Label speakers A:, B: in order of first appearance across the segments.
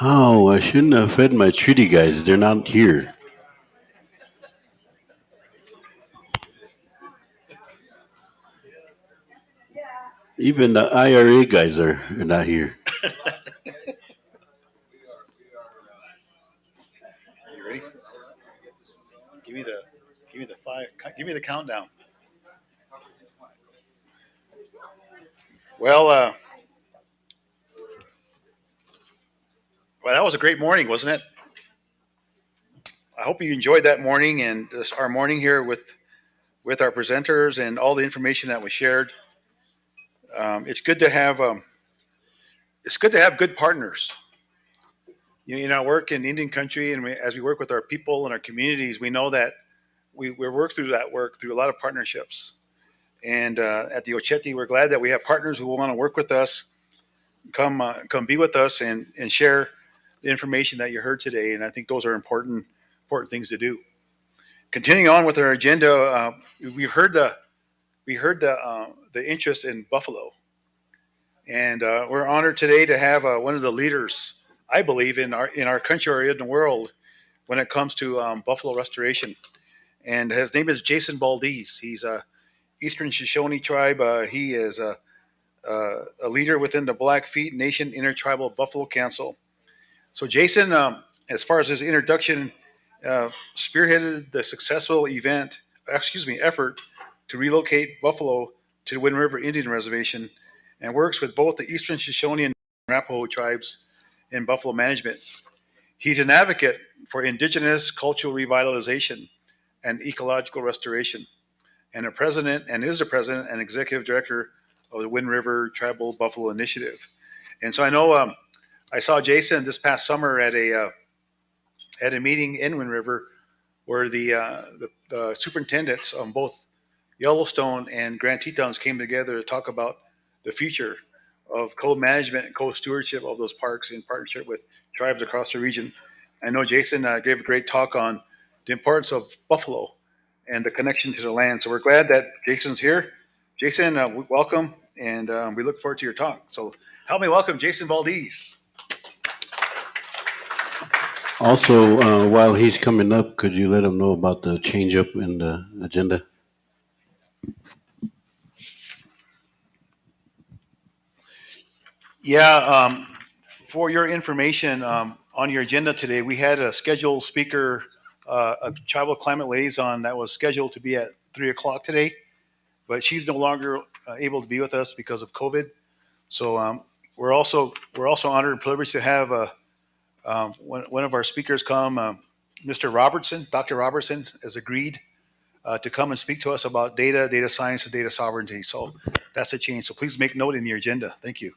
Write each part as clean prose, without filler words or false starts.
A: Oh, I shouldn't have fed my treaty guys. They're not here. Even the IRA guys are not here.
B: You ready? Give me the give me the five. Give me the countdown. Well, well, that was a great morning, wasn't it? I hope you enjoyed that morning and our morning here with our presenters and all the information that was shared. It's good to have good partners. I work in Indian country, and as we work with our people and our communities, we know that we work through that work through a lot of partnerships. And at the Oceti, we're glad that we have partners who want to work with us, come be with us, and share the information that you heard today. And I think those are important things to do. Continuing on with our agenda, we heard the interest in buffalo, and we're honored today to have one of the leaders, I believe, in our country or in the world when it comes to buffalo restoration. And his name is Jason Valdez. He's a Eastern Shoshone tribe. He is a leader within the Blackfeet Nation Intertribal Buffalo Council. So Jason, as far as his introduction, spearheaded the successful effort to relocate buffalo to the Wind River Indian Reservation, and works with both the Eastern Shoshone and Arapaho tribes in buffalo management. He's an advocate for indigenous cultural revitalization and ecological restoration, and is the president and executive director of the Wind River Tribal Buffalo Initiative. And so I know I saw Jason this past summer at a meeting in Wind River where the superintendents on both Yellowstone and Grand Tetons came together to talk about the future of co-management and co-stewardship of those parks in partnership with tribes across the region. I know Jason gave a great talk on the importance of buffalo and the connection to the land. So we're glad that Jason's here. Jason, welcome, and we look forward to your talk. So help me welcome Jason Valdez.
A: Also, while he's coming up, could you let him know about the change up in the agenda?
B: Yeah, for your information, on your agenda today, we had a scheduled speaker, a tribal climate liaison that was scheduled to be at 3 o'clock today, but she's no longer able to be with us because of COVID. So we're also honored and privileged to have one of our speakers come. Mr. Robertson, Dr. Robertson, has agreed to come and speak to us about data science, and data sovereignty. So that's a change. So please make note in your agenda. Thank you.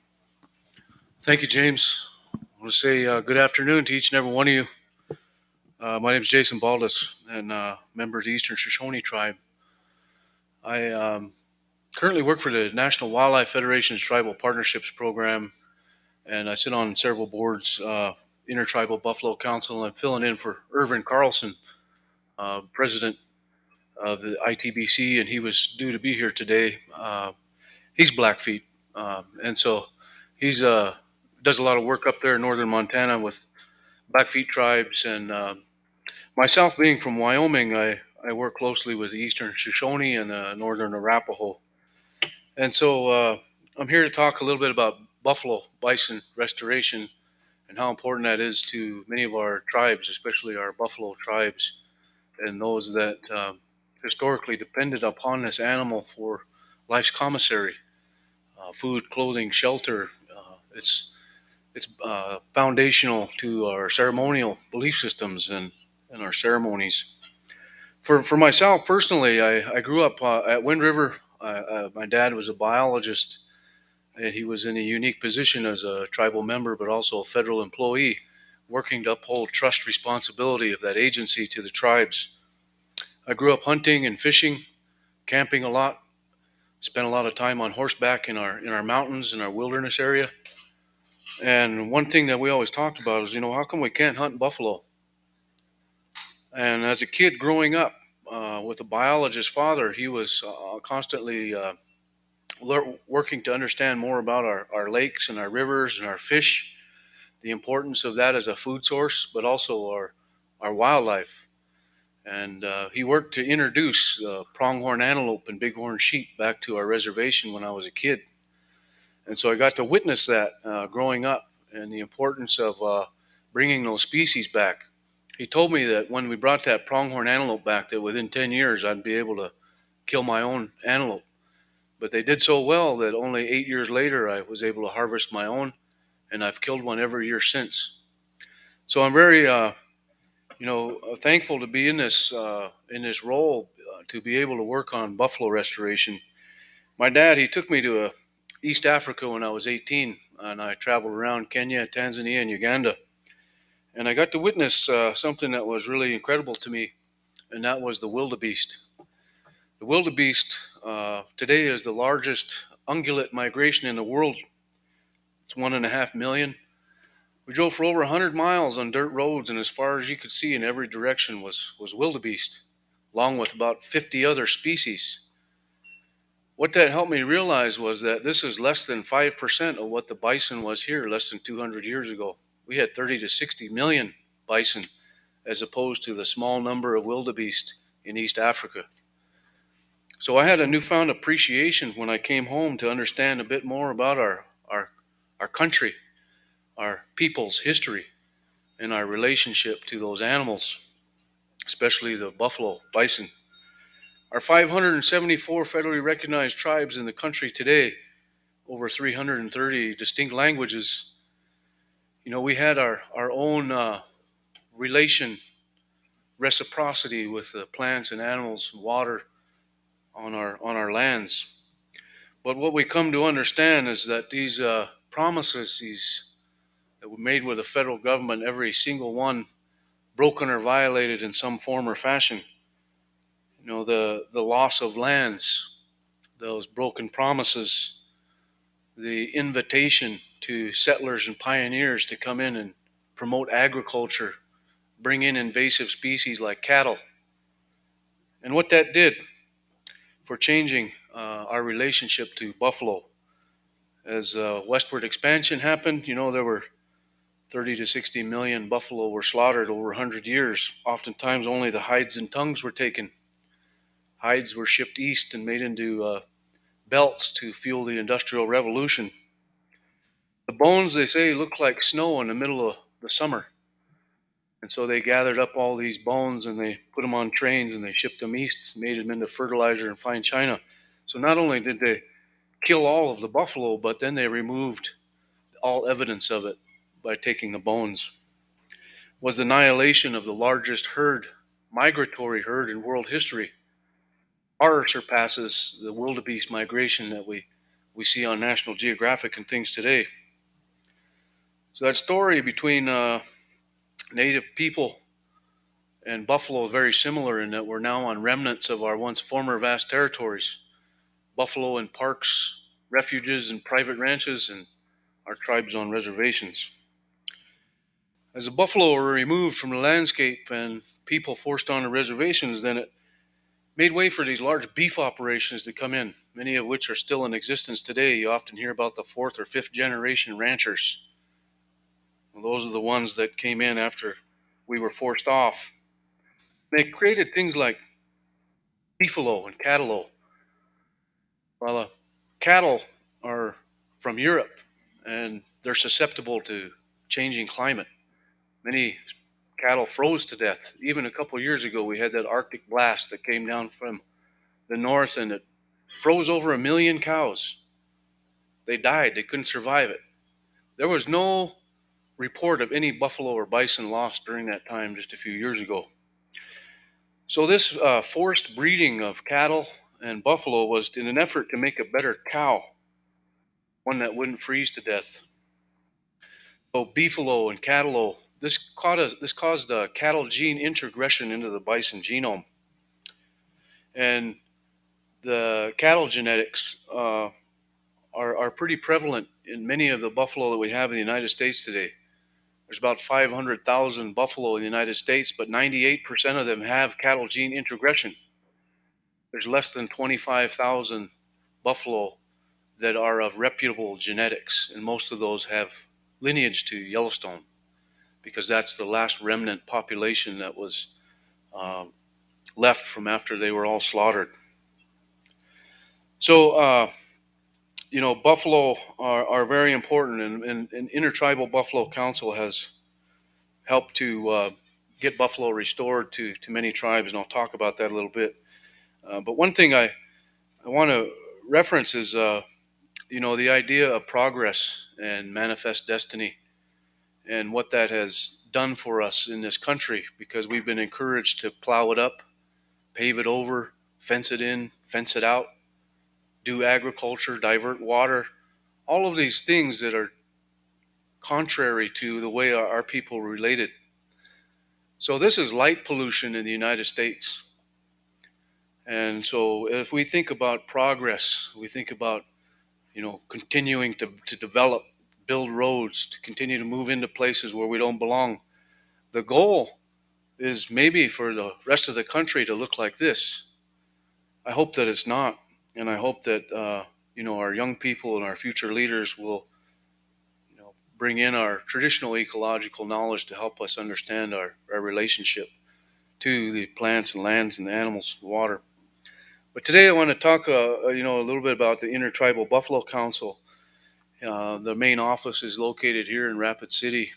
C: Thank you, James. I want to say good afternoon to each and every one of you. My name is Jason Valdez, and member of the Eastern Shoshone tribe. I currently work for the National Wildlife Federation's Tribal Partnerships Program, and I sit on several boards, Intertribal Buffalo Council, and I'm filling in for Irvin Carlson, president of the ITBC, and he was due to be here today. He's Blackfeet, and so he's does a lot of work up there in northern Montana with Blackfeet tribes. And myself, being from Wyoming, I work closely with the Eastern Shoshone and northern Arapaho. And so I'm here to talk a little bit about buffalo bison restoration and how important that is to many of our tribes, especially our buffalo tribes and those that historically depended upon this animal for life's commissary, food, clothing, shelter. It's foundational to our ceremonial belief systems and our ceremonies. For myself personally, I grew up at Wind River. My dad was a biologist, and he was in a unique position as a tribal member, but also a federal employee working to uphold trust responsibility of that agency to the tribes. I grew up hunting and fishing, camping a lot, spent a lot of time on horseback in our mountains, in our wilderness area. And one thing that we always talked about is, how come we can't hunt buffalo? And as a kid growing up with a biologist father, he was constantly working to understand more about our lakes and our rivers and our fish, the importance of that as a food source, but also our wildlife. And he worked to introduce pronghorn antelope and bighorn sheep back to our reservation when I was a kid. And so I got to witness that growing up and the importance of bringing those species back. He told me that when we brought that pronghorn antelope back, that within 10 years I'd be able to kill my own antelope. But they did so well that only 8 years later I was able to harvest my own, and I've killed one every year since. So I'm very, thankful to be in this role to be able to work on buffalo restoration. My dad, he took me to East Africa when I was 18, and I traveled around Kenya, Tanzania, and Uganda. And I got to witness something that was really incredible to me, and that was the wildebeest. The wildebeest today is the largest ungulate migration in the world. It's 1.5 million. We drove for over 100 miles on dirt roads, and as far as you could see in every direction was wildebeest, along with about 50 other species. What that helped me realize was that this is less than 5% of what the bison was here less than 200 years ago. We had 30 to 60 million bison as opposed to the small number of wildebeest in East Africa. So I had a newfound appreciation when I came home to understand a bit more about our country, our people's history, and our relationship to those animals, especially the buffalo, bison. Our 574 federally recognized tribes in the country today, over 330 distinct languages. We had our own relation, reciprocity with the plants and animals, water on our lands. But what we come to understand is that these promises, that were made with the federal government, every single one broken or violated in some form or fashion. The loss of lands, those broken promises, the invitation to settlers and pioneers to come in and promote agriculture, bring in invasive species like cattle. And what that did for changing our relationship to buffalo. As westward expansion happened, there were 30 to 60 million buffalo were slaughtered over 100 years. Oftentimes only the hides and tongues were taken. Hides were shipped east and made into belts to fuel the Industrial Revolution. The bones, they say, looked like snow in the middle of the summer. And so they gathered up all these bones and they put them on trains and they shipped them east, made them into fertilizer and fine china. So not only did they kill all of the buffalo, but then they removed all evidence of it by taking the bones. Was the annihilation of the largest herd, migratory herd in world history. Far surpasses the wildebeest migration that we see on National Geographic and things today. So that story between native people and buffalo is very similar in that we're now on remnants of our once former vast territories. Buffalo in parks, refuges, and private ranches, and our tribes on reservations. As the buffalo were removed from the landscape and people forced on the reservations, then it made way for these large beef operations to come in, many of which are still in existence today. You often hear about the fourth or fifth generation ranchers. Well, those are the ones that came in after we were forced off. They created things like beefalo and cattle. Well, cattle are from Europe and they're susceptible to changing climate. Many cattle froze to death. Even a couple of years ago, we had that Arctic blast that came down from the north and it froze over 1 million cows. They died. They couldn't survive it. There was no report of any buffalo or bison lost during that time just a few years ago. So this forced breeding of cattle and buffalo was in an effort to make a better cow, one that wouldn't freeze to death. So beefalo and cattle, caused cattle gene introgression into the bison genome, and the cattle genetics are pretty prevalent in many of the buffalo that we have in the United States today. There's about 500,000 buffalo in the United States, but 98% of them have cattle gene introgression. There's less than 25,000 buffalo that are of reputable genetics, and most of those have lineage to Yellowstone, because that's the last remnant population that was left from after they were all slaughtered. So, buffalo are very important, and Intertribal Buffalo Council has helped to get buffalo restored to many tribes, and I'll talk about that a little bit. But one thing I want to reference is, the idea of progress and manifest destiny, and what that has done for us in this country, because we've been encouraged to plow it up, pave it over, fence it in, fence it out, do agriculture, divert water, all of these things that are contrary to the way our people related. So this is light pollution in the United States. And so if we think about progress, we think about, continuing to develop, build roads, to continue to move into places where we don't belong. The goal is maybe for the rest of the country to look like this. I hope that it's not. And I hope that, our young people and our future leaders will, bring in our traditional ecological knowledge to help us understand our relationship to the plants and lands and the animals and water. But today I want to talk, a little bit about the Intertribal Buffalo Council. The main office is located here in Rapid City.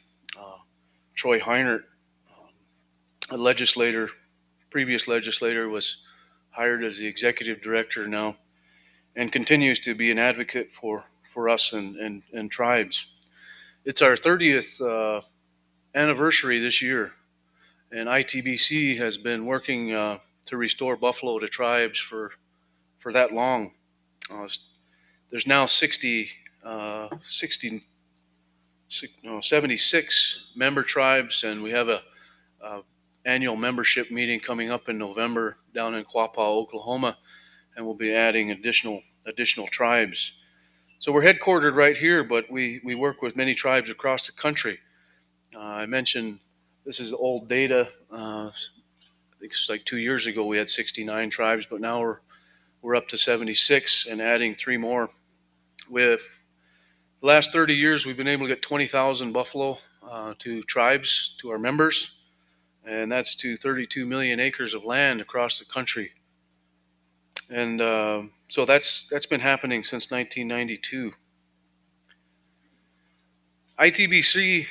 C: Troy Heinert, a previous legislator, was hired as the executive director now, and continues to be an advocate for us and tribes. It's our 30th anniversary this year, and ITBC has been working to restore buffalo to tribes for that long. There's now 76 member tribes, and we have a annual membership meeting coming up in November down in Quapaw, Oklahoma, and we'll be adding additional tribes. So we're headquartered right here, but we work with many tribes across the country. I mentioned this is old data. I think it's like 2 years ago we had 69 tribes, but now we're up to 76 and adding 3 more. With the last 30 years, we've been able to get 20,000 buffalo to tribes, to our members, and that's to 32 million acres of land across the country. And so that's been happening since 1992. ITBC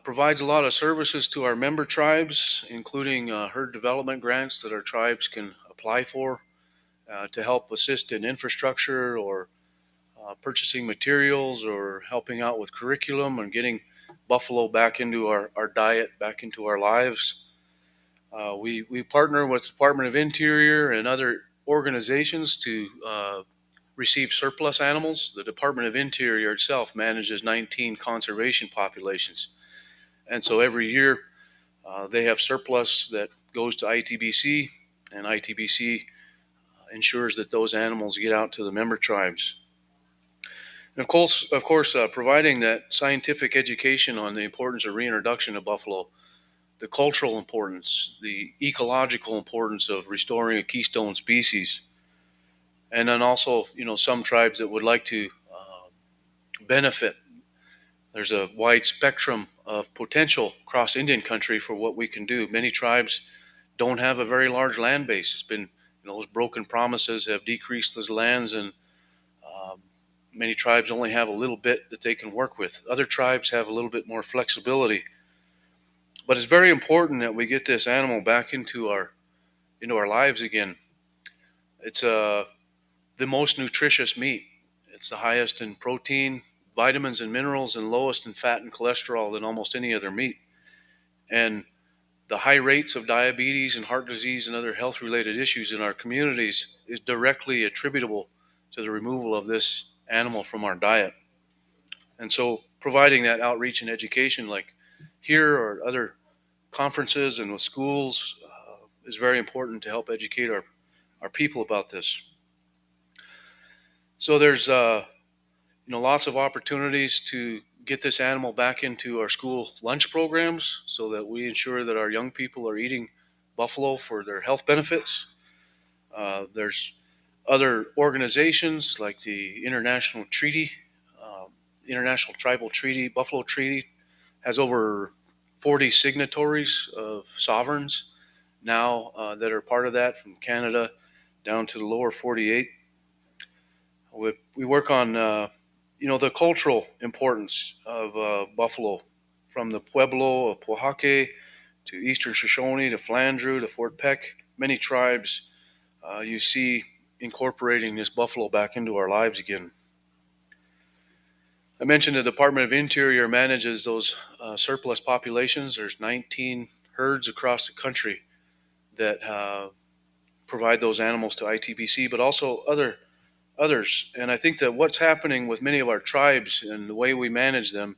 C: provides a lot of services to our member tribes, including herd development grants that our tribes can apply for to help assist in infrastructure, or purchasing materials, or helping out with curriculum, and getting buffalo back into our diet, back into our lives. We partner with the Department of Interior and other organizations to receive surplus animals. The Department of Interior itself manages 19 conservation populations. And so every year they have surplus that goes to ITBC, and ITBC ensures that those animals get out to the member tribes. And of course, providing that scientific education on the importance of reintroduction of buffalo, the cultural importance, the ecological importance of restoring a keystone species. And then also, some tribes that would like to benefit. There's a wide spectrum of potential across Indian country for what we can do. Many tribes don't have a very large land base. It's been, those broken promises have decreased those lands, and many tribes only have a little bit that they can work with. Other tribes have a little bit more flexibility. But it's very important that we get this animal back into our lives again. It's the most nutritious meat. It's the highest in protein, vitamins and minerals, and lowest in fat and cholesterol than almost any other meat. And the high rates of diabetes and heart disease and other health-related issues in our communities is directly attributable to the removal of this animal from our diet. And so providing that outreach and education, like here or other conferences and with schools is very important to help educate our people about this. So there's lots of opportunities to get this animal back into our school lunch programs so that we ensure that our young people are eating buffalo for their health benefits. There's other organizations like the International Treaty, International Tribal Treaty, Buffalo Treaty, has over 40 signatories of sovereigns now that are part of that, from Canada down to the lower 48. We work on the cultural importance of buffalo, from the Pueblo of Pojoaque to Eastern Shoshone to Flandreau to Fort Peck. Many tribes you see incorporating this buffalo back into our lives again. I mentioned the Department of Interior manages those surplus populations. There's 19 herds across the country that provide those animals to ITBC, but also others. And I think that what's happening with many of our tribes and the way we manage them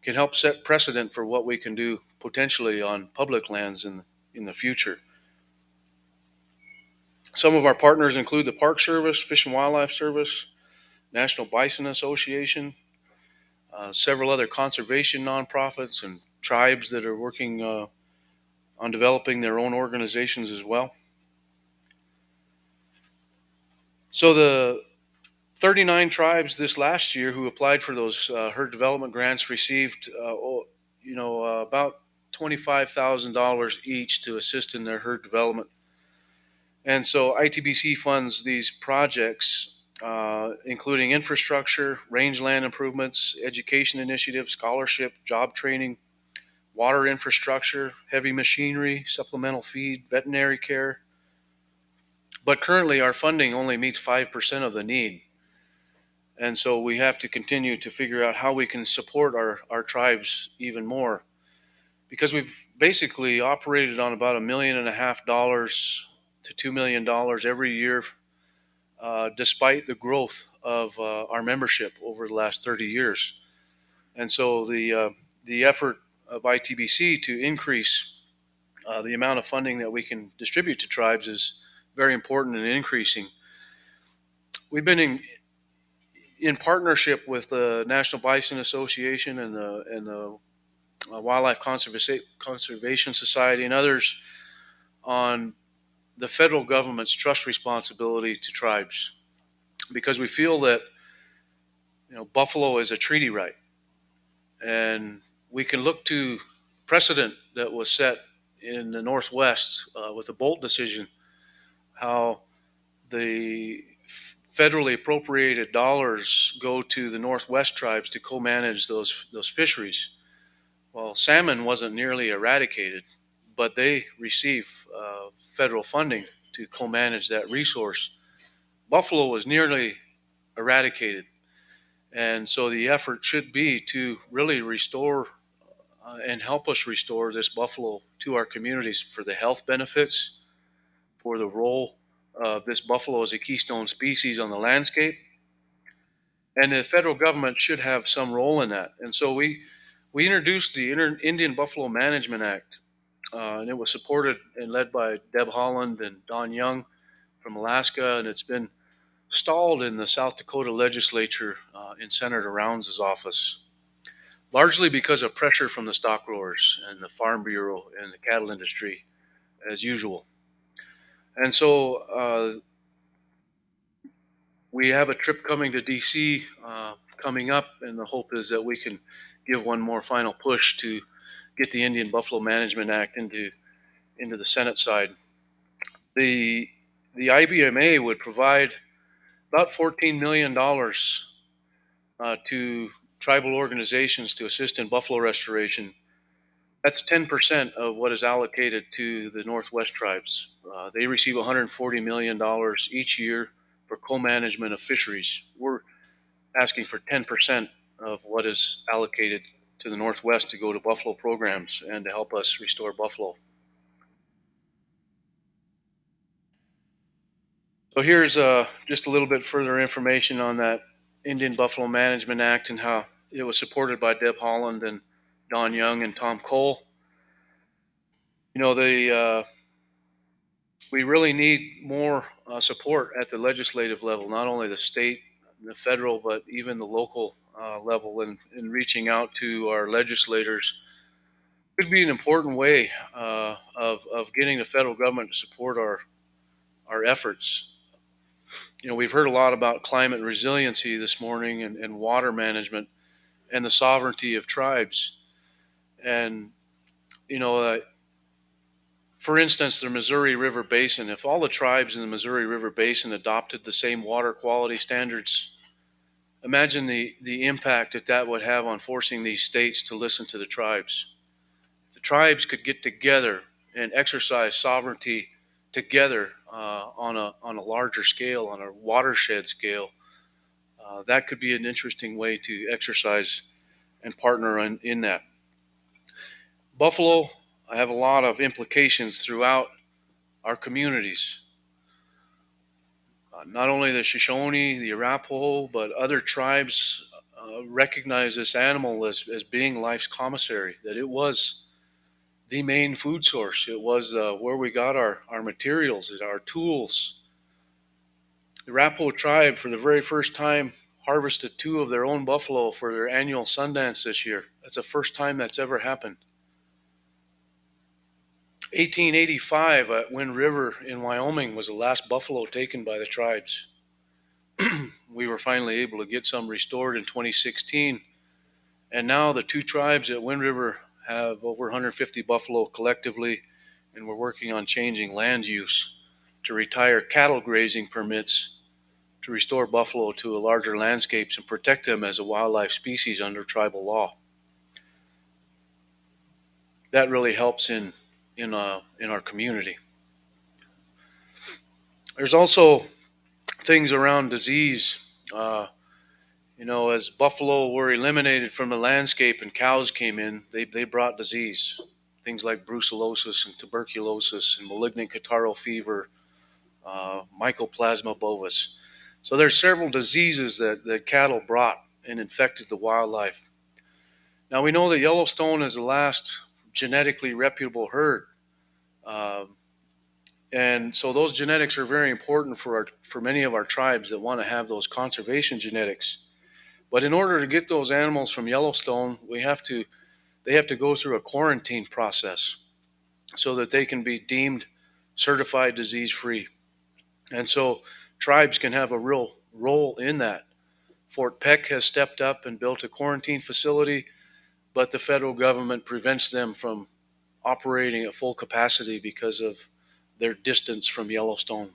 C: can help set precedent for what we can do potentially on public lands in the future. Some of our partners include the Park Service, Fish and Wildlife Service, National Bison Association, several other conservation nonprofits and tribes that are working on developing their own organizations as well. So the 39 tribes this last year who applied for those herd development grants received about $25,000 each to assist in their herd development. And so ITBC funds these projects, including infrastructure, rangeland improvements, education initiatives, scholarship, job training, water infrastructure, heavy machinery, supplemental feed, veterinary care. But currently our funding only meets 5% of the need. And so we have to continue to figure out how we can support our tribes even more, because we've basically operated on about $1.5 million to $2 million every year, despite the growth of our membership over the last 30 years. And so the effort of ITBC to increase the amount of funding that we can distribute to tribes is very important and increasing. We've been in partnership with the National Bison Association and the Wildlife Conservation Society and others on the federal government's trust responsibility to tribes, because we feel that buffalo is a treaty right, and we can look to precedent that was set in the Northwest with the Bolt decision, how the federally appropriated dollars go to the Northwest tribes to co-manage those fisheries. Well, salmon wasn't nearly eradicated, but they receive federal funding to co-manage that resource. Buffalo was nearly eradicated, and so the effort should be to really restore and help us restore this buffalo to our communities for the health benefits, for the role of this buffalo as a keystone species on the landscape. And the federal government should have some role in that. And so we introduced the Indian Buffalo Management Act, and it was supported and led by Deb Haaland and Don Young from Alaska, and it's been stalled in the South Dakota legislature in Senator Rounds' office, largely because of pressure from the stock growers and the Farm Bureau and the cattle industry, as usual. And so we have a trip coming to D.C. Coming up, and the hope is that we can give one more final push to get the Indian Buffalo Management Act into the Senate side. The IBMA would provide about $14 million to tribal organizations to assist in buffalo restoration. That's 10% of what is allocated to the Northwest tribes. They receive $140 million each year for co-management of fisheries. We're asking for 10% of what is allocated to the Northwest to go to buffalo programs and to help us restore buffalo. So here's just a little bit further information on that Indian Buffalo Management Act and how it was supported by Deb Haaland Don Young and Tom Cole. We really need more support at the legislative level, not only the state, the federal, but even the local level, in reaching out to our legislators. Could be an important way of getting the federal government to support our efforts. We've heard a lot about climate resiliency this morning, and water management and the sovereignty of tribes. And, you know, uh, for instance, the Missouri River Basin, if all the tribes in the Missouri River Basin adopted the same water quality standards, imagine the impact that would have on forcing these states to listen to the tribes. If the tribes could get together and exercise sovereignty together on a larger scale, on a watershed scale, that could be an interesting way to exercise and partner in that. Buffalo have a lot of implications throughout our communities. Not only the Shoshone, the Arapaho, but other tribes recognize this animal as being life's commissary, that it was the main food source. It was where we got our materials, our tools. The Arapaho tribe, for the very first time, harvested 2 of their own buffalo for their annual Sundance this year. That's the first time that's ever happened. 1885 at Wind River in Wyoming was the last buffalo taken by the tribes. We were finally able to get some restored in 2016. And now the 2 tribes at Wind River have over 150 buffalo collectively, and we're working on changing land use to retire cattle grazing permits to restore buffalo to larger landscapes and protect them as a wildlife species under tribal law. That really helps in our community. There's also things around disease. As buffalo were eliminated from the landscape and cows came in, they brought disease. Things like brucellosis and tuberculosis and malignant catarrhal fever, mycoplasma bovis. So there's several diseases that cattle brought and infected the wildlife. Now we know that Yellowstone is the last genetically reputable herd. And so those genetics are very important for many of our tribes that want to have those conservation genetics. But in order to get those animals from Yellowstone, they have to go through a quarantine process so that they can be deemed certified disease-free. And so tribes can have a real role in that. Fort Peck has stepped up and built a quarantine facility, but the federal government prevents them from operating at full capacity because of their distance from Yellowstone.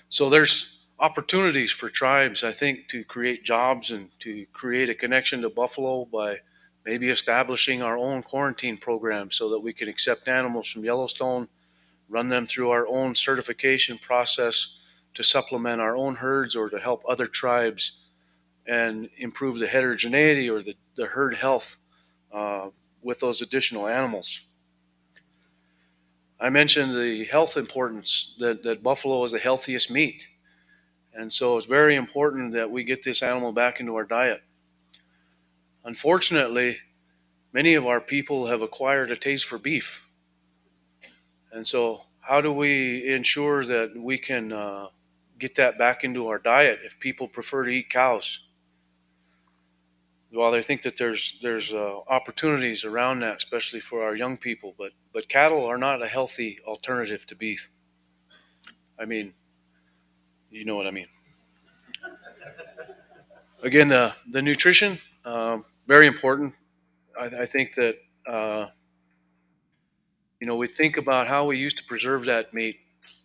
C: So there's opportunities for tribes, I think, to create jobs and to create a connection to buffalo by maybe establishing our own quarantine program so that we can accept animals from Yellowstone, run them through our own certification process to supplement our own herds or to help other tribes and improve the heterogeneity or the herd health with those additional animals. I mentioned the health importance that buffalo is the healthiest meat. And so it's very important that we get this animal back into our diet. Unfortunately, many of our people have acquired a taste for beef. And so how do we ensure that we can get that back into our diet if people prefer to eat cows? Well, I think that there's opportunities around that, especially for our young people. But cattle are not a healthy alternative to beef. I mean, you know what I mean. Again, the nutrition, very important. I think that, we think about how we used to preserve that meat.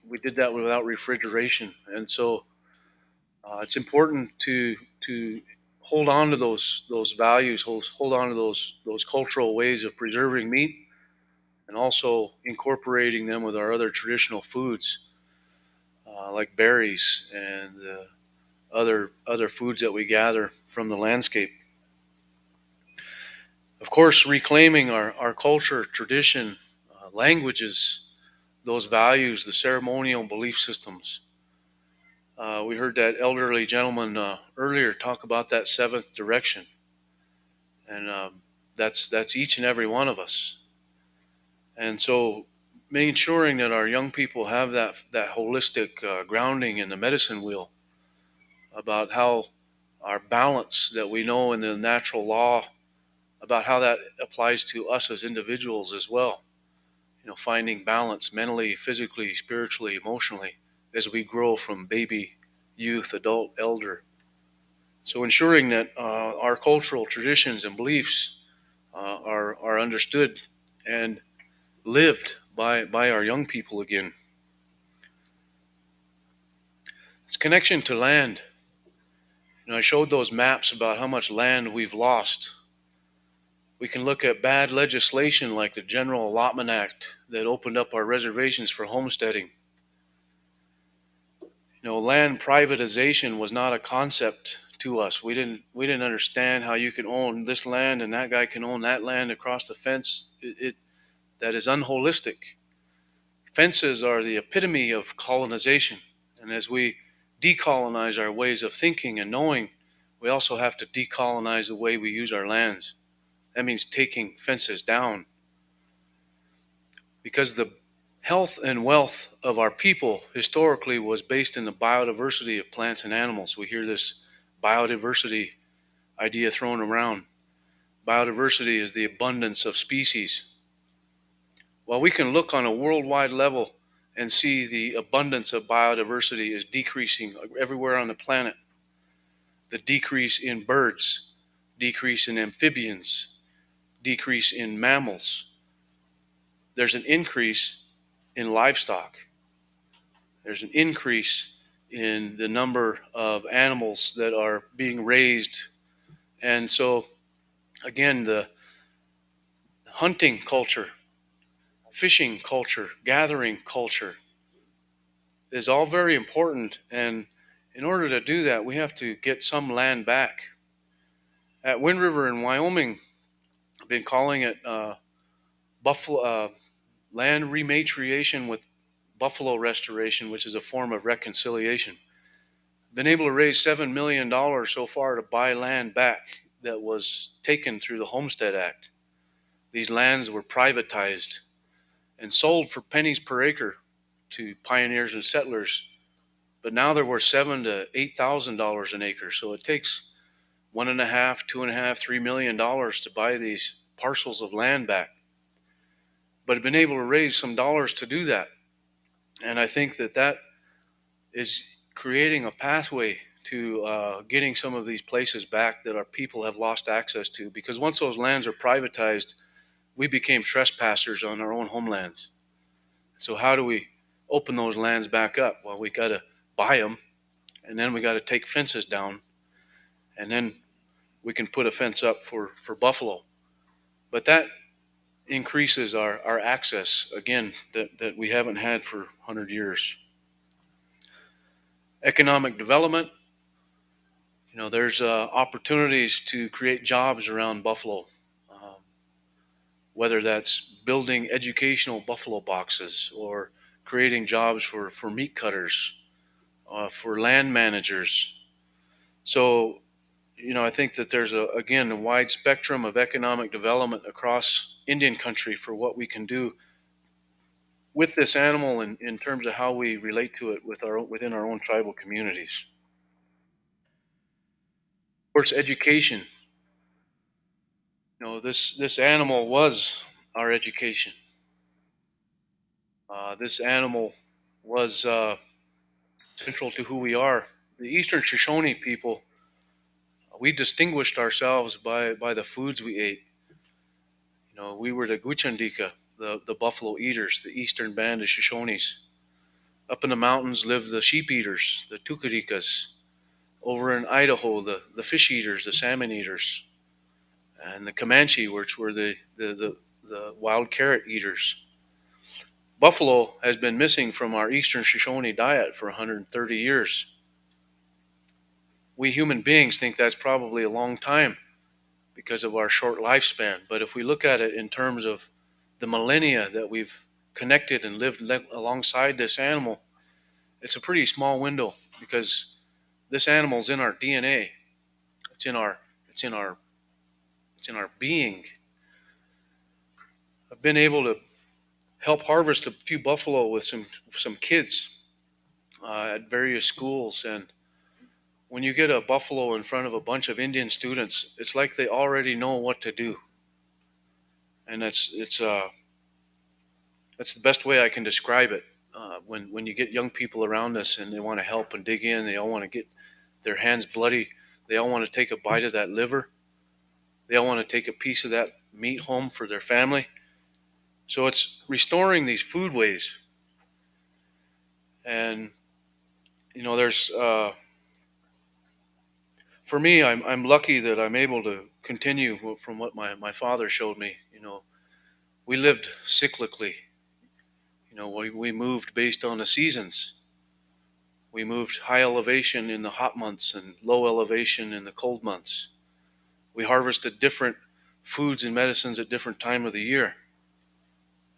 C: We did that without refrigeration. And so it's important to hold on to those values, hold on to those cultural ways of preserving meat and also incorporating them with our other traditional foods like berries and other foods that we gather from the landscape. Of course, reclaiming our culture, tradition, languages, those values, the ceremonial belief systems. We heard that elderly gentleman earlier talk about that 7th direction. And That's each and every one of us. And so making sure that our young people have that holistic grounding in the medicine wheel about how our balance that we know in the natural law, about how that applies to us as individuals as well. Finding balance mentally, physically, spiritually, emotionally as we grow from baby, youth, adult, elder. So ensuring that our cultural traditions and beliefs are understood and lived by our young people again. It's connection to land. I showed those maps about how much land we've lost. We can look at bad legislation like the General Allotment Act that opened up our reservations for homesteading. Land privatization was not a concept to us. We didn't understand how you can own this land and that guy can own that land across the fence. That is unholistic. Fences are the epitome of colonization. And as we decolonize our ways of thinking and knowing, we also have to decolonize the way we use our lands. That means taking fences down. Because the health and wealth of our people historically was based in the biodiversity of plants and animals. We hear this biodiversity idea thrown around. Biodiversity is the abundance of species. Well, we can look on a worldwide level and see the abundance of biodiversity is decreasing everywhere on the planet. The decrease in birds, decrease in amphibians, decrease in mammals. There's an increase in livestock. There's an increase in the number of animals that are being raised. And so, again, the hunting culture, fishing culture, gathering culture is all very important. And in order to do that, we have to get some land back. At Wind River in Wyoming, I've been calling it buffalo land rematriation with buffalo restoration, which is a form of reconciliation. Been able to raise $7 million so far to buy land back that was taken through the Homestead Act. These lands were privatized and sold for pennies per acre to pioneers and settlers, but now they're worth $7,000 to $8,000 an acre. So it takes $1.5, $2.5, $3 million to buy these parcels of land back. But I've been able to raise some dollars to do that, and I think that is creating a pathway to getting some of these places back that our people have lost access to. Because once those lands are privatized, we became trespassers on our own homelands. So how do we open those lands back up? Well, we got to buy them, and then we got to take fences down, and then we can put a fence up for buffalo. But that increases our access, again, that we haven't had for 100 years. Economic development. There's opportunities to create jobs around buffalo, whether that's building educational buffalo boxes or creating jobs for meat cutters, for land managers. So, I think that there's a wide spectrum of economic development across Indian country for what we can do with this animal in terms of how we relate to it within our own tribal communities. Of course, education. This animal was our education. This animal was central to who we are. The Eastern Shoshone people, we distinguished ourselves by the foods we ate. We were the Guchandika, the buffalo eaters, the eastern band of Shoshones. Up in the mountains lived the sheep eaters, the Tukarikas. Over in Idaho, the fish eaters, the salmon eaters. And the Comanche, which were the wild carrot eaters. Buffalo has been missing from our Eastern Shoshone diet for 130 years. We human beings think that's probably a long time because of our short lifespan. But if we look at it in terms of the millennia that we've connected and lived alongside this animal, it's a pretty small window because this animal's in our DNA. It's in our being. I've been able to help harvest a few buffalo with some kids at various schools. And when you get a buffalo in front of a bunch of Indian students, it's like they already know what to do. And that's the best way I can describe it. When you get young people around us and they want to help and dig in, they all want to get their hands bloody. They all want to take a bite of that liver. They all want to take a piece of that meat home for their family. So it's restoring these foodways. And there's for me, I'm lucky that I'm able to continue from what my father showed me. We lived cyclically. We moved based on the seasons. We moved high elevation in the hot months and low elevation in the cold months. We harvested different foods and medicines at different time of the year.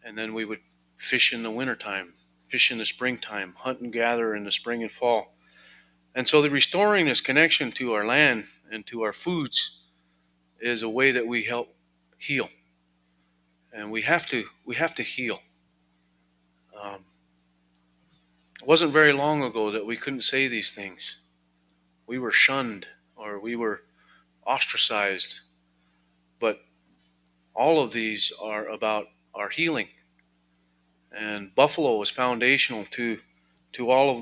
C: And then we would fish in the wintertime, fish in the springtime, hunt and gather in the spring and fall. And so the restoring this connection to our land and to our foods is a way that we help heal. And we have to heal. It wasn't very long ago that we couldn't say these things. We were shunned or we were ostracized. But all of these are about our healing. And buffalo is foundational to all of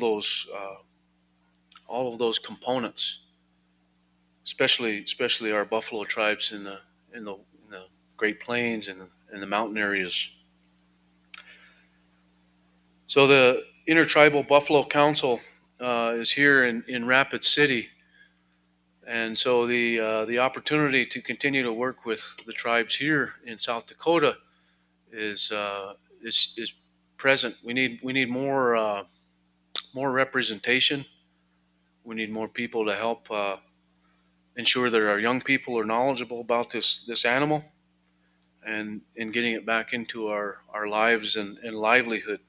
C: those components, especially our buffalo tribes in the Great Plains and in the mountain areas. So the Intertribal Buffalo Council is here in Rapid City, and so the opportunity to continue to work with the tribes here in South Dakota is present. We need more representation. We need more people to help ensure that our young people are knowledgeable about this animal and in getting it back into our lives and livelihood.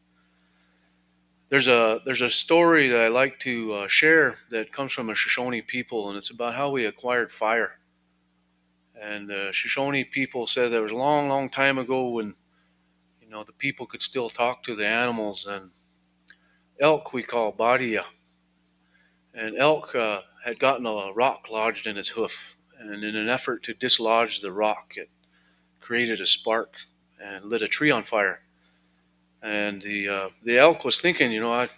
C: There's a story that I like to share that comes from a Shoshone people, and it's about how we acquired fire. And the Shoshone people said there was a long, long time ago when the people could still talk to the animals, and elk we call badia. And elk had gotten a rock lodged in his hoof, and in an effort to dislodge the rock, it created a spark and lit a tree on fire. And the elk was thinking, I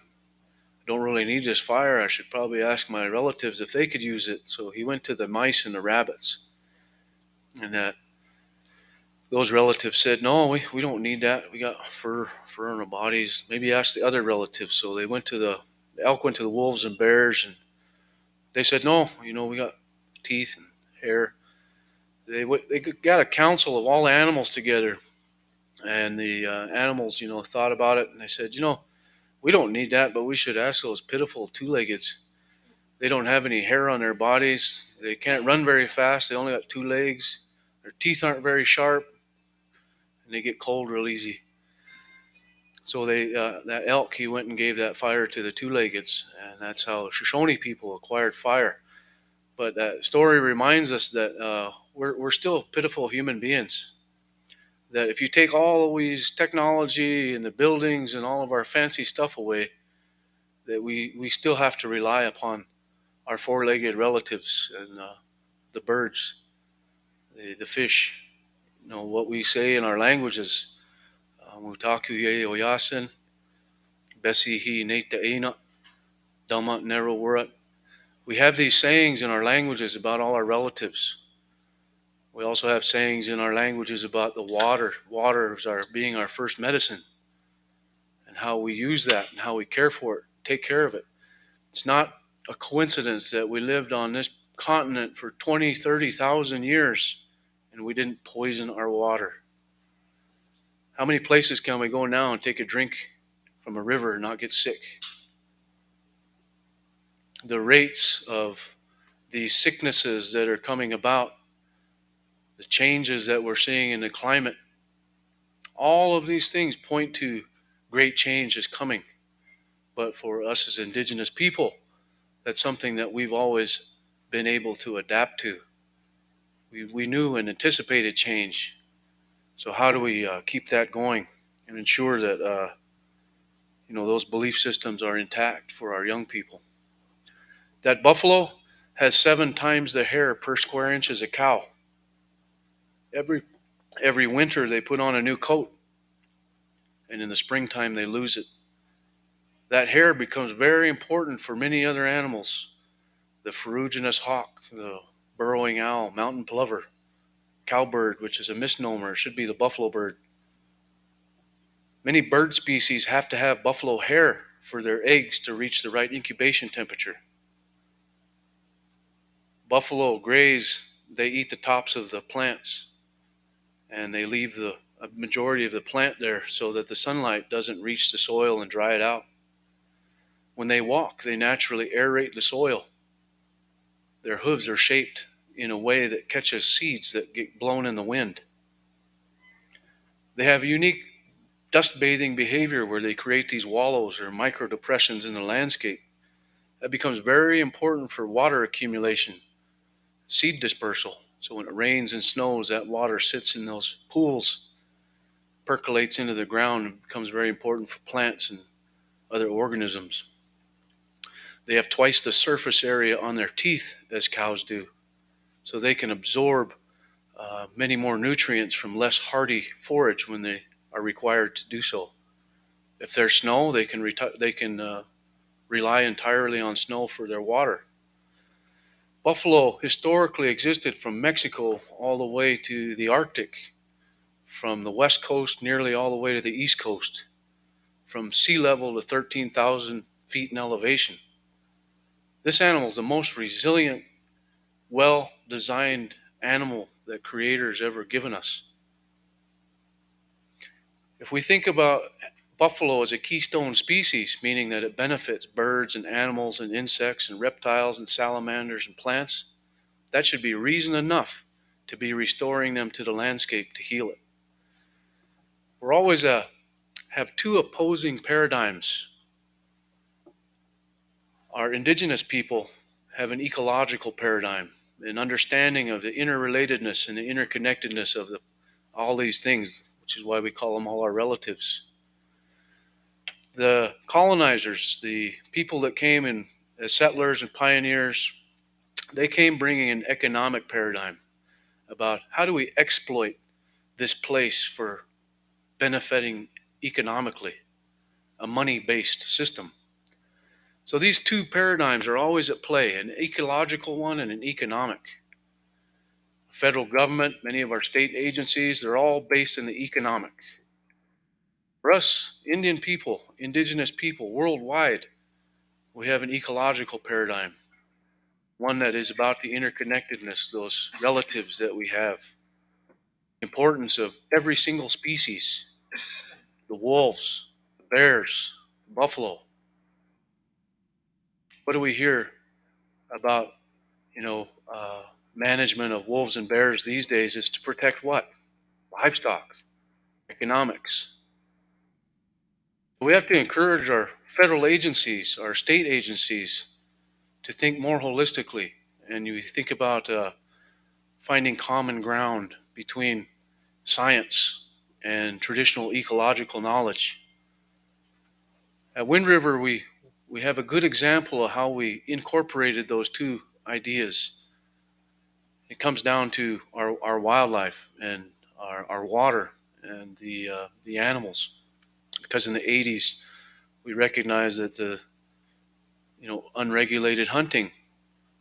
C: don't really need this fire. I should probably ask my relatives if they could use it. So he went to the mice and the rabbits, and those relatives said, "No, we don't need that. We got fur on our bodies. Maybe ask the other relatives." So they went to the elk went to the wolves and bears, and they said, "No, we got teeth and hair." They got a council of all the animals together, and the animals, thought about it, and they said, we don't need that, but we should ask those pitiful two-leggeds. They don't have any hair on their bodies. They can't run very fast. They only got 2 legs. Their teeth aren't very sharp, and they get cold real easy. So that elk, he went and gave that fire to the two-leggeds, and that's how Shoshone people acquired fire. But that story reminds us that we're still pitiful human beings. That if you take all of these technology and the buildings and all of our fancy stuff away, that we still have to rely upon our 4-legged relatives and the birds, the fish. What we say in our languages, Mutaku ye oyasin, Besi hi neta ena, Dama nero wurat. We have these sayings in our languages about all our relatives. We also have sayings in our languages about the water. Water is being our first medicine, and how we use that and how we care for it, take care of it. It's not a coincidence that we lived on this continent for 20, 30,000 years and we didn't poison our water. How many places can we go now and take a drink from a river and not get sick? The rates of these sicknesses that are coming about, the changes that we're seeing in the climate, all of these things point to great change is coming. But for us as indigenous people, that's something that we've always been able to adapt to. We knew and anticipated change. So how do we keep that going and ensure that those belief systems are intact for our young people? That buffalo has 7 times the hair per square inch as a cow. Every winter they put on a new coat, and in the springtime they lose it. That hair becomes very important for many other animals: the ferruginous hawk, the burrowing owl, mountain plover, cowbird, which is a misnomer, should be the buffalo bird. Many bird species have to have buffalo hair for their eggs to reach the right incubation temperature. Buffalo graze, they eat the tops of the plants, and they leave a majority of the plant there so that the sunlight doesn't reach the soil and dry it out. When they walk, they naturally aerate the soil. Their hooves are shaped in a way that catches seeds that get blown in the wind. They have unique dust bathing behavior where they create these wallows or micro depressions in the landscape. That becomes very important for water accumulation, seed dispersal. So when it rains and snows, that water sits in those pools, percolates into the ground, and becomes very important for plants and other organisms. They have twice the surface area on their teeth as cows do, so they can absorb many more nutrients from less hardy forage when they are required to do so. If there's snow, they can rely entirely on snow for their water. Buffalo historically existed from Mexico all the way to the Arctic, from the west coast nearly all the way to the east coast, from sea level to 13,000 feet in elevation. This animal is the most resilient, well-designed animal that Creator's ever given us. If we think about buffalo as a keystone species, meaning that it benefits birds and animals and insects and reptiles and salamanders and plants, that should be reason enough to be restoring them to the landscape to heal it. We're always have 2 opposing paradigms. Our indigenous people have an ecological paradigm, an understanding of the interrelatedness and the interconnectedness of all these things, which is why we call them all our relatives. The colonizers, the people that came in as settlers and pioneers, they came bringing an economic paradigm about how do we exploit this place for benefiting economically, a money-based system. So these 2 paradigms are always at play, an ecological one and an economic. Federal government, many of our state agencies, they're all based in the economic. For us, Indian people, indigenous people worldwide, we have an ecological paradigm, one that is about the interconnectedness, those relatives that we have, the importance of every single species, the wolves, the bears, the buffalo. What do we hear about, management of wolves and bears these days? Is to protect what? Livestock, economics. We have to encourage our federal agencies, our state agencies, to think more holistically. And you think about finding common ground between science and traditional ecological knowledge. At Wind River, we have a good example of how we incorporated those 2 ideas. It comes down to our wildlife and our water and the animals. Because in the 80s, we recognized that the unregulated hunting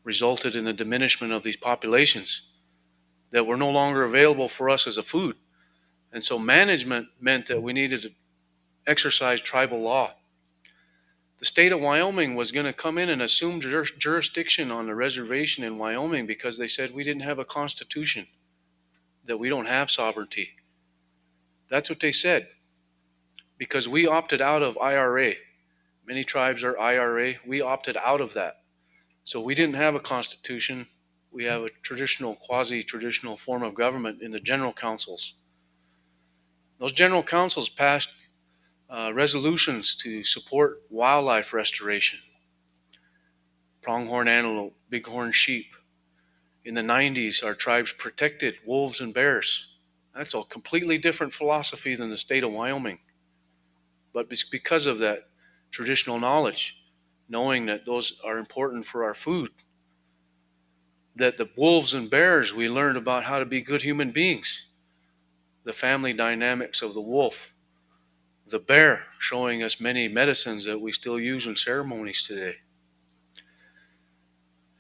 C: resulted in the diminishment of these populations that were no longer available for us as a food. And so management meant that we needed to exercise tribal law. The state of Wyoming was going to come in and assume jurisdiction on the reservation in Wyoming because they said we didn't have a constitution, that we don't have sovereignty. That's what they said, because we opted out of IRA. Many tribes are IRA. We opted out of that. So we didn't have a constitution. We have a traditional, quasi-traditional form of government in the general councils. Those general councils passed resolutions to support wildlife restoration. Pronghorn antelope, bighorn sheep. In the 90s, our tribes protected wolves and bears. That's a completely different philosophy than the state of Wyoming. But it's because of that traditional knowledge, knowing that those are important for our food, that the wolves and bears, we learned about how to be good human beings, the family dynamics of the wolf, the bear showing us many medicines that we still use in ceremonies today.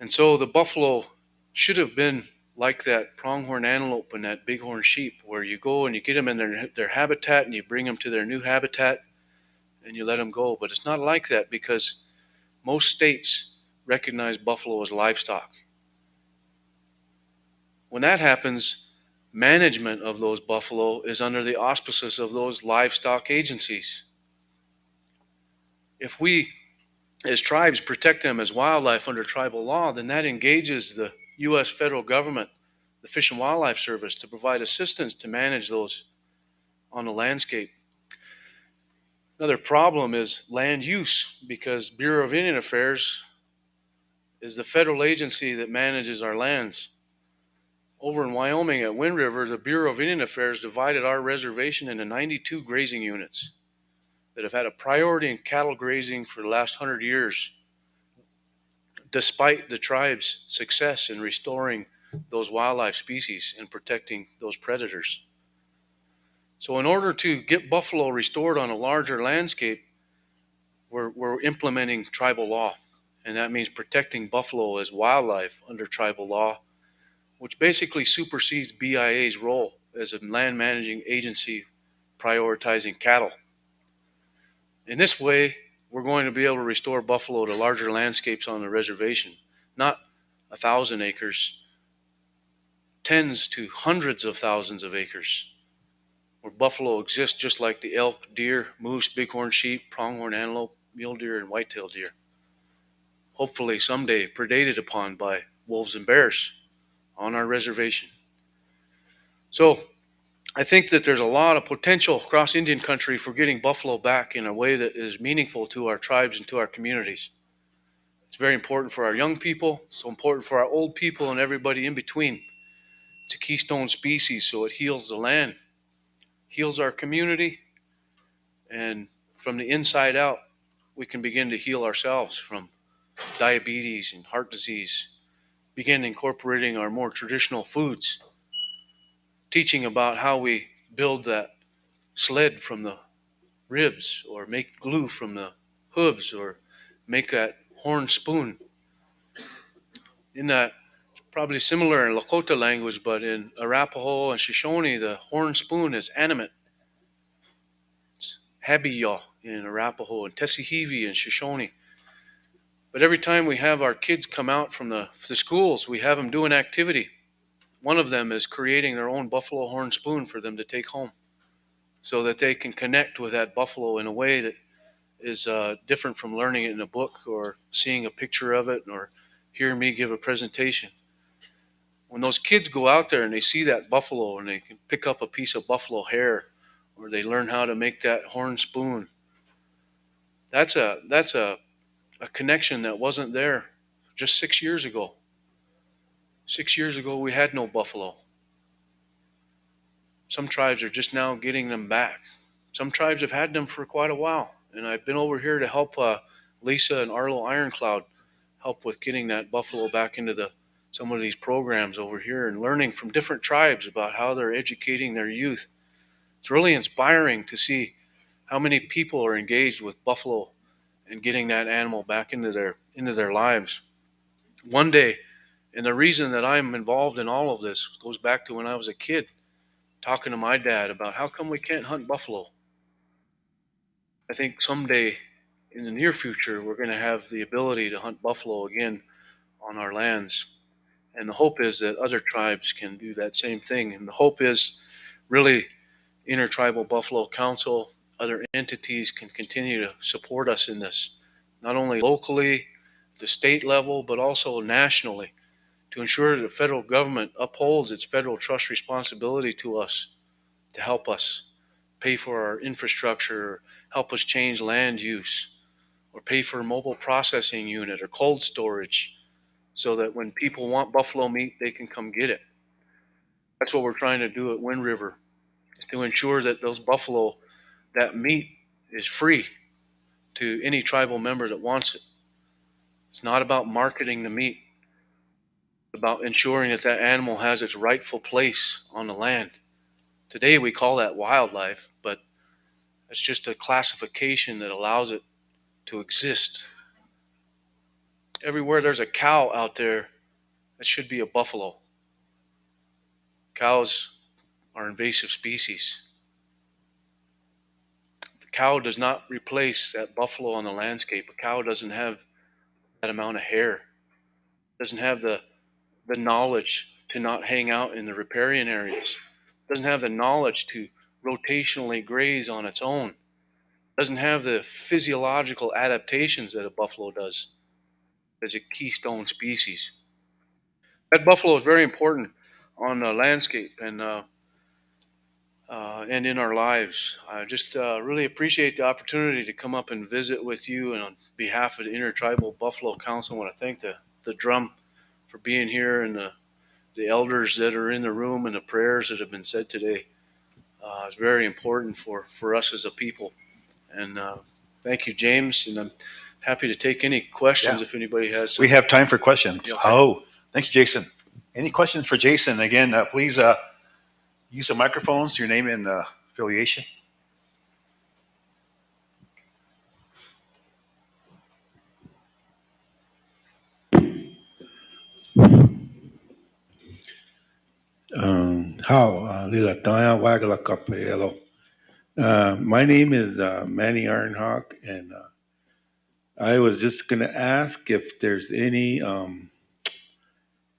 C: And so the buffalo should have been like that pronghorn antelope and that bighorn sheep, where you go and you get them in their habitat and you bring them to their new habitat and you let them go. But it's not like that, because most states recognize buffalo as livestock. When that happens, management of those buffalo is under the auspices of those livestock agencies. If we, as tribes, protect them as wildlife under tribal law, then that engages the U.S. federal government, the Fish and Wildlife Service, to provide assistance to manage those on the landscape. Another problem is land use, because Bureau of Indian Affairs is the federal agency that manages our lands. Over in Wyoming at Wind River, the Bureau of Indian Affairs divided our reservation into 92 grazing units that have had a priority in cattle grazing for the last 100 years, despite the tribe's success in restoring those wildlife species and protecting those predators. So in order to get buffalo restored on a larger landscape, we're implementing tribal law. And that means protecting buffalo as wildlife under tribal law, which basically supersedes BIA's role as a land managing agency prioritizing cattle. In this way, we're going to be able to restore buffalo to larger landscapes on the reservation, not 1,000 acres, tens to hundreds of thousands of acres, where buffalo exist just like the elk, deer, moose, bighorn sheep, pronghorn antelope, mule deer, and white-tailed deer. Hopefully someday predated upon by wolves and bears on our reservation. So I think that there's a lot of potential across Indian country for getting buffalo back in a way that is meaningful to our tribes and to our communities. It's very important for our young people, so important for our old people and everybody in between. It's a keystone species, so it heals the land, heals our community, and from the inside out, we can begin to heal ourselves from diabetes and heart disease, begin incorporating our more traditional foods, teaching about how we build that sled from the ribs, or make glue from the hooves, or make that horn spoon. In that, probably similar in Lakota language, but in Arapaho and Shoshone, the horn spoon is animate. It's habiyo in Arapaho and tesihivi in Shoshone. But every time we have our kids come out from the schools, we have them do an activity. One of them is creating their own buffalo horn spoon for them to take home, so that they can connect with that buffalo in a way that is different from learning it in a book or seeing a picture of it or hearing me give a presentation. When those kids go out there and they see that buffalo and they can pick up a piece of buffalo hair, or they learn how to make that horn spoon, that's a connection that wasn't there just 6 years ago. 6 years ago, we had no buffalo. Some tribes are just now getting them back. Some tribes have had them for quite a while. And I've been over here to help Lisa and Arlo Ironcloud help with getting that buffalo back into some of these programs over here, and learning from different tribes about how they're educating their youth. It's really inspiring to see how many people are engaged with buffalo and getting that animal back into their lives. One day, and the reason that I'm involved in all of this goes back to when I was a kid, talking to my dad about how come we can't hunt buffalo. I think someday in the near future, we're going to have the ability to hunt buffalo again on our lands. And the hope is that other tribes can do that same thing. And the hope is really Intertribal Buffalo Council, other entities can continue to support us in this, not only locally, at the state level, but also nationally, to ensure that the federal government upholds its federal trust responsibility to us to help us pay for our infrastructure, help us change land use, or pay for a mobile processing unit or cold storage, so that when people want buffalo meat, they can come get it. That's what we're trying to do at Wind River, is to ensure that those buffalo, that meat is free to any tribal member that wants it. It's not about marketing the meat. It's about ensuring that that animal has its rightful place on the land. Today we call that wildlife, but it's just a classification that allows it to exist. Everywhere there's a cow out there, it should be a buffalo. Cows are invasive species. The cow does not replace that buffalo on the landscape. A cow doesn't have that amount of hair, doesn't have the knowledge to not hang out in the riparian areas, doesn't have the knowledge to rotationally graze on its own, doesn't have the physiological adaptations that a buffalo does as a keystone species. That buffalo is very important on the landscape and in our lives. I just really appreciate the opportunity to come up and visit with you. And on behalf of the Intertribal Buffalo Council, I want to thank the drum for being here and the elders that are in the room and the prayers that have been said today. It's very important for us as a people. And thank you, James. And I'm happy to take any questions if anybody has some.
B: We have time for questions.
C: Yeah, okay.
B: Oh, thank you, Jason. Any questions for Jason? Again, please use the microphones, your name and affiliation.
D: My name is Manny Ironhawk, and I was just going to ask if there's any.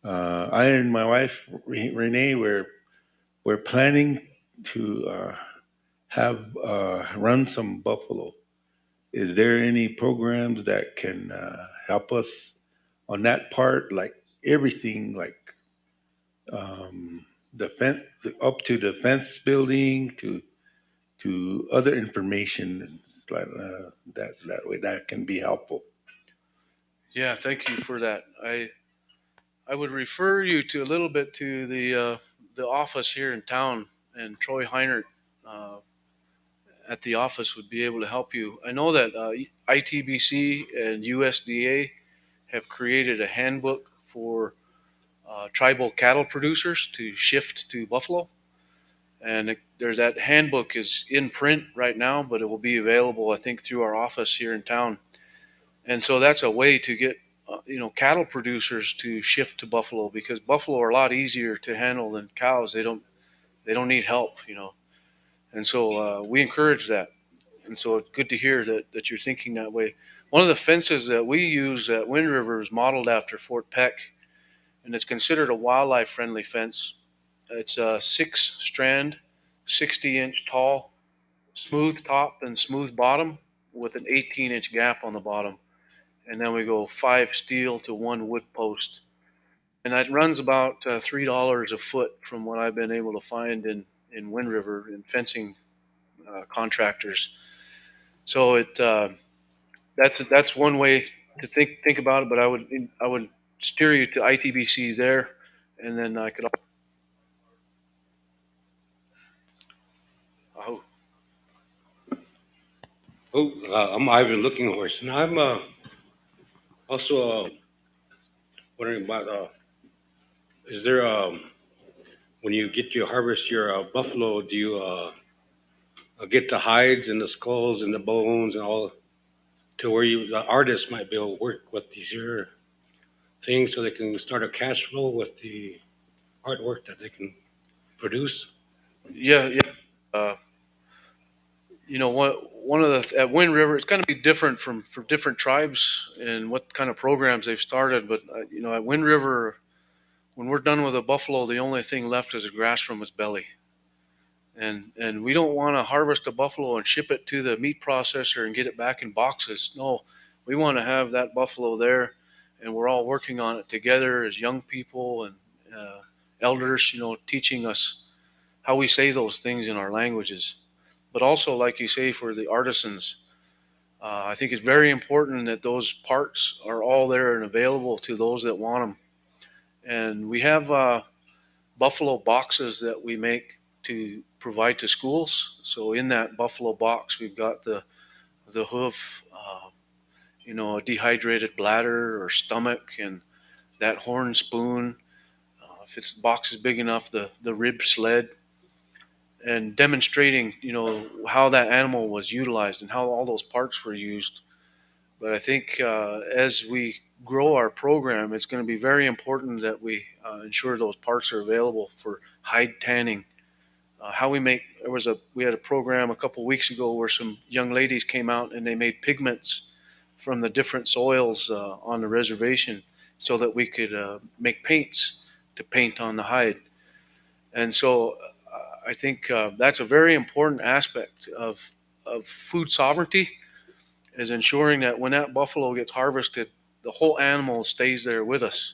D: I and my wife Renee we're planning to have run some buffalo. Is there any programs that can help us on that part, like everything, like the fence up to the fence building to other information like that way that can be helpful?
C: Yeah, thank you for that. I would refer you to a little bit to the office here in town, and Troy Heinert at the office would be able to help you. I know that ITBC and USDA have created a handbook for tribal cattle producers to shift to buffalo, and there's that handbook is in print right now, but it will be available, I think, through our office here in town. And so that's a way to get cattle producers to shift to buffalo, because buffalo are a lot easier to handle than cows. They don't need help, and so we encourage that. And so it's good to hear that you're thinking that way. One of the fences that we use at Wind River is modeled after Fort Peck, and it's considered a wildlife friendly fence. It's a 6-strand, 60-inch tall, smooth top and smooth bottom with an 18-inch gap on the bottom. And then we go 5 steel to 1 wood post. And that runs about $3 a foot from what I've been able to find in Wind River in fencing contractors. So that's one way to think about it. But I would steer you to ITBC there, and then I could. Oh,
E: I'm Ivan Looking Horse, and I'm also wondering about is there when you get to harvest your buffalo, do you get the hides and the skulls and the bones and all to where the artist might be able to work with these here things so they can start a cash flow with the artwork that they can produce?
C: yeah. One of the at Wind River, it's going to be different for different tribes and what kind of programs they've started. But at Wind River, when we're done with a buffalo, the only thing left is the grass from its belly. And we don't want to harvest a buffalo and ship it to the meat processor and get it back in boxes. No, we want to have that buffalo there, and we're all working on it together as young people and elders, teaching us how we say those things in our languages. But also, like you say, for the artisans, I think it's very important that those parts are all there and available to those that want them. And we have buffalo boxes that we make to provide to schools. So in that buffalo box, we've got the hoof, a dehydrated bladder or stomach, and that horn spoon. If the box is big enough, the rib sled, and demonstrating, how that animal was utilized and how all those parts were used. But I think as we grow our program, it's going to be very important that we ensure those parts are available for hide tanning. How we make we had a program a couple weeks ago where some young ladies came out and they made pigments from the different soils on the reservation so that we could make paints to paint on the hide. And so I think that's a very important aspect of food sovereignty, is ensuring that when that buffalo gets harvested, the whole animal stays there with us,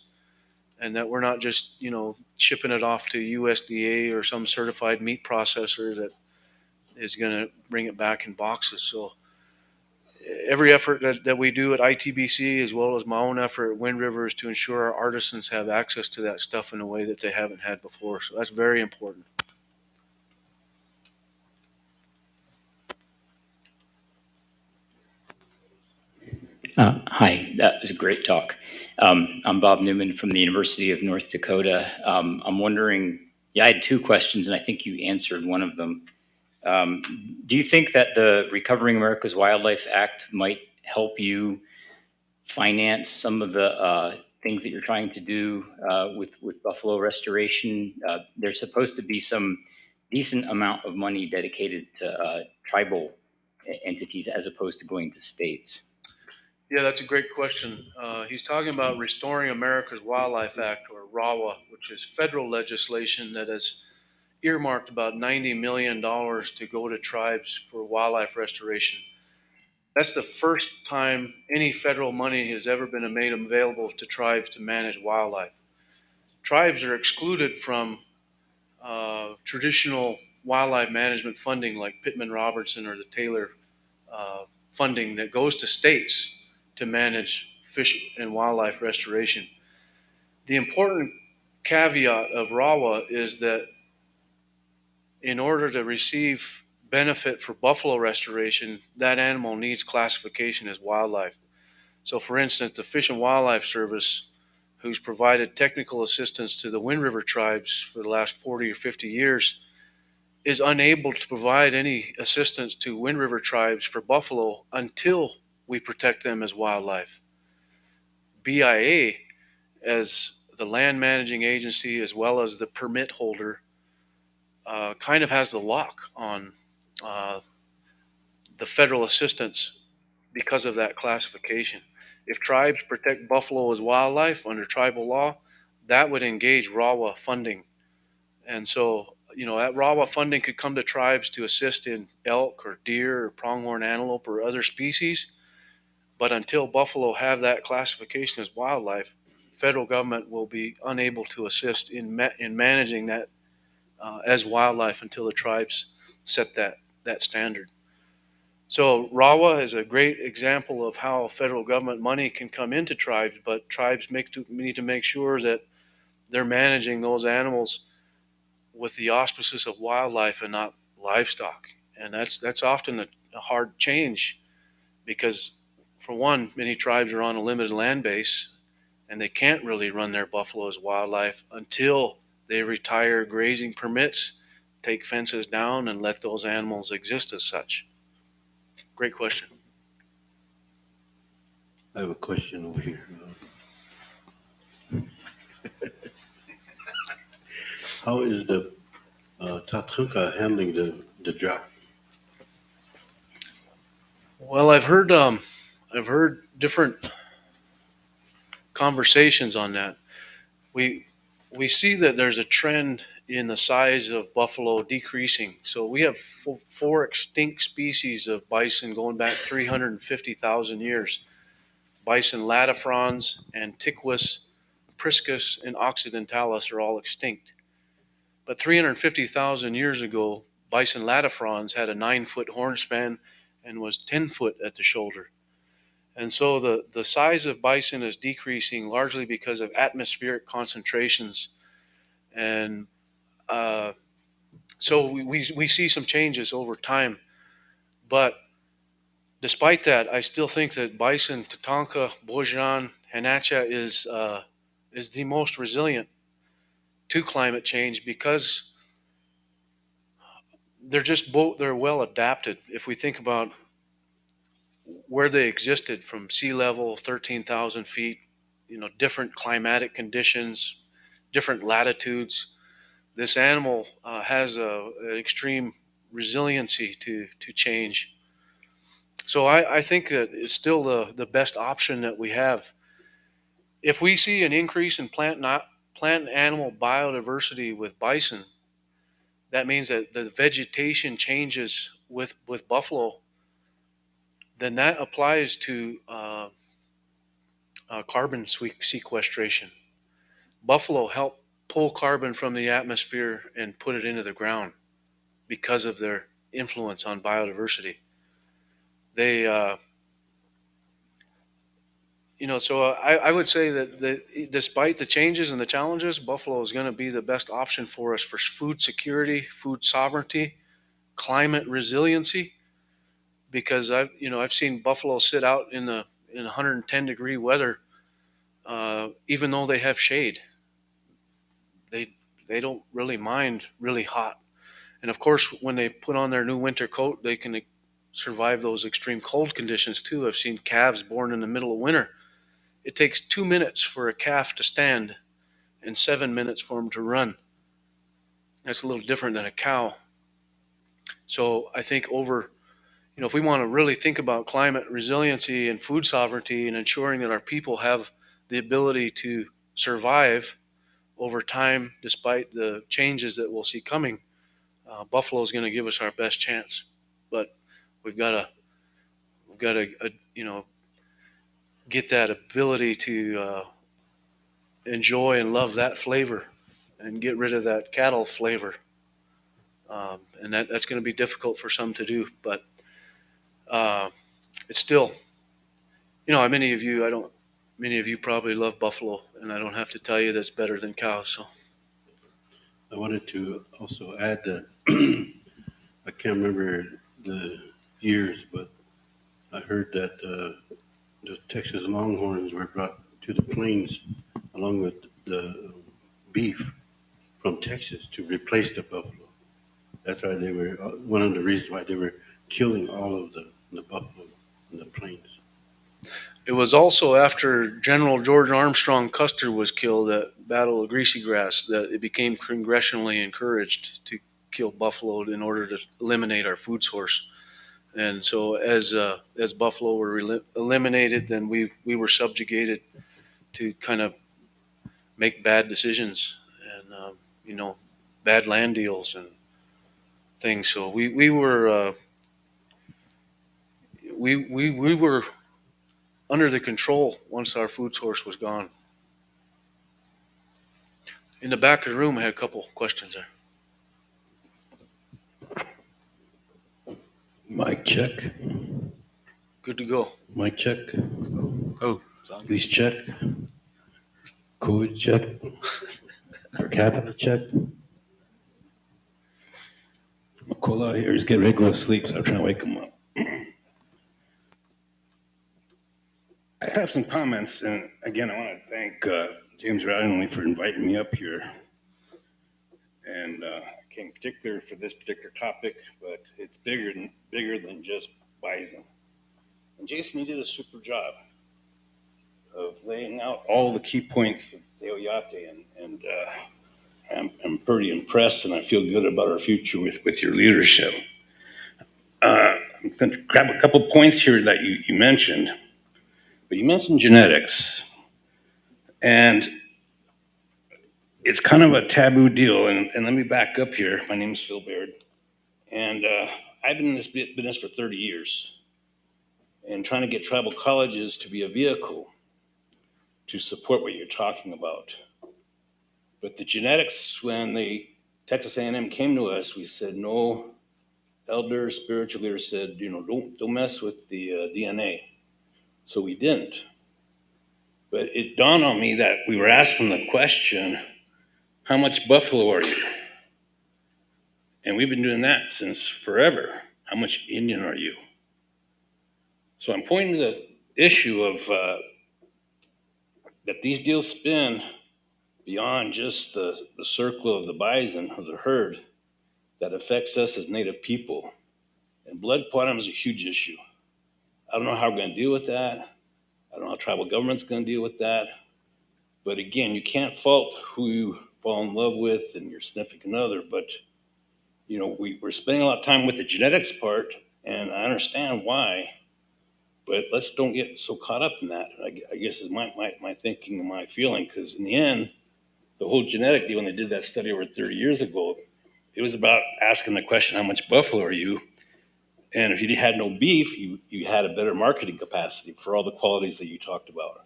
C: and that we're not just shipping it off to USDA or some certified meat processor that is going to bring it back in boxes. So every effort that we do at ITBC, as well as my own effort at Wind River, is to ensure our artisans have access to that stuff in a way that they haven't had before. So that's very important.
F: Hi, that was a great talk. I'm Bob Newman from the University of North Dakota. I'm wondering, I had two questions, and I think you answered one of them. Do you think that the Recovering America's Wildlife Act might help you finance some of the things that you're trying to do with buffalo restoration? There's supposed to be some decent amount of money dedicated to tribal entities as opposed to going to states.
C: Yeah, that's a great question. He's talking about Restoring America's Wildlife Act, or RAWA, which is federal legislation that has earmarked about $90 million to go to tribes for wildlife restoration. That's the first time any federal money has ever been made available to tribes to manage wildlife. Tribes are excluded from traditional wildlife management funding like Pittman-Robertson or the Taylor funding that goes to states to manage fish and wildlife restoration. The important caveat of RAWA is that in order to receive benefit for buffalo restoration, that animal needs classification as wildlife. So, for instance, the Fish and Wildlife Service, who's provided technical assistance to the Wind River tribes for the last 40 or 50 years, is unable to provide any assistance to Wind River tribes for buffalo until we protect them as wildlife. BIA, as the land managing agency as well as the permit holder, kind of has the lock on the federal assistance because of that classification. If tribes protect buffalo as wildlife under tribal law, that would engage RAWA funding. And so, that RAWA funding could come to tribes to assist in elk or deer or pronghorn antelope or other species. But until buffalo have that classification as wildlife, federal government will be unable to assist in managing that as wildlife until the tribes set that standard. So RAWA is a great example of how federal government money can come into tribes, but tribes need to make sure that they're managing those animals with the auspices of wildlife and not livestock. And that's often a hard change because, for one, many tribes are on a limited land base and they can't really run their buffalo as wildlife until they retire grazing permits, take fences down, and let those animals exist as such. Great question.
A: I have a question over here. How is the Tatanka handling the drought?
C: Well, I've heard different conversations on that. We see that there's a trend in the size of buffalo decreasing. So we have four extinct species of bison going back 350,000 years. Bison latifrons, antiquus, priscus, and occidentalis are all extinct. But 350,000 years ago, Bison latifrons had a 9-foot horn span and was 10 foot at the shoulder. And so the size of bison is decreasing largely because of atmospheric concentrations. And So we see some changes over time, but despite that, I still think that Bison, Tatanka, Bojan, Hanacha is the most resilient to climate change because they're well adapted. If we think about where they existed from sea level, 13,000 feet, different climatic conditions, different latitudes, this animal has an extreme resiliency to change. So I think that it's still the best option that we have. If we see an increase in plant and animal biodiversity with bison, that means that the vegetation changes with buffalo. Then that applies to carbon sequestration. Buffalo help pull carbon from the atmosphere and put it into the ground because of their influence on biodiversity. They so I would say that despite the changes and the challenges, buffalo is going to be the best option for us for food security, food sovereignty, climate resiliency. Because I've seen buffalo sit out in 110-degree weather, even though they have shade. They don't really mind really hot. And of course, when they put on their new winter coat, they can survive those extreme cold conditions too. I've seen calves born in the middle of winter. It takes 2 minutes for a calf to stand and 7 minutes for him to run. That's a little different than a cow. So I think if we want to really think about climate resiliency and food sovereignty and ensuring that our people have the ability to survive over time, despite the changes that we'll see coming, buffalo is going to give us our best chance. But we've got to get that ability to enjoy and love that flavor and get rid of that cattle flavor. And that's going to be difficult for some to do, but it's still, many of you probably love buffalo, and I don't have to tell you that's better than cows. So
A: I wanted to also add that I can't remember the years, but I heard that the Texas Longhorns were brought to the plains along with the beef from Texas to replace the buffalo. That's why they were one of the reasons why they were killing all of the buffalo in the plains.
C: it was also after General George Armstrong Custer was killed at Battle of Greasy Grass that it became congressionally encouraged to kill buffalo in order to eliminate our food source. And so as buffalo were eliminated, then we were subjugated to kind of make bad decisions and bad land deals and things. So we were we were under the control once our food source was gone. In the back of the room, I had a couple questions there.
G: Mic check.
C: Good to go.
G: Mic check.
H: Oh,
G: Please check. COVID check. Per capita check. Makola here is getting ready to go to sleep, so I'm trying to wake him up. I have some comments, and again, I want to thank James Radley for inviting me up here. And I came particular for this particular topic, but it's bigger than just bison. And Jason, you did a super job of laying out all the key points of the Oyate, and I'm pretty impressed, and I feel good about our future with your leadership. I'm going to grab a couple points here that you mentioned, but you mentioned genetics, and it's kind of a taboo deal. And let me back up here. My name is Phil Baird, and I've been in this business for 30 years, and trying to get tribal colleges to be a vehicle to support what you're talking about. But the genetics, when Texas A&M came to us, we said no. Elders, spiritual leaders said, don't mess with the DNA. So we didn't. But it dawned on me that we were asking the question, how much buffalo are you? And we've been doing that since forever. How much Indian are you? So I'm pointing to the issue of that these deals spin beyond just the circle of the bison or the herd that affects us as Native people. And blood quantum is a huge issue. I don't know how we're going to deal with that. I don't know how tribal government's going to deal with that. But again, you can't fault who you fall in love with and your significant other. But, you know, we're spending a lot of time with the genetics part, and I understand why. But let's don't get so caught up in that, I guess is my thinking and my feeling. Because in the end, the whole genetic deal, when they did that study over 30 years ago, it was about asking the question, how much buffalo are you? And if you had no beef, you had a better marketing capacity for all the qualities that you talked about.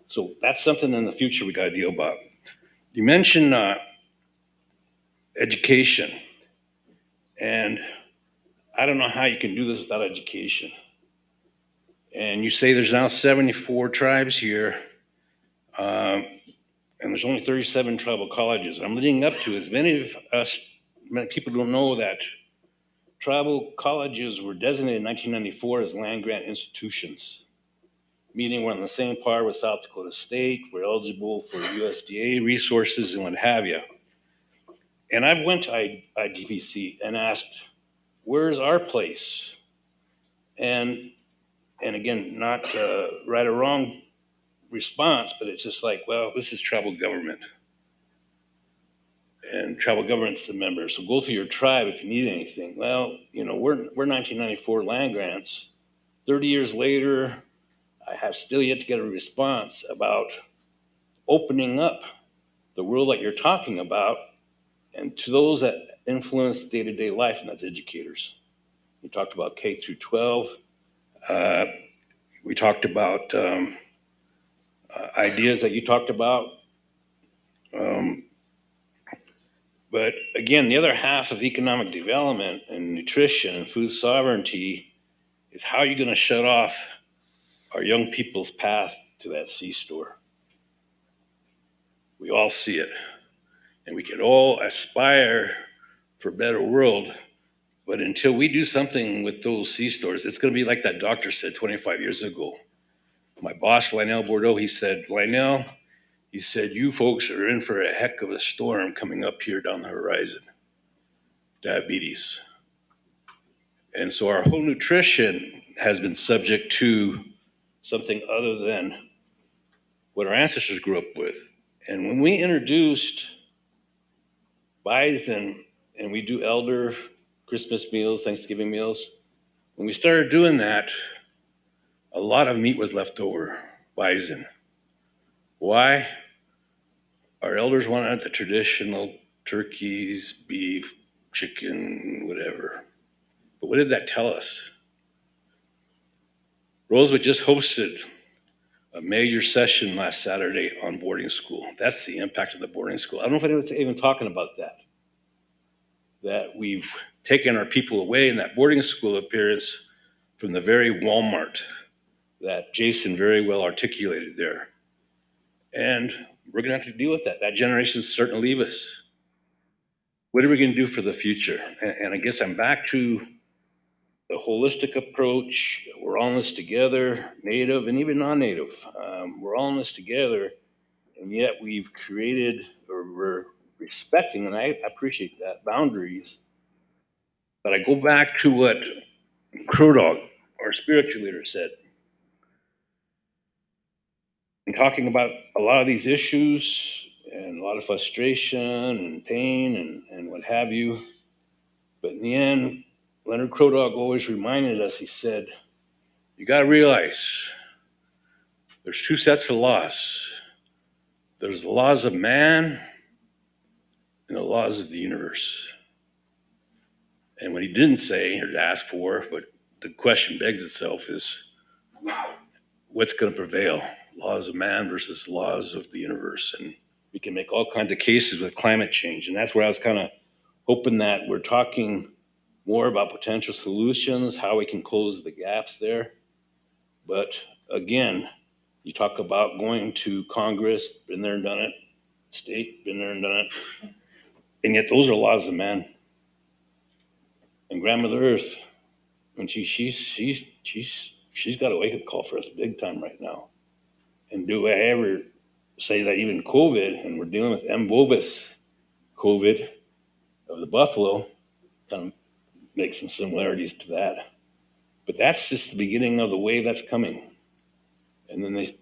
G: So that's something in the future we got to deal about. You mentioned education. And I don't know how you can do this without education. And you say there's now 74 tribes here, and there's only 37 tribal colleges. I'm leading up to as many people don't know that tribal colleges were designated in 1994 as land grant institutions, meaning we're on the same par with South Dakota State. We're eligible for USDA resources and what have you. And I went to IDPC and asked, where's our place? And again, not right or wrong response, but it's just like, well, this is tribal government. And tribal government's the member. So go through your tribe if you need anything. Well, you know, we're 1994 land grants. 30 years later, I have still yet to get a response about opening up the world that you're talking about and to those that influence day-to-day life, and that's educators. We talked about K through 12. We talked about ideas that you talked about. But again, the other half of economic development and nutrition and food sovereignty is how you're going to shut off our young people's path to that C-store. We all see it. And we can all aspire for a better world. But until we do something with those C-stores, it's going to be like that doctor said 25 years ago. My boss, Lionel Bordeaux, he said, Lionel, he said, you folks are in for a heck of a storm coming up here down the horizon. Diabetes. And so our whole nutrition has been subject to something other than what our ancestors grew up with. And when we introduced Bison and we do elder Christmas meals, Thanksgiving meals, when we started doing that, a lot of meat was left over, bison. Why? Our elders wanted the traditional turkeys, beef, chicken, whatever. But what did that tell us? Rosewood just hosted a major session last Saturday on boarding school. That's the impact of the boarding school. I don't know if anyone's even talking about that. That we've taken our people away in that boarding school appearance from the very Walmart that Jason very well articulated there. And we're going to have to deal with that. That generation's starting to leave us. What are we going to do for the future? And I guess I'm back to the holistic approach. We're all in this together, native and even non-native. We're all in this together, and yet we've created, or we're respecting, and I appreciate that, boundaries. But I go back to what Crow Dog, our spiritual leader, said. In talking about a lot of these issues and a lot of frustration and pain and what have you. But in the end, Leonard Crow Dog always reminded us, he said, you got to realize there's two sets of laws. There's the laws of man and the laws of the universe. And what he didn't say or ask for, but the question begs itself is, what's going to prevail? Laws of man versus laws of the universe. And we can make all kinds of cases with climate change. And that's where I was kind of hoping that we're talking more about potential solutions, how we can close the gaps there. But again, you talk about going to Congress, been there and done it, state, been there and done it. And yet those are laws of man. And Grandmother Earth, when she's got a wake up call for us big time right now. And do I ever say that even COVID, and we're dealing with M. bovis COVID of the buffalo, kind of make some similarities to that. But that's just the beginning of the wave that's coming. And then they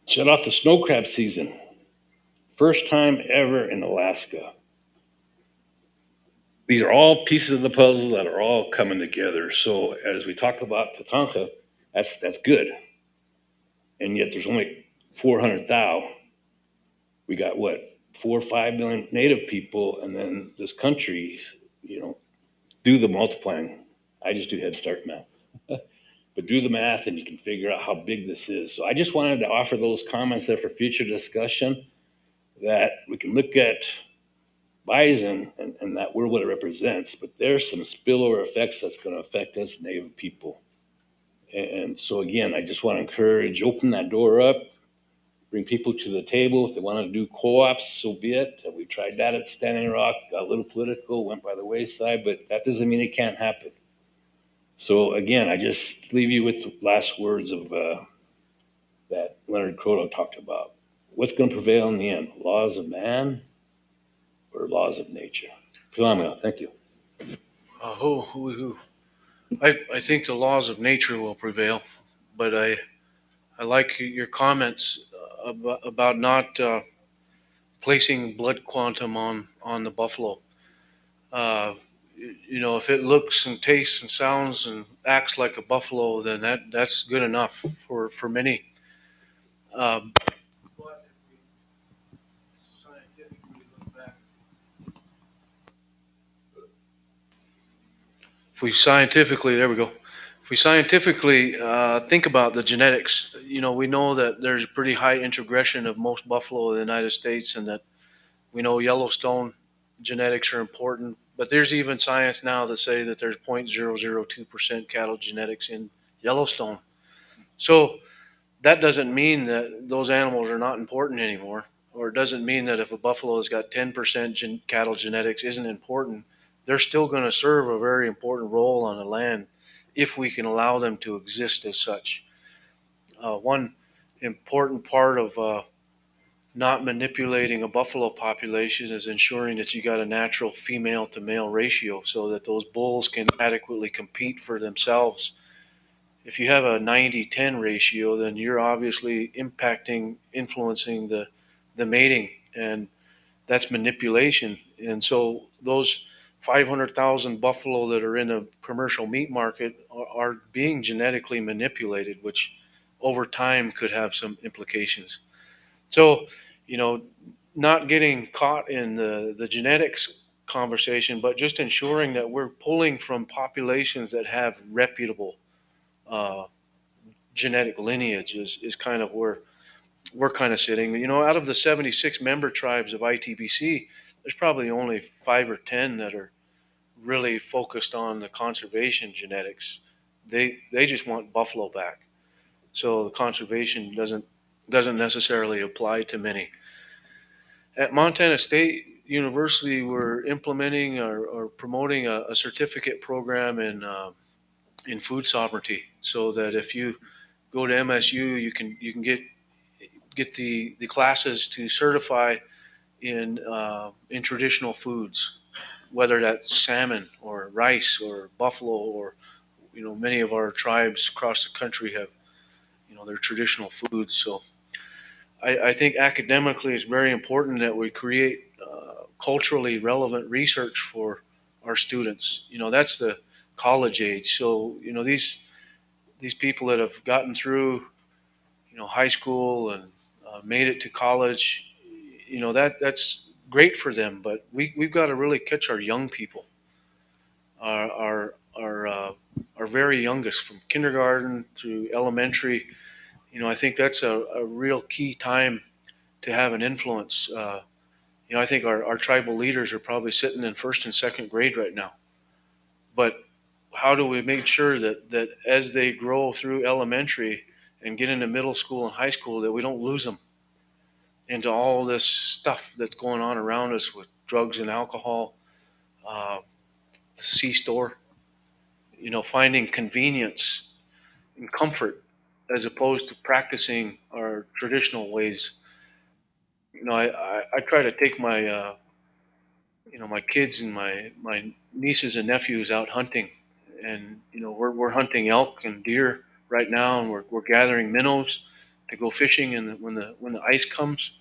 G: shut off the snow crab season. First time ever in Alaska. These are all pieces of the puzzle that are all coming together. So as we talk about Tatanka, that's good. And yet there's only 400 thou. We got what, 4 or 5 million native people, and then this country, do the multiplying. I just do Head Start math. But do the math and you can figure out how big this is. So I just wanted to offer those comments there for future discussion, that we can look at Bison and that we're what it represents, but there's some spillover effects that's going to affect us native people. And so again, I just want to encourage, open that door up, bring people to the table. If they want to do co-ops, so be it. We tried that at Standing Rock, got a little political, went by the wayside, but that doesn't mean it can't happen. So again, I just leave you with the last words of that Leonard Croto talked about. What's going to prevail in the end? Laws of man or laws of nature? Phenomenal. Thank you.
C: I think the laws of nature will prevail, but I like your comments about not placing blood quantum on the buffalo. Uh, if it looks and tastes and sounds and acts like a buffalo, then that's good enough for many. But if we scientifically look back, there we go. If we scientifically think about the genetics, we know that there's pretty high introgression of most buffalo in the United States, and that we know Yellowstone genetics are important. But there's even science now that say that there's 0.002% cattle genetics in Yellowstone. So that doesn't mean that those animals are not important anymore, or it doesn't mean that if a buffalo has got 10% cattle genetics isn't important. They're still going to serve a very important role on the land if we can allow them to exist as such. One important part of not manipulating a buffalo population is ensuring that you got a natural female to male ratio so that those bulls can adequately compete for themselves. If you have a 90-10 ratio, then you're obviously influencing the mating, and that's manipulation. And so those 500,000 buffalo that are in a commercial meat market are being genetically manipulated, which over time could have some implications. So, not getting caught in the genetics conversation, but just ensuring that we're pulling from populations that have reputable uh, genetic lineage is kind of where we're kind of sitting. Out of the 76 member tribes of ITBC, there's probably only 5 or 10 that are really focused on the conservation genetics. They just want buffalo back. So the conservation doesn't necessarily apply to many. At Montana State University, we're implementing or promoting a certificate program in food sovereignty, so that if you go to MSU, you can get the classes to certify in traditional foods, whether that's salmon or rice or buffalo, or many of our tribes across the country have their traditional foods. So I think academically it's very important that we create culturally relevant research for our students. That's the college age. So these people that have gotten through high school and made it to college, that's great for them. But we've got to really catch our young people, our very youngest, from kindergarten through elementary. I think that's a real key time to have an influence. I think our tribal leaders are probably sitting in first and second grade right now. But how do we make sure that as they grow through elementary and get into middle school and high school, that we don't lose them into all this stuff that's going on around us with drugs and alcohol, the C-store, finding convenience and comfort as opposed to practicing our traditional ways. I try to take my kids and my nieces and nephews out hunting, and we're hunting elk and deer right now, and we're gathering minnows to go fishing. And when the ice comes,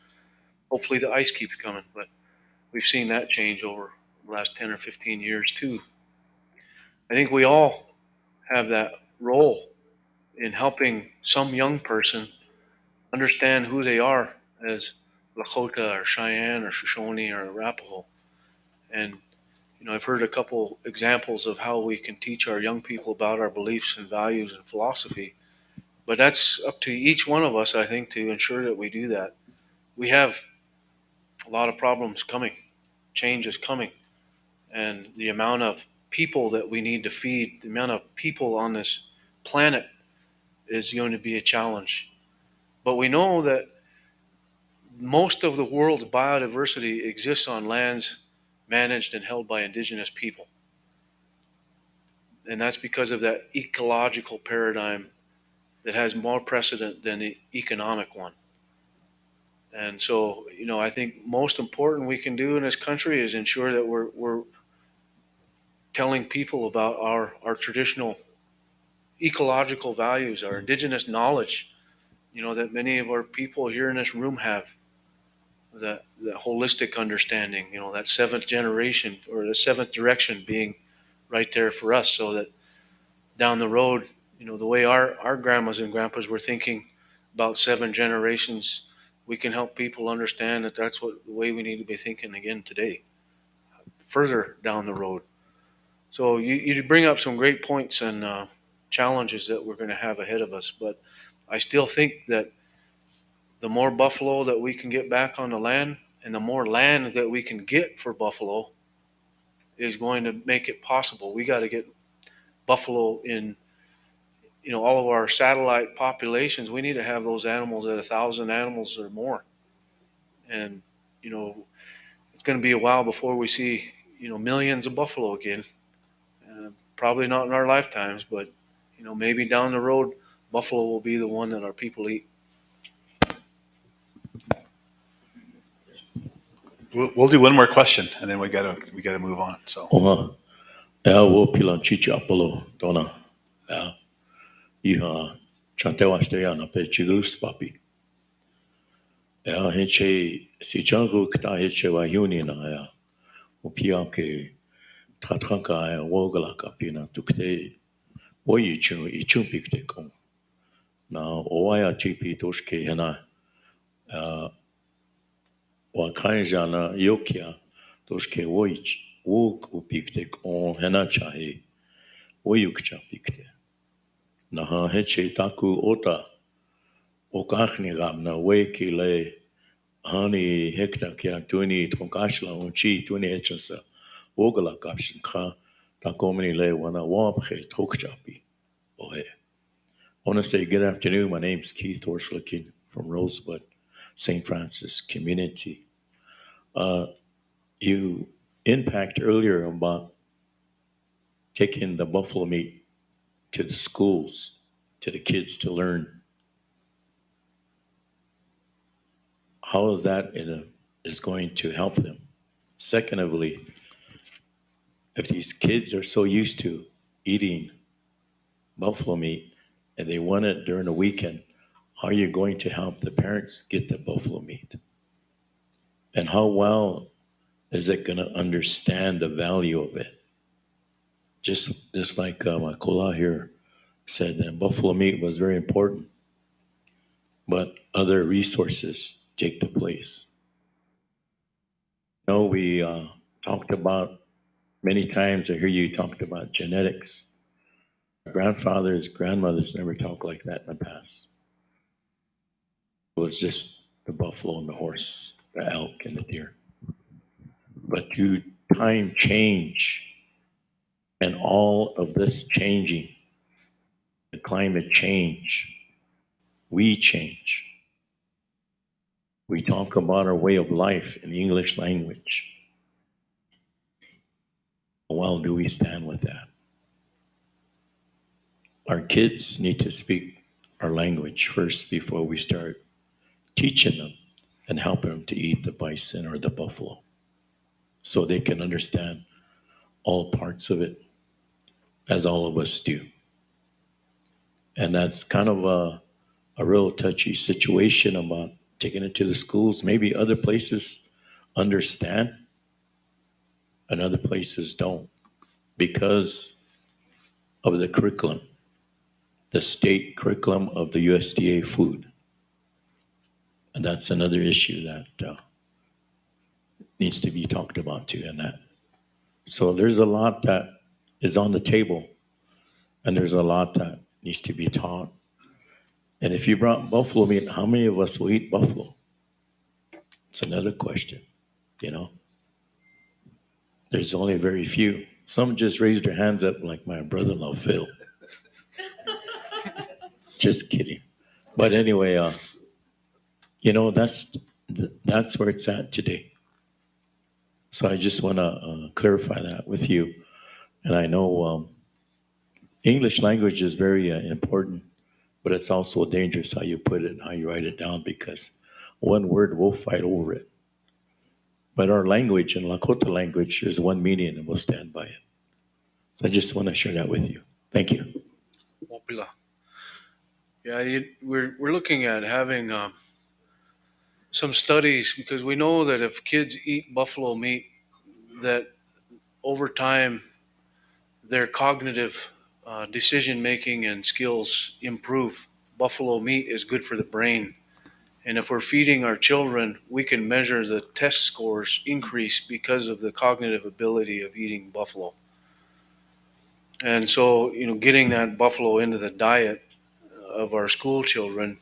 C: hopefully the ice keeps coming, but we've seen that change over the last 10 or 15 years too. I think we all have that role in helping some young person understand who they are as Lakota or Cheyenne or Shoshone or Arapaho. And I've heard a couple examples of how we can teach our young people about our beliefs and values and philosophy. But that's up to each one of us, I think, to ensure that we do that. We have a lot of problems coming, change is coming, and the amount of people that we need to feed, the amount of people on this planet is going to be a challenge. But we know that most of the world's biodiversity exists on lands managed and held by indigenous people. And that's because of that ecological paradigm that has more precedent than the economic one. And so, I think most important we can do in this country is ensure that we're telling people about our traditional ecological values, our indigenous knowledge, that many of our people here in this room have, that holistic understanding, that seventh generation or the seventh direction being right there for us, so that down the road, the way our grandmas and grandpas were thinking about 7 generations, we can help people understand that that's the way we need to be thinking again today, further down the road. So you bring up some great points and challenges that we're going to have ahead of us, but I still think that the more buffalo that we can get back on the land, and the more land that we can get for buffalo, is going to make it possible. We got to get buffalo in all of our satellite populations. We need to have those animals at 1,000 animals or more, and it's going to be a while before we see millions of buffalo again. Probably not in our lifetimes, but maybe down the road, buffalo will be the one that our people eat.
B: We'll do one more question, and then we gotta move on. So.
H: Wo pilan chichi apolo dona. Iha chantewa steya na pe chigulus papi. Hinche si changu kta hinche wa yuni na ya. O pia ke tatranka ya wogala kapina tukte wo ichun pikte kong. Na oaya tipi toshke hena wa kanjana yokia toshke wo kupikte kong hena chahe wo yukcha pikte. Na heche taku ota okachni gamna weki le hani hekta kia tuni tonkashla unchi tuni hechansa wogala kapshin kha takomini le wana wapche tokchapi ohe. I want to say good afternoon. My name's Keith Horslicking from Rosebud, St. Francis Community. You impact earlier about taking the buffalo meat to the schools, to the kids to learn. How is that is going to help them? Secondly, if these kids are so used to eating buffalo meat and they want it during the weekend, how are you going to help the parents get the buffalo meat? And how well is it going to understand the value of it? Just like Makola here said, that buffalo meat was very important, but other resources take the place. We talked about many times, I hear you talked about genetics. Grandfathers, grandmothers never talked like that in the past. It was just the buffalo and the horse, the elk and the deer. But time change, and all of this changing, the climate change, we change. We talk about our way of life in the English language. well do we stand with that? Our kids need to speak our language first before we start teaching them and helping them to eat the bison or the buffalo so they can understand all parts of it as all of us do. And that's kind of a real touchy situation about taking it to the schools. Maybe other places understand and other places don't because of the curriculum, the state curriculum of the USDA food. And that's another issue that needs to be talked about too in that. So there's a lot that is on the table and there's a lot that needs to be taught. And if you brought buffalo meat, how many of us will eat buffalo? It's another question, you know? There's only very few. Some just raised their hands up like my brother-in-law, Phil. Just kidding. But anyway, you know, that's where it's at today. So I just want to clarify that with you. And I know English language is very important, but it's also dangerous how you put it and how you write it down because one word will fight over it. But our language and Lakota language is one meaning and we'll stand by it. So I just want to share that with you. Thank you.
C: Wapila. Yeah, we're looking at having some studies because we know that if kids eat buffalo meat, that over time their cognitive decision making and skills improve. Buffalo meat is good for the brain. And if we're feeding our children, we can measure the test scores increase because of the cognitive ability of eating buffalo. And so, you know, getting that buffalo into the diet of our school children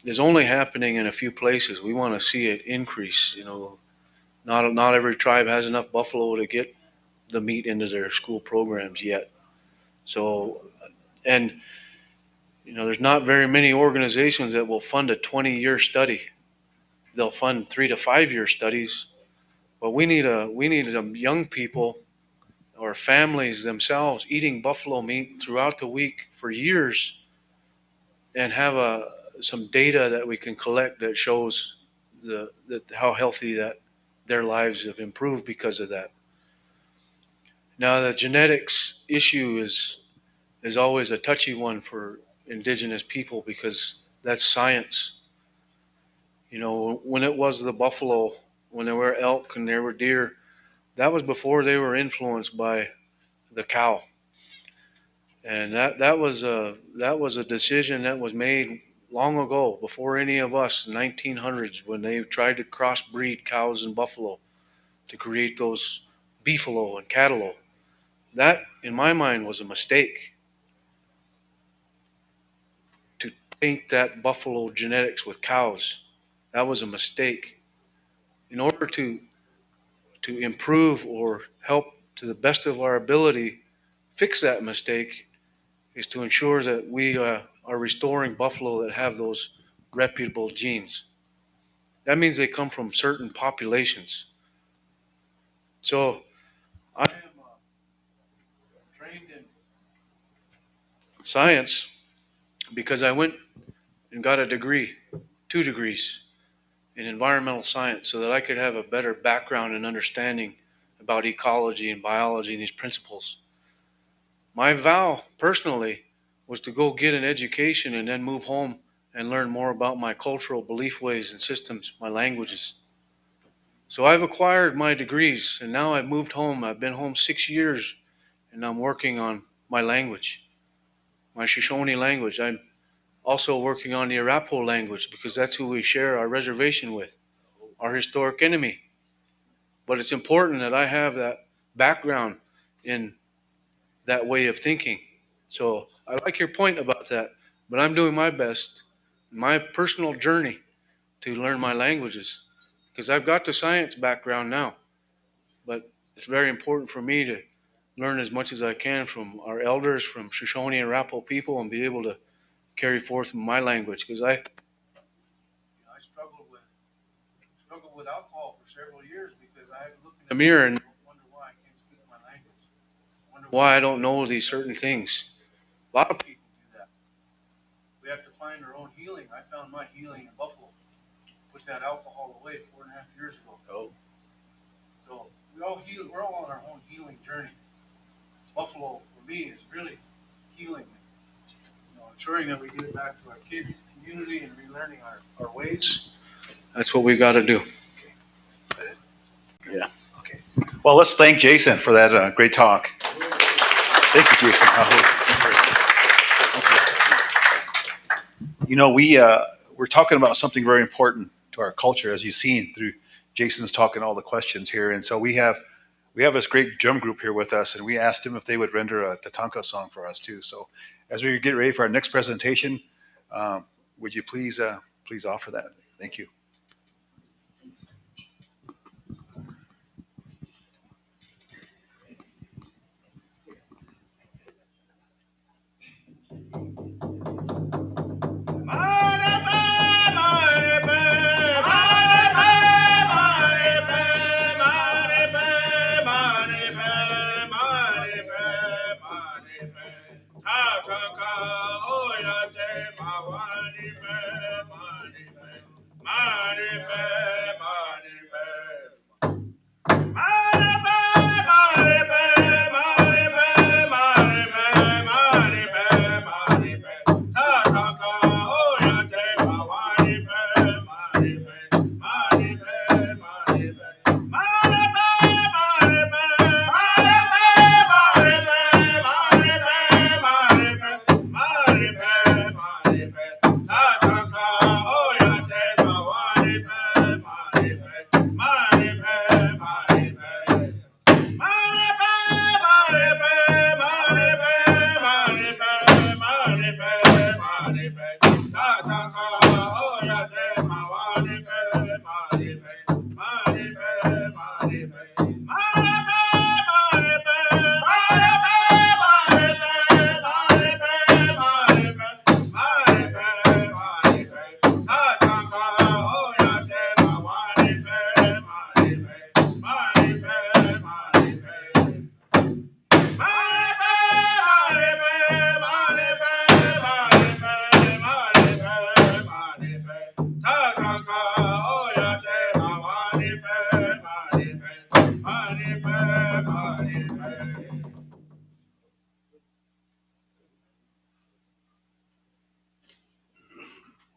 C: is only happening in a few places. We want to see it increase. You know, not every tribe has enough buffalo to get the meat into their school programs yet. So, and you know, there's not very many organizations that will fund a 20-year study. They'll fund 3 to 5 year studies, but we need some young people or families themselves eating buffalo meat throughout the week for years, and have some data that we can collect that shows how healthy that their lives have improved because of that. Now, the genetics issue is always a touchy one for indigenous people because that's science. You know, when it was the buffalo, when there were elk and there were deer, that was before they were influenced by the cow. And that was a decision that was made long ago, before any of us, 1900s, when they tried to crossbreed cows and buffalo to create those beefalo and cattle. That, in my mind, was a mistake. To paint that buffalo genetics with cows, that was a mistake. In order to improve or help to the best of our ability fix that mistake is to ensure that we are restoring buffalo that have those reputable genes. That means they come from certain populations. So I am trained in science because I went and got a degree, 2 degrees in environmental science, so that I could have a better background and understanding about ecology and biology and these principles. My vow personally was to go get an education and then move home and learn more about my cultural belief ways and systems, my languages. So I've acquired my degrees and now I've moved home. I've been home 6 years and I'm working on my language, my Shoshone language. I'm also working on the Arapaho language because that's who we share our reservation with, our historic enemy. But it's important that I have that background in that way of thinking. So I like your point about that, but I'm doing my best, my personal journey, to learn my languages because I've got the science background now. But it's very important for me to learn as much as I can from our elders, from Shoshone and Arapaho people, and be able to carry forth my language because I struggled with alcohol for several years because I look in the mirror and wonder why I can't speak Wonder why I don't know these certain things. A lot of people do that. We have to find our own healing. I found my healing in Buffalo. Put that alcohol away 4.5 years ago.
B: Oh.
C: So we're all on our own healing journey. Buffalo, for me, is really healing. Ensuring that we give back to our kids, community, and relearning our ways. That's what we got to do.
B: Yeah. Okay. Well, let's thank Jason for that great talk. Thank you, Jason. We're talking about something very important to our culture, as you've seen through Jason's talk and all the questions here. And so we have this great drum group here with us, and we asked them if they would render a Tatanka song for us too. So as we get ready for our next presentation, would you please offer that? Thank you.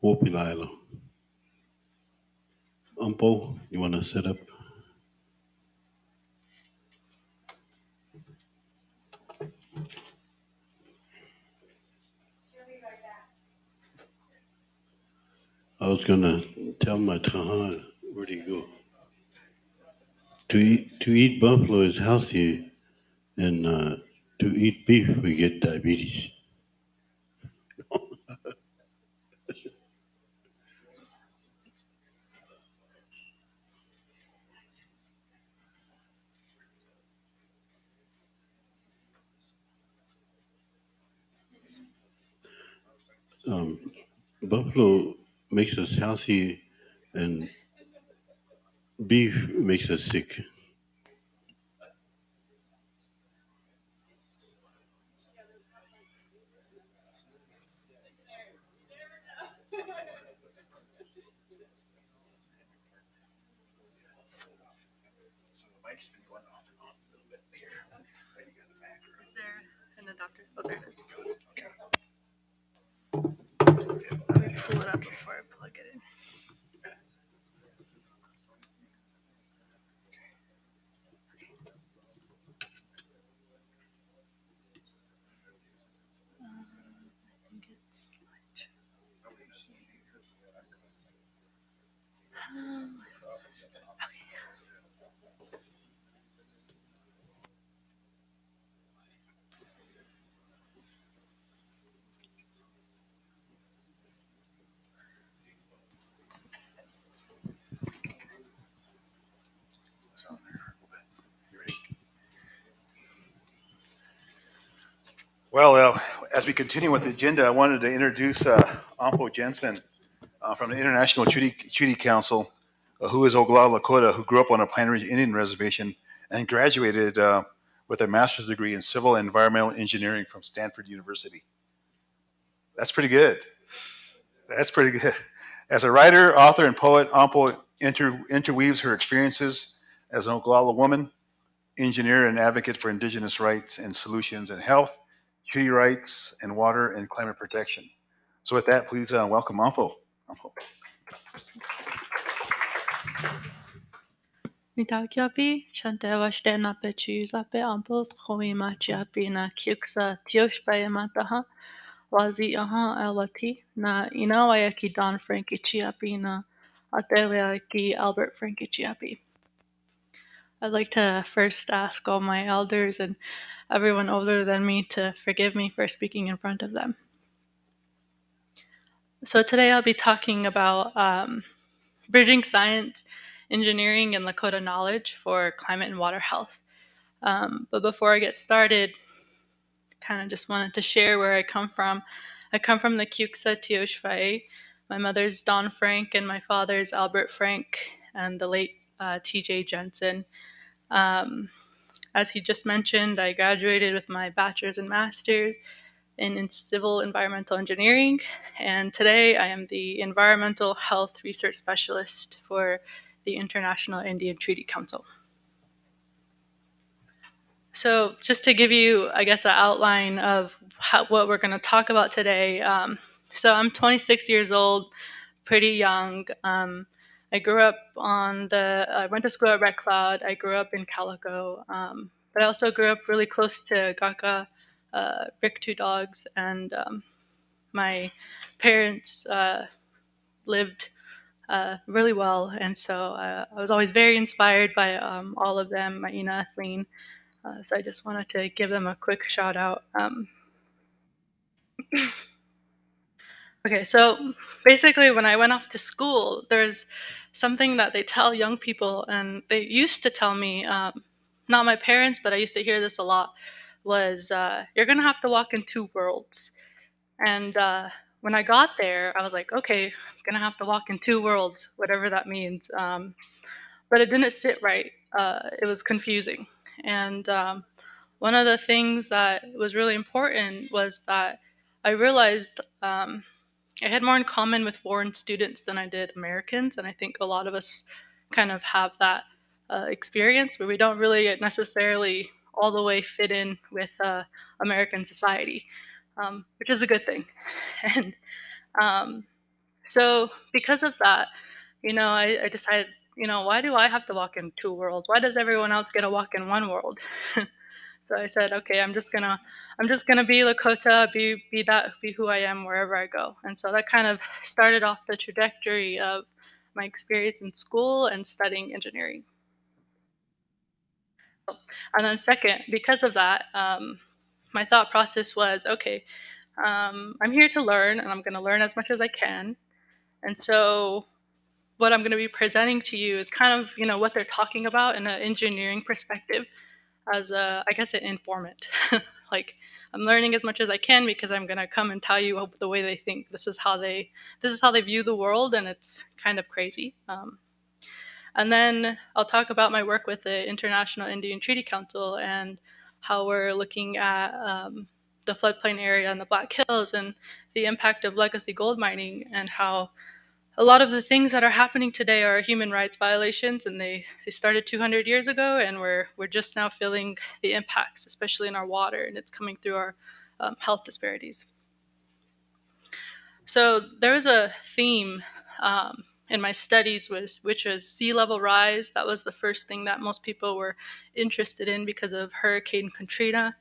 A: Wopililo. Umpo, you want to set up? I was gonna tell my taha, where'd he go? To eat buffalo is healthy, and to eat beef we get diabetes. Buffalo makes us healthy, and beef makes us sick.
B: So the mic's been going off and on a little bit here. Right, you got the back.
I: Is there an adapter? Oh, there it is. Let me pull it up before I plug it in. I think it's
B: Well, as we continue with the agenda, I wanted to introduce Ampo Jensen from the International Treaty Council, who is Oglala Lakota, who grew up on a Pine Ridge Indian reservation and graduated with a master's degree in civil and environmental engineering from Stanford University. That's pretty good. That's pretty good. As a writer, author, and poet, Ampo interweaves her experiences as an Oglala woman, engineer, and advocate for indigenous rights and solutions in health, treaty rights, and water and climate protection. So with that, please welcome Ampo. Ampo.
I: Mitakiapi, Shantevashte Napechi Zape Ampos, Hoimachiapi na Kyuksa Tioshpayamataha, Wazi Aha Elwati, na Inawayaki Don Frankichiapi na Atewayaki Albert Frankichiapi. I'd like to first ask all my elders and everyone older than me to forgive me for speaking in front of them. So today I'll be talking about bridging science, engineering, and Lakota knowledge for climate and water health. But before I get started, kind of just wanted to share where I come from. I come from the Kyuksa Tioshpae. My mother's Dawn Frank and my father's Albert Frank and the late TJ Jensen. As he just mentioned, I graduated with my bachelor's and master's in civil environmental engineering, and today I am the environmental health research specialist for the International Indian Treaty Council. So just to give you, I guess, an outline of what we're going to talk about today. So I'm 26 years old, pretty young. I grew up I went to school at Red Cloud. I grew up in Calico, but I also grew up really close to Gaka, Rick Two Dogs, and my parents lived really well. And so I was always very inspired by all of them, Maina, Athleen. So I just wanted to give them a quick shout out. Okay, so basically, when I went off to school, there's something that they tell young people, and they used to tell me, not my parents, but I used to hear this a lot, was you're going to have to walk in two worlds. And when I got there, I was like, okay, I'm going to have to walk in two worlds, whatever that means. But it didn't sit right. It was confusing. And one of the things that was really important was that I realized I had more in common with foreign students than I did Americans, and I think a lot of us kind of have that experience where we don't really necessarily all the way fit in with American society, which is a good thing. And so because of that, I decided, why do I have to walk in two worlds? Why does everyone else get to walk in one world? So I said, okay, I'm just gonna be Lakota, be who I am wherever I go. And so that kind of started off the trajectory of my experience in school and studying engineering. And then second, because of that, my thought process was, okay, I'm here to learn, and I'm going to learn as much as I can. And so what I'm going to be presenting to you is kind of, what they're talking about in an engineering perspective, as I guess an informant. Like, I'm learning as much as I can because I'm gonna come and tell you the way they think. This is how they view the world, and it's kind of crazy. And then I'll talk about my work with the International Indian Treaty Council and how we're looking at the floodplain area and the Black Hills and the impact of legacy gold mining, and how a lot of the things that are happening today are human rights violations, and they started 200 years ago, and we're just now feeling the impacts, especially in our water, and it's coming through our health disparities. So there was a theme in my studies, which was sea level rise. That was the first thing that most people were interested in because of Hurricane Katrina.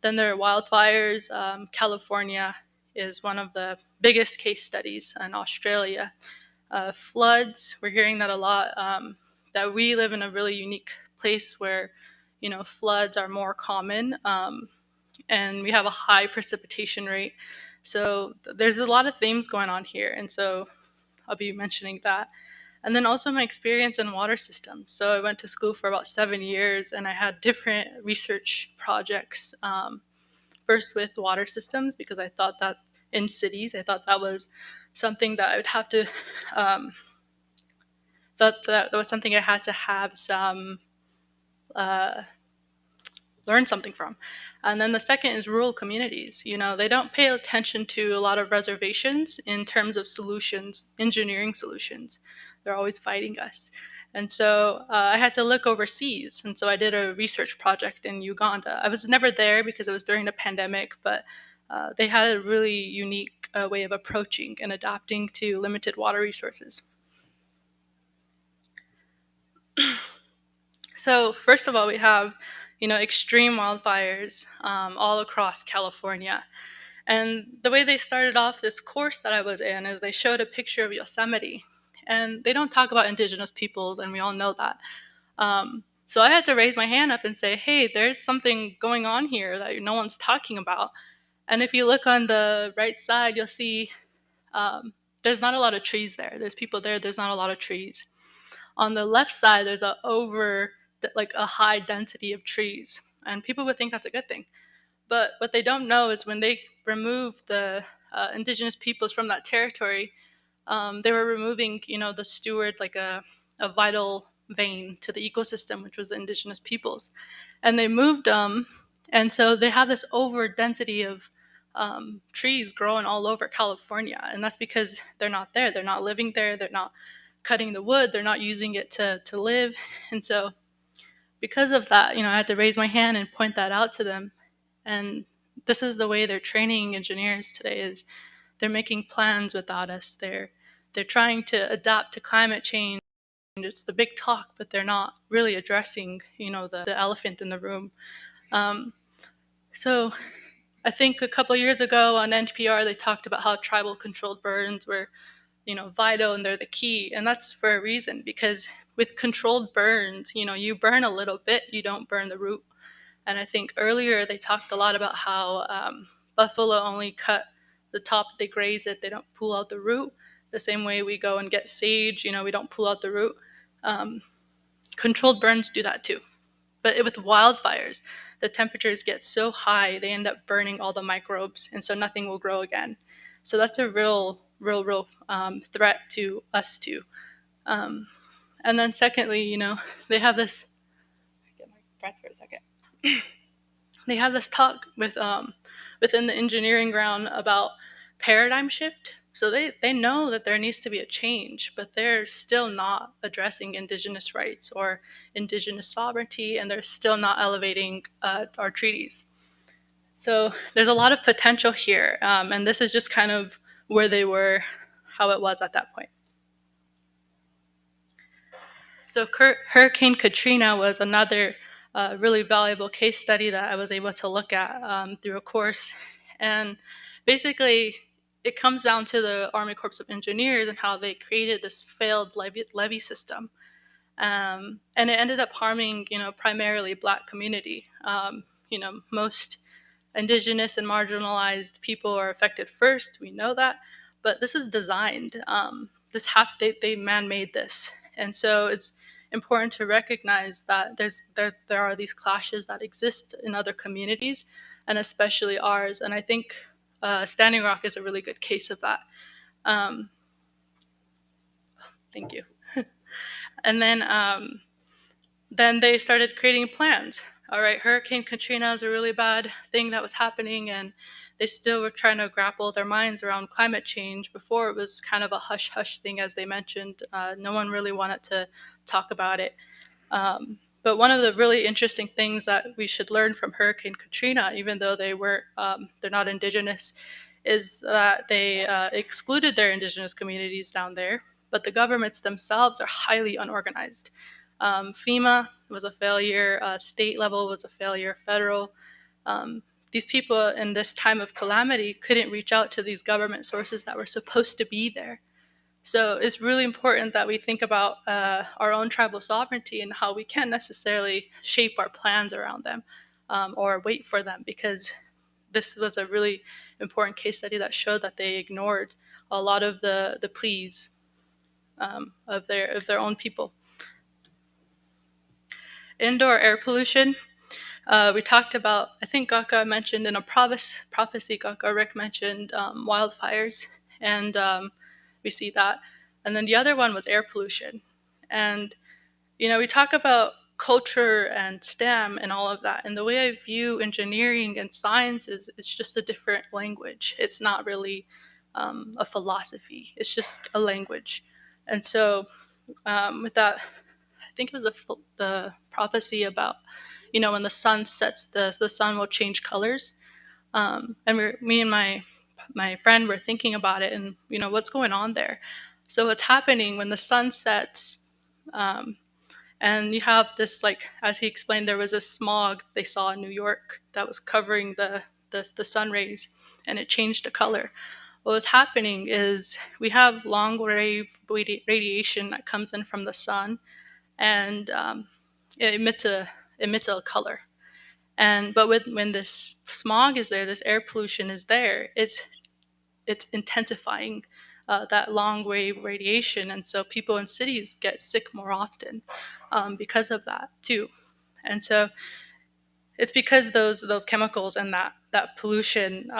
I: Then there are wildfires. California is one of the biggest case studies, in Australia. Floods, we're hearing that a lot, that we live in a really unique place where, floods are more common, and we have a high precipitation rate. So there's a lot of themes going on here, and so I'll be mentioning that. And then also my experience in water systems. So I went to school for about 7 years, and I had different research projects, first with water systems, because I thought that in cities, I thought that was something that I would have to, that was something I had to have some learn something from. And then the second is rural communities. They don't pay attention to a lot of reservations in terms of solutions, engineering solutions. They're always fighting us. And so I had to look overseas. And so I did a research project in Uganda. I was never there because it was during the pandemic, but they had a really unique way of approaching and adapting to limited water resources. So first of all, we have, extreme wildfires all across California. And the way they started off this course that I was in is they showed a picture of Yosemite. And they don't talk about indigenous peoples, and we all know that. So I had to raise my hand up and say, hey, there's something going on here that no one's talking about. And if you look on the right side, you'll see there's not a lot of trees there. There's people there, there's not a lot of trees. On the left side, there's a high density of trees. And people would think that's a good thing. But what they don't know is when they remove the indigenous peoples from that territory, they were removing, the steward, like a vital vein to the ecosystem, which was the indigenous peoples. And they moved them. And so they have this over density of trees growing all over California. And that's because they're not there. They're not living there. They're not cutting the wood. They're not using it to live. And so because of that, I had to raise my hand and point that out to them. And this is the way they're training engineers today, is they're making plans without us. They're trying to adapt to climate change. It's the big talk, but they're not really addressing, the elephant in the room. So I think a couple years ago on NPR, they talked about how tribal controlled burns were, vital, and they're the key. And that's for a reason, because with controlled burns, you burn a little bit, you don't burn the root. And I think earlier they talked a lot about how buffalo only cut the top, they graze it, they don't pull out the root. The same way we go and get sage, we don't pull out the root. Controlled burns do that too. But with wildfires, the temperatures get so high, they end up burning all the microbes, and so nothing will grow again. So that's a real threat to us too. And then secondly, they have this, get my breath for a second. They have this talk within the engineering ground about paradigm shift. So they know that there needs to be a change, but they're still not addressing indigenous rights or indigenous sovereignty, and they're still not elevating our treaties. So there's a lot of potential here, and this is just kind of where they were, how it was at that point. So Hurricane Katrina was another really valuable case study that I was able to look at through a course. And basically, it comes down to the Army Corps of Engineers and how they created this failed levee system. And it ended up harming, primarily Black community. Most indigenous and marginalized people are affected first. We know that. But this is designed. They man-made this. And so it's important to recognize that there are these clashes that exist in other communities, and especially ours. And I think Standing Rock is a really good case of that. Thank you. And then they started creating plans. All right, Hurricane Katrina is a really bad thing that was happening, and they still were trying to grapple their minds around climate change. Before, it was kind of a hush-hush thing, as they mentioned. No one really wanted to talk about it. But one of the really interesting things that we should learn from Hurricane Katrina, even though they're not indigenous, is that they excluded their indigenous communities down there, but the governments themselves are highly unorganized. FEMA was a failure, state level was a failure, federal. These people in this time of calamity couldn't reach out to these government sources that were supposed to be there. So it's really important that we think about our own tribal sovereignty and how we can't necessarily shape our plans around them or wait for them, because this was a really important case study that showed that they ignored a lot of the pleas of their own people. Indoor air pollution. We talked about, I think Gaka mentioned in a prophecy, Rick mentioned wildfires, and we see that. And then the other one was air pollution. And, we talk about culture and STEM and all of that. And the way I view engineering and science is it's just a different language. It's not really a philosophy. It's just a language. And so with that, I think it was the prophecy about, when the sun sets, the sun will change colors. And me and my friend were thinking about it, and what's going on there. So what's happening when the sun sets, and you have this, like, as he explained, there was a smog they saw in New York that was covering the sun rays, and it changed the color. What was happening is we have long wave radiation that comes in from the sun, and it emits a color. But when this smog is there, this air pollution is there, it's intensifying that long wave radiation, and so people in cities get sick more often because of that too. And so it's because those chemicals and that pollution,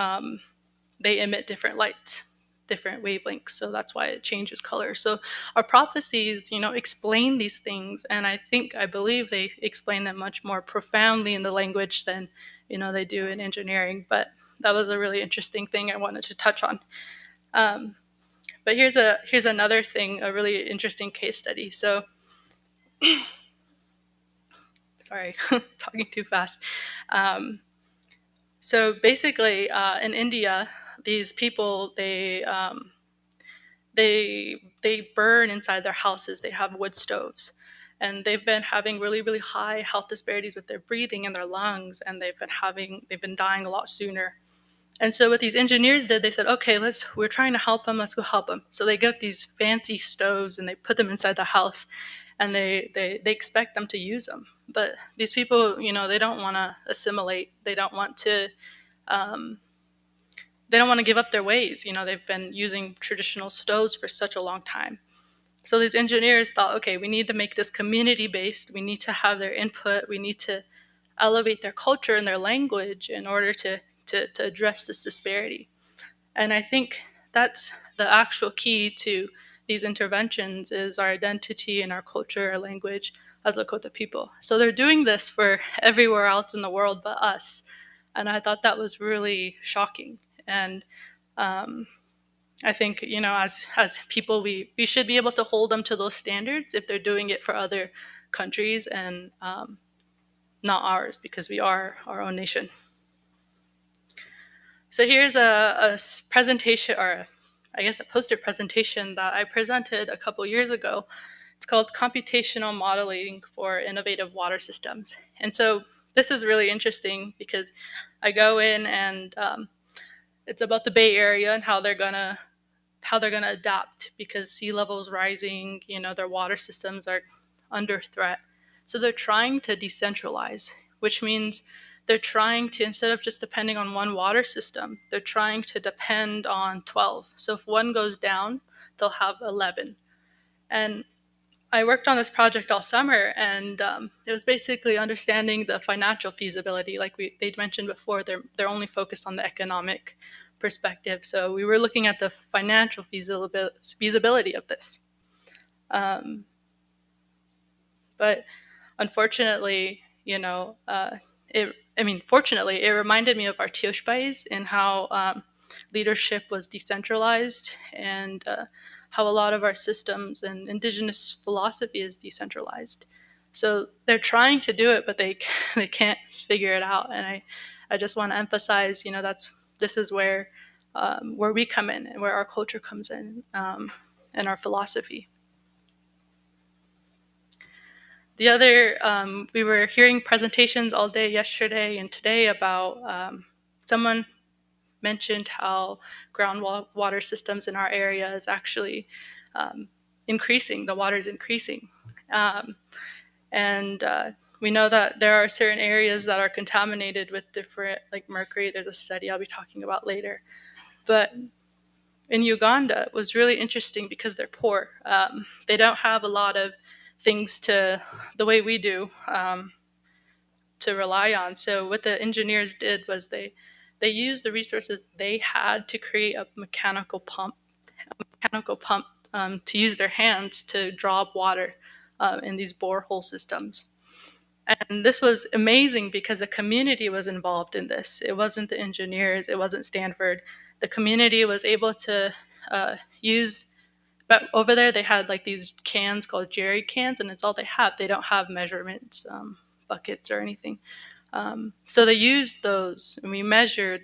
I: they emit different lights, different wavelengths, so that's why it changes color. So our prophecies, explain these things, and I believe they explain them much more profoundly in the language than they do in engineering. But that was a really interesting thing I wanted to touch on. But here's another thing, a really interesting case study. So sorry, talking too fast. So basically, in India, these people, they burn inside their houses. They have wood stoves, and they've been having really, really high health disparities with their breathing and their lungs, and they've been dying a lot sooner. And so what these engineers did, they said, okay, we're trying to help them. Let's go help them. So they get these fancy stoves and they put them inside the house, and they expect them to use them. But these people, they don't want to assimilate. They don't want to give up their ways. They've been using traditional stoves for such a long time. So these engineers thought, okay, we need to make this community-based. We need to have their input. We need to elevate their culture and their language in order to address this disparity. And I think that's the actual key to these interventions, is our identity and our culture, our language as Lakota people. So they're doing this for everywhere else in the world but us. And I thought that was really shocking. And I think, as people, we should be able to hold them to those standards if they're doing it for other countries, and not ours, because we are our own nation. So here's a presentation, or I guess a poster presentation that I presented a couple years ago. It's called Computational Modeling for Innovative Water Systems. And so this is really interesting because I go in, and it's about the Bay Area and how they're gonna adapt because sea level's rising. Their water systems are under threat. So they're trying to decentralize, which means they're trying to, instead of just depending on one water system, they're trying to depend on 12. So if one goes down, they'll have 11. And I worked on this project all summer, and it was basically understanding the financial feasibility. Like they'd mentioned before, they're only focused on the economic perspective. So we were looking at the financial feasibility of this. But unfortunately, fortunately, it reminded me of our Tioshbais and how leadership was decentralized, and how a lot of our systems and indigenous philosophy is decentralized. So they're trying to do it, but they can't figure it out. And I just want to emphasize, this is where we come in, and where our culture comes in, and our philosophy. The other, we were hearing presentations all day yesterday and today about someone mentioned how groundwater systems in our area is actually increasing. The water is increasing. And we know that there are certain areas that are contaminated with different, like mercury. There's a study I'll be talking about later. But in Uganda, it was really interesting because they're poor. They don't have a lot of things the way we do, to rely on. So what the engineers did was they used the resources they had to create a mechanical pump to use their hands to draw up water in these borehole systems. And this was amazing because the community was involved in this. It wasn't the engineers, it wasn't Stanford. The community was able to use, but over there they had like these cans called jerry cans, and it's all they have. They don't have measurements, buckets or anything. So they used those, and we measured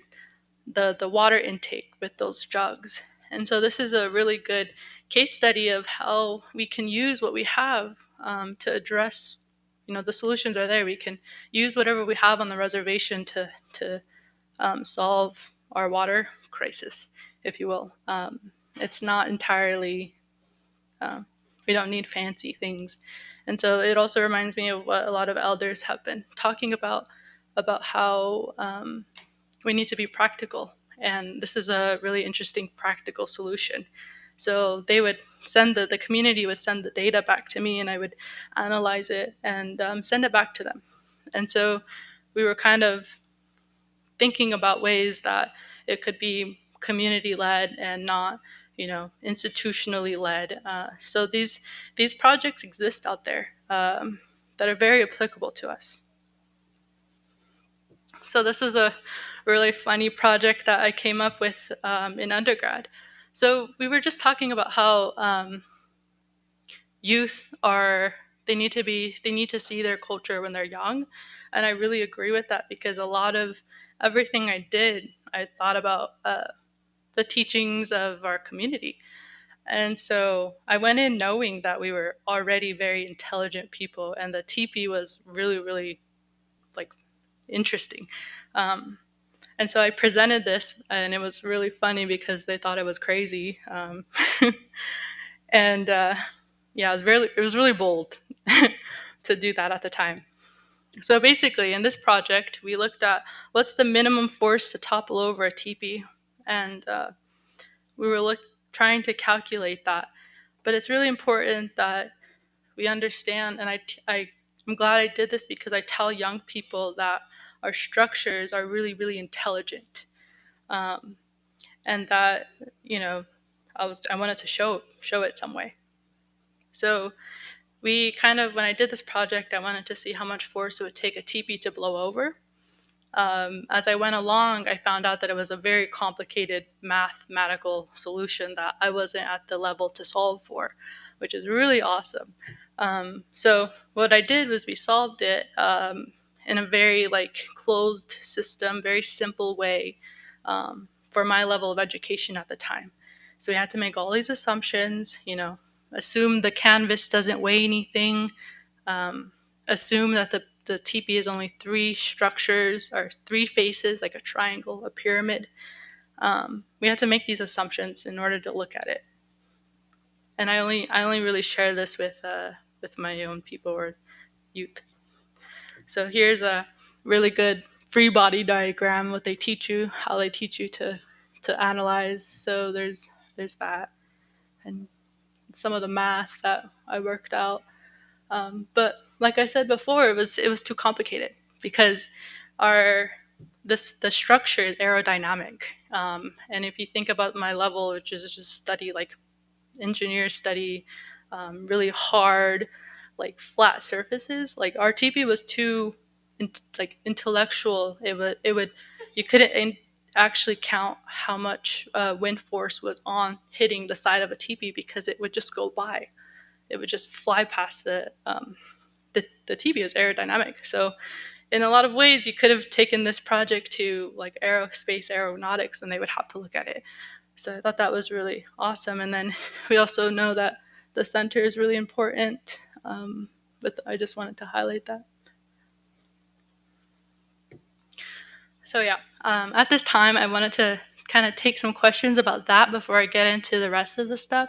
I: the water intake with those jugs. And so this is a really good case study of how we can use what we have to address, the solutions are there. We can use whatever we have on the reservation to solve our water crisis, if you will. It's not entirely, we don't need fancy things. And so it also reminds me of what a lot of elders have been talking about how we need to be practical. And this is a really interesting practical solution. So they would send the community would send the data back to me, and I would analyze it and send it back to them. And so we were kind of thinking about ways that it could be community led and not, institutionally led. So these projects exist out there that are very applicable to us. So this is a really funny project that I came up with in undergrad. So we were just talking about how youth they need to see their culture when they're young, and I really agree with that because a lot of everything I did, I thought about the teachings of our community. And so I went in knowing that we were already very intelligent people, and the teepee was really, really like interesting. And so I presented this, and it was really funny because they thought I was crazy. And yeah, it was really bold to do that at the time. So basically, in this project, we looked at what's the minimum force to topple over a teepee, and we were trying to calculate that. But it's really important that we understand, and I'm glad I did this because I tell young people that our structures are really, really intelligent, and that I wanted to show it some way. So when I did this project, I wanted to see how much force it would take a teepee to blow over. As I went along, I found out that it was a very complicated mathematical solution that I wasn't at the level to solve for, which is really awesome. So what I did was we solved it in a very closed system, very simple way for my level of education at the time. So we had to make all these assumptions, assume the canvas doesn't weigh anything, assume that the teepee is only three structures or three faces, like a triangle, a pyramid. We had to make these assumptions in order to look at it. And I only really share this with my own people or youth. So here's a really good free body diagram, what they teach you, how they teach you to analyze. So there's that, and some of the math that I worked out. But like I said before, it was too complicated because the structure is aerodynamic. And if you think about my level, which is just study engineers study really hard, flat surfaces. Our TP was too intellectual. It would you couldn't actually count how much wind force was on hitting the side of a teepee because it would just go by. It would just fly past the teepee. Is aerodynamic. So in a lot of ways, you could have taken this project to aerospace aeronautics, and they would have to look at it. So I thought that was really awesome. And then we also know that the center is really important. But I just wanted to highlight that. So yeah, at this time, I wanted to kind of take some questions about that before I get into the rest of the stuff.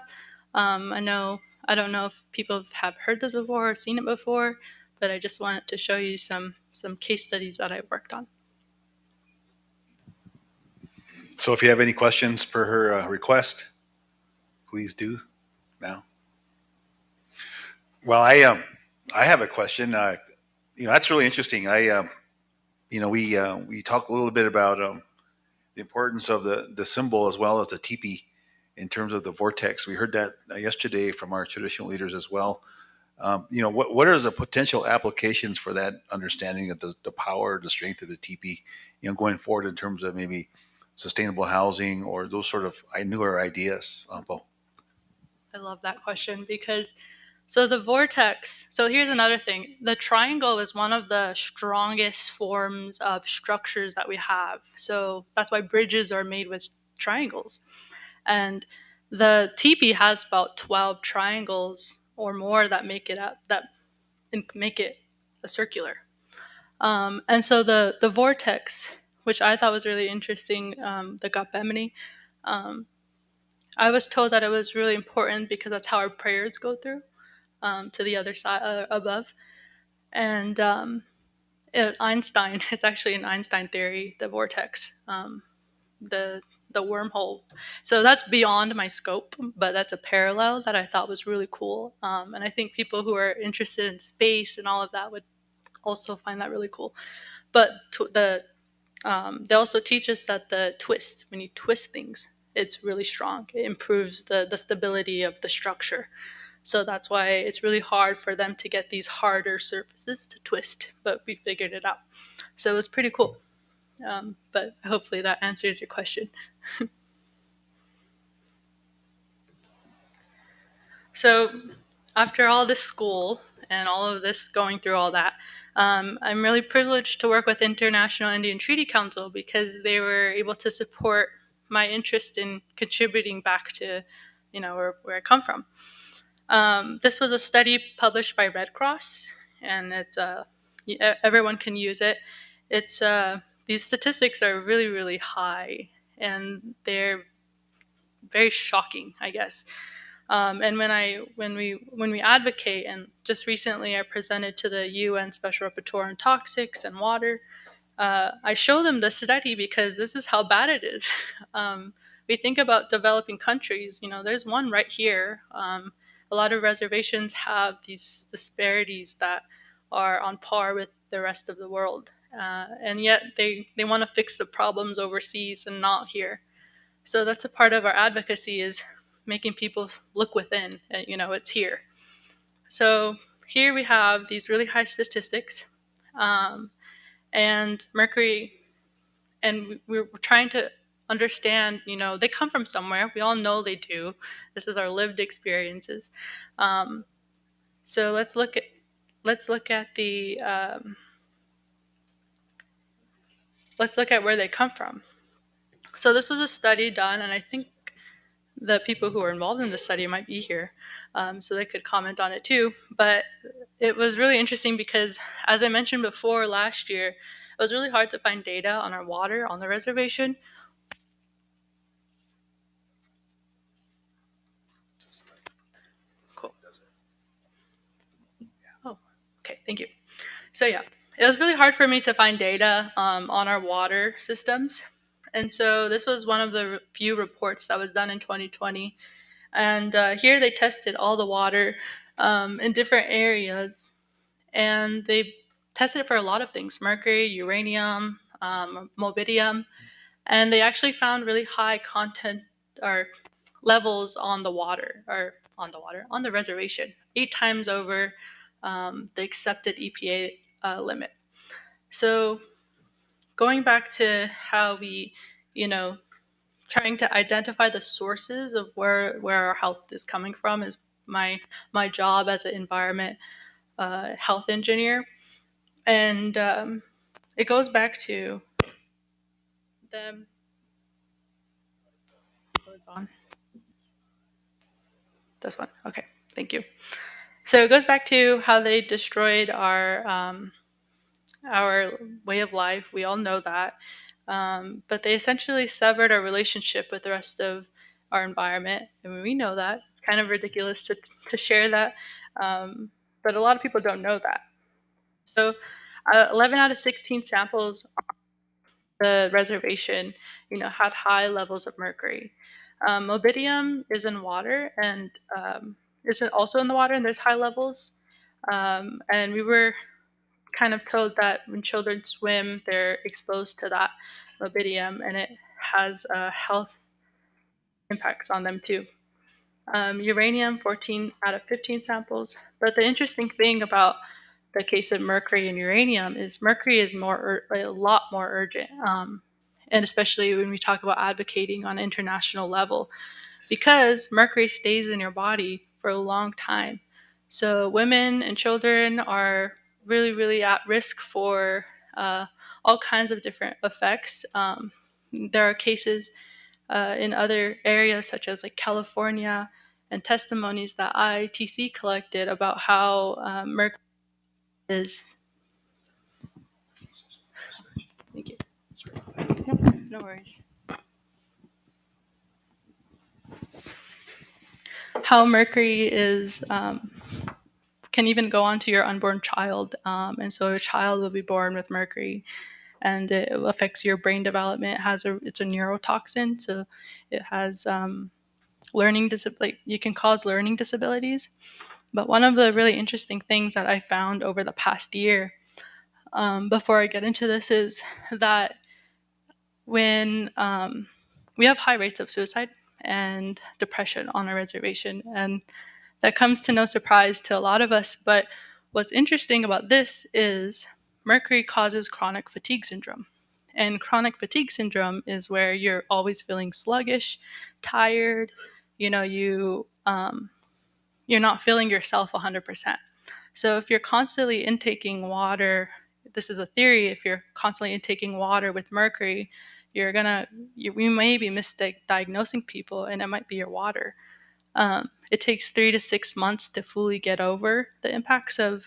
I: I don't know if people have heard this before or seen it before, but I just wanted to show you some case studies that I worked on.
B: So if you have any questions per her request, please do now. Well, I have a question. That's really interesting. We talked a little bit about the importance of the symbol as well as the teepee in terms of the vortex. We heard that yesterday from our traditional leaders as well. What are the potential applications for that understanding of the power, the strength of the teepee, going forward in terms of maybe sustainable housing or those sort of newer ideas? Bo?
I: I love that question because so the vortex. So here's another thing. The triangle is one of the strongest forms of structures that we have. So that's why bridges are made with triangles. And the teepee has about 12 triangles or more that make it up that make it a circular. And so the vortex, which I thought was really interesting, the Gopemini, um, I was told that it was really important because that's how our prayers go through to the other side above. And Einstein, it's actually an Einstein theory, the vortex, the wormhole. So that's beyond my scope, but that's a parallel that I thought was really cool. And I think people who are interested in space and all of that would also find that really cool. But they also teach us that the twist, when you twist things, it's really strong. It improves the stability of the structure. So that's why it's really hard for them to get these harder surfaces to twist, but we figured it out. So it was pretty cool. But hopefully that answers your question. So after all this school and all of this going through all that, I'm really privileged to work with International Indian Treaty Council because they were able to support my interest in contributing back to, where I come from. This was a study published by Red Cross, and it's everyone can use it. It's these statistics are really, really high, and they're very shocking, I guess. And when we advocate, and just recently I presented to the UN Special Rapporteur on toxics and water. I show them the study because this is how bad it is. We think about developing countries. There's one right here. A lot of reservations have these disparities that are on par with the rest of the world, and yet they want to fix the problems overseas and not here. So that's a part of our advocacy is making people look within. It's here. So here we have these really high statistics, and Mercury, and we're trying to understand. They come from somewhere. We all know they do. This is our lived experiences. So let's look at the let's look at where they come from. So this was a study done, and I think the people who were involved in the study might be here, so they could comment on it too. But it was really interesting because, as I mentioned before, last year, it was really hard to find data on our water on the reservation. Cool. Oh, okay, thank you. So yeah, it was really hard for me to find data on our water systems. And so this was one of the few reports that was done in 2020. And here they tested all the water in different areas. And they tested it for a lot of things: mercury, uranium, mobidium. And they actually found really high content or levels on the water, on the reservation, 8 times over the accepted EPA limit. So going back to how we, trying to identify the sources of where our health is coming from is my job as an environment health engineer, and it goes back to them. Oh, it's on this one. Okay, thank you. So it goes back to how they destroyed our way of life. We all know that. But they essentially severed our relationship with the rest of our environment. And we know that. It's kind of ridiculous to share that. But a lot of people don't know that. So 11 out of 16 samples on the reservation, had high levels of mercury. Mobidium is in water and is also in the water, and there's high levels. And we were kind of told that when children swim, they're exposed to that mobidium, and it has health impacts on them too. Uranium, 14 out of 15 samples. But the interesting thing about the case of mercury and uranium is mercury is a lot more urgent, and especially when we talk about advocating on an international level, because mercury stays in your body for a long time. So women and children are really, really at risk for all kinds of different effects. There are cases in other areas such as like California and testimonies that IITC collected about how mercury is. Thank you. No worries. How mercury is can even go on to your unborn child, and so a child will be born with mercury, and it affects your brain development. It's a neurotoxin, so it has you can cause learning disabilities. But one of the really interesting things that I found over the past year, before I get into this, is that when we have high rates of suicide and depression on our reservation, and that comes to no surprise to a lot of us. But what's interesting about this is mercury causes chronic fatigue syndrome. And chronic fatigue syndrome is where you're always feeling sluggish, tired, you're not feeling yourself 100%. So if you're constantly intaking water, this is a theory, if you're constantly intaking water with mercury, we may be misdiagnosing people, and it might be your water. It takes 3 to 6 months to fully get over the impacts of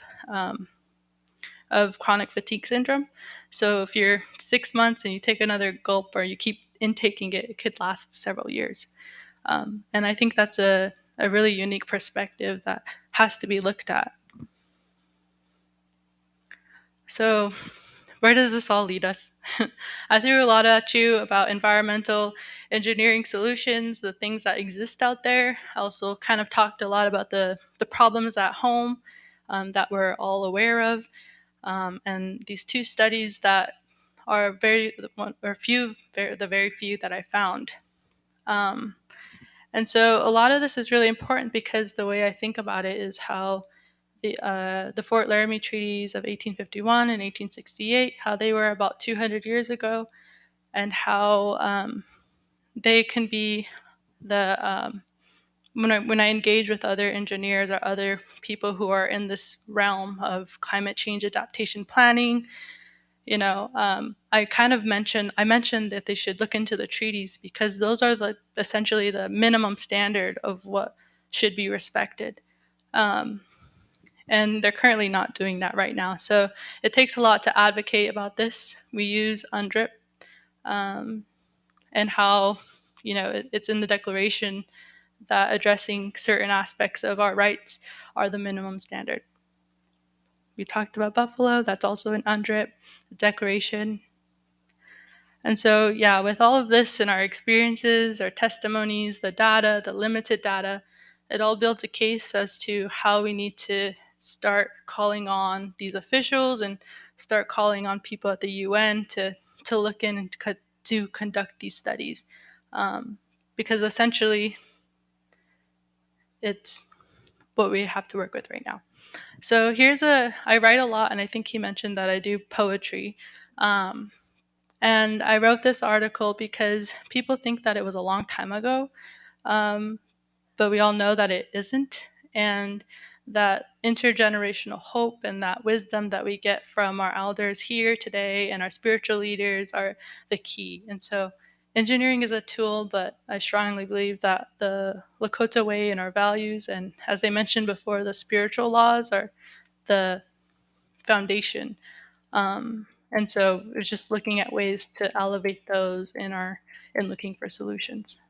I: chronic fatigue syndrome. So if you're 6 months and you take another gulp or you keep intaking it, it could last several years. And I think that's a really unique perspective that has to be looked at. So where does this all lead us? I threw a lot at you about environmental engineering solutions, the things that exist out there. I also kind of talked a lot about the problems at home that we're all aware of, and these two studies that are the very few that I found. And so a lot of this is really important because the way I think about it is how the Fort Laramie treaties of 1851 and 1868, how they were about 200 years ago, and how they can be when I engage with other engineers or other people who are in this realm of climate change adaptation planning, I kind of mentioned that they should look into the treaties because those are essentially the minimum standard of what should be respected. And they're currently not doing that right now. So it takes a lot to advocate about this. We use UNDRIP, and how, it's in the declaration that addressing certain aspects of our rights are the minimum standard. We talked about buffalo, that's also an UNDRIP declaration. And so, yeah, with all of this and our experiences, our testimonies, the data, the limited data, it all builds a case as to how we need to start calling on these officials and start calling on people at the UN to look in and to conduct these studies. Because essentially, it's what we have to work with right now. So I write a lot, and I think he mentioned that I do poetry. And I wrote this article because people think that it was a long time ago, but we all know that it isn't, and that intergenerational hope and that wisdom that we get from our elders here today and our spiritual leaders are the key. And so engineering is a tool, but I strongly believe that the Lakota way and our values, and as they mentioned before, the spiritual laws are the foundation. And so it's just looking at ways to elevate those in looking for solutions.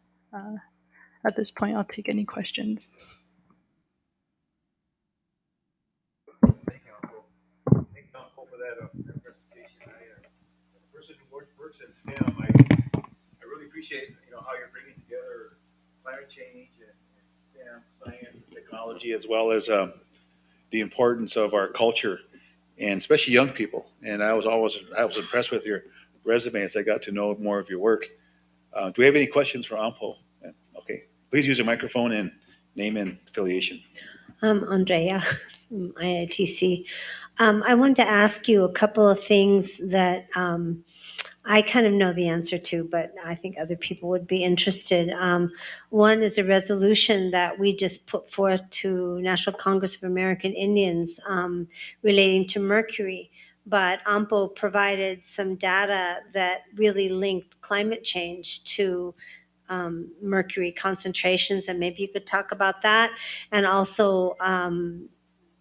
I: At this point, I'll take any questions.
B: Thank you, Uncle, for that presentation. As a person who works in STEM, I really appreciate how you're bringing together climate change and STEM, science and technology, as well as the importance of our culture, and especially young people. And I was impressed with your resume as I got to know more of your work. Do we have any questions for Ampo? Okay, please use your microphone and name and affiliation.
J: Andrea from IITC. I wanted to ask you a couple of things that I kind of know the answer to, but I think other people would be interested. One is a resolution that we just put forth to National Congress of American Indians relating to mercury. But AMPO provided some data that really linked climate change to mercury concentrations, and maybe you could talk about that. And also,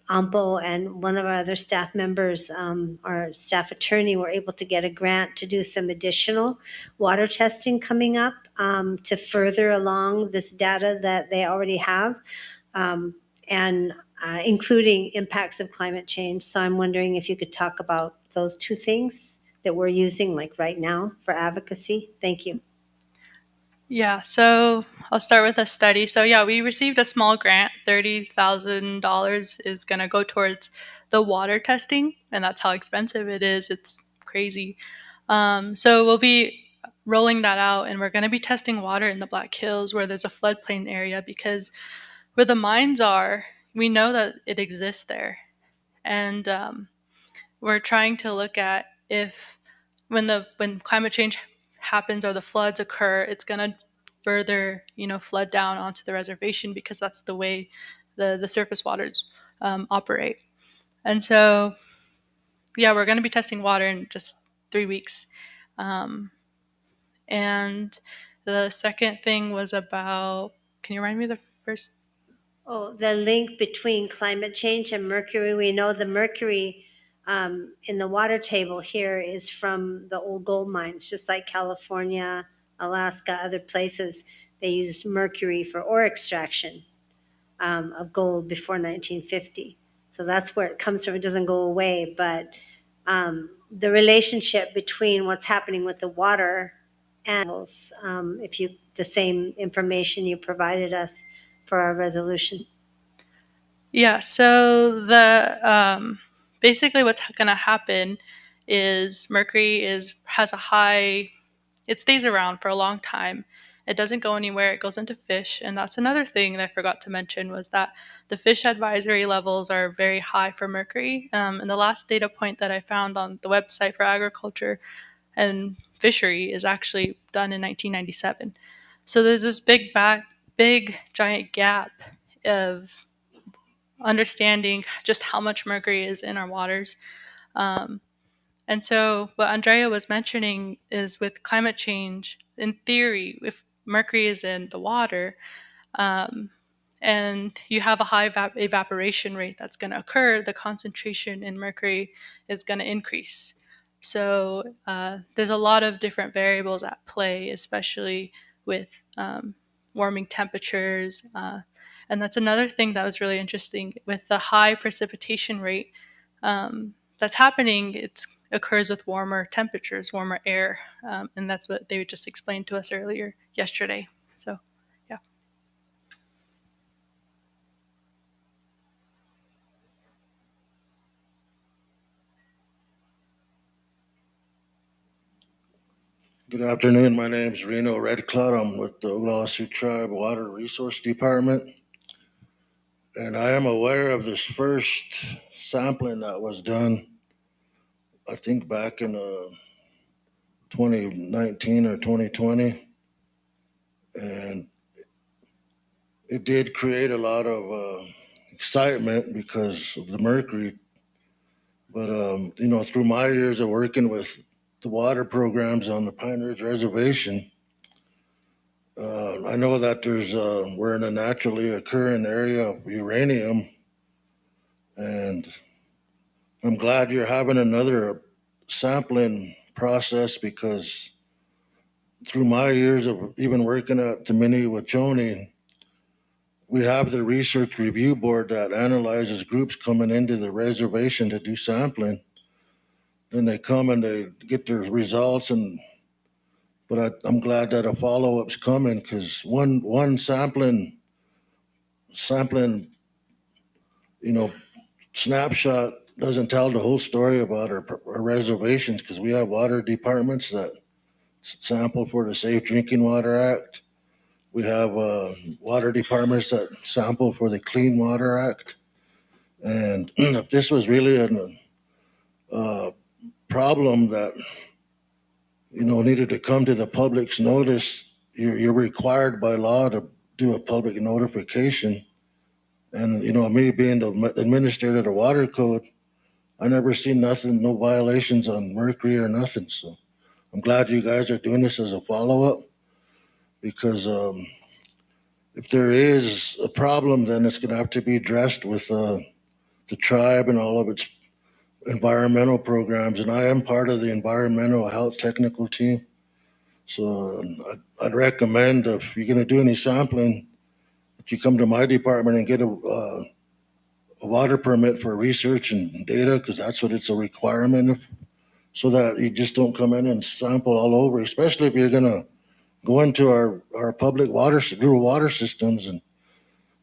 J: AMPO and one of our other staff members, our staff attorney, were able to get a grant to do some additional water testing coming up to further along this data that they already have, and including impacts of climate change. So I'm wondering if you could talk about those two things that we're using like right now for advocacy. Thank you.
I: Yeah, so I'll start with a study. So yeah, we received a small grant. $30,000 is going to go towards the water testing, and that's how expensive it is. It's crazy. So we'll be rolling that out, and we're going to be testing water in the Black Hills where there's a floodplain area, because where the mines are, we know that it exists there. And we're trying to look at if when climate change happens or the floods occur, it's going to further flood down onto the reservation, because that's the way the surface waters operate. And so yeah, we're going to be testing water in just 3 weeks. And the second thing was about, can you remind me the first?
J: Oh, the link between climate change and mercury. We know the mercury in the water table here is from the old gold mines, just like California, Alaska, other places. They used mercury for ore extraction of gold before 1950. So that's where it comes from. It doesn't go away, but the relationship between what's happening with the water and if you the same information you provided us for our resolution.
I: Yeah, so the basically what's going to happen is mercury has a high, it stays around for a long time. It doesn't go anywhere. It goes into fish, and that's another thing that I forgot to mention, was that the fish advisory levels are very high for mercury. And the last data point that I found on the website for agriculture and fishery is actually done in 1997. So there's this big giant gap of understanding just how much mercury is in our waters. And so what Andrea was mentioning is, with climate change, in theory, if mercury is in the water, and you have a high evaporation rate that's going to occur, the concentration in mercury is going to increase. So there's a lot of different variables at play, especially with warming temperatures. And that's another thing that was really interesting with the high precipitation rate that's happening. It occurs with warmer temperatures, warmer air, and that's what they just explained to us earlier yesterday. So, yeah.
K: Good afternoon. My name is Reno Red Cloud. I'm with the Oglala Tribe Water Resource Department. And I am aware of this first sampling that was done, I think back in 2019 or 2020. And it did create a lot of excitement because of the mercury. But, through my years of working with the water programs on the Pine Ridge Reservation, I know that we're in a naturally occurring area of uranium, and I'm glad you're having another sampling process, because through my years of even working at Tamini Wachoni, we have the research review board that analyzes groups coming into the reservation to do sampling. Then they come and they get their results, but I'm glad that a follow-up's coming, because one sampling, snapshot doesn't tell the whole story about our reservations, because we have water departments that sample for the Safe Drinking Water Act. We have water departments that sample for the Clean Water Act. And if this was really a problem that needed to come to the public's notice, you're required by law to do a public notification. And me being the administrator of the water code, I never seen nothing, no violations on Mercury or nothing. So I'm glad you guys are doing this as a follow-up, because if there is a problem, then it's going to have to be addressed with the tribe and all of its environmental programs. And I am part of the environmental health technical team. So I'd recommend, if you're going to do any sampling, that you come to my department and get a water permit for research and data, because that's what it's a requirement, so that you just don't come in and sample all over, especially if you're going to go into our public rural water systems, and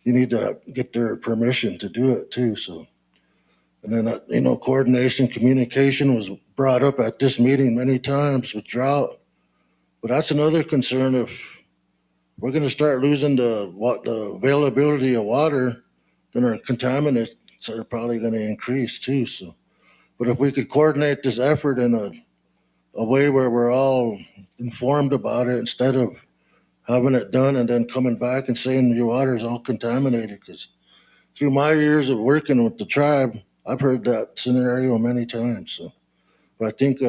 K: you need to get their permission to do it too. So, and then, coordination, communication was brought up at this meeting many times with drought. But that's another concern. If we're going to start losing the availability of water, then our contaminants are probably going to increase too. So, but if we could coordinate this effort in a way where we're all informed about it, instead of having it done and then coming back and saying your water is all contaminated. Because through my years of working with the tribe, I've heard that scenario many times. So, but I think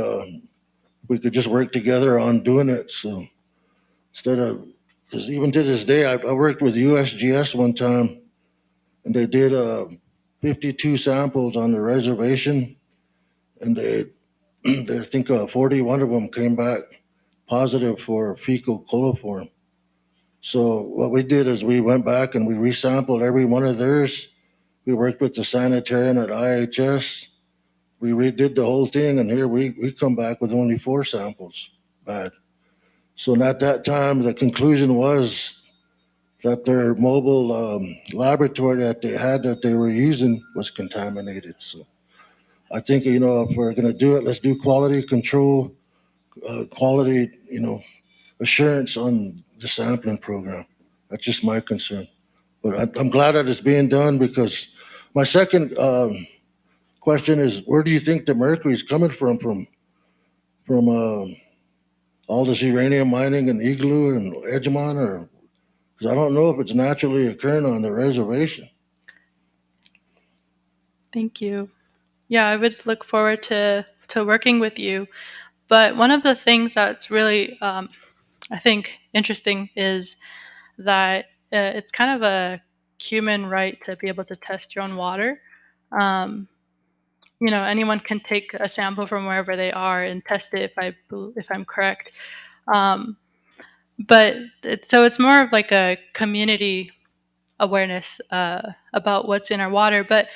K: we could just work together on doing it. So instead of, because even to this day, I worked with USGS one time, and they did 52 samples on the reservation, and they I think 41 of them came back positive for fecal coliform. So what we did is we went back and we resampled every one of theirs. We worked with the sanitarian at IHS. We redid the whole thing, and here we come back with only 4 samples bad. So at that time, the conclusion was that their mobile laboratory that they were using was contaminated. So I think, if we're going to do it, let's do quality control, quality, assurance on the sampling program. That's just my concern. But I'm glad that it's being done, because my second question is, where do you think the mercury is coming from? From all this uranium mining in Igloo and Edgemont, or because I don't know if it's naturally occurring on the reservation.
I: Thank you. Yeah, I would look forward to working with you. But one of the things that's really, I think, interesting is that it's kind of a human right to be able to test your own water. Um, anyone can take a sample from wherever they are and test it if I'm correct. Um, but it's more of like a community awareness about what's in our water. But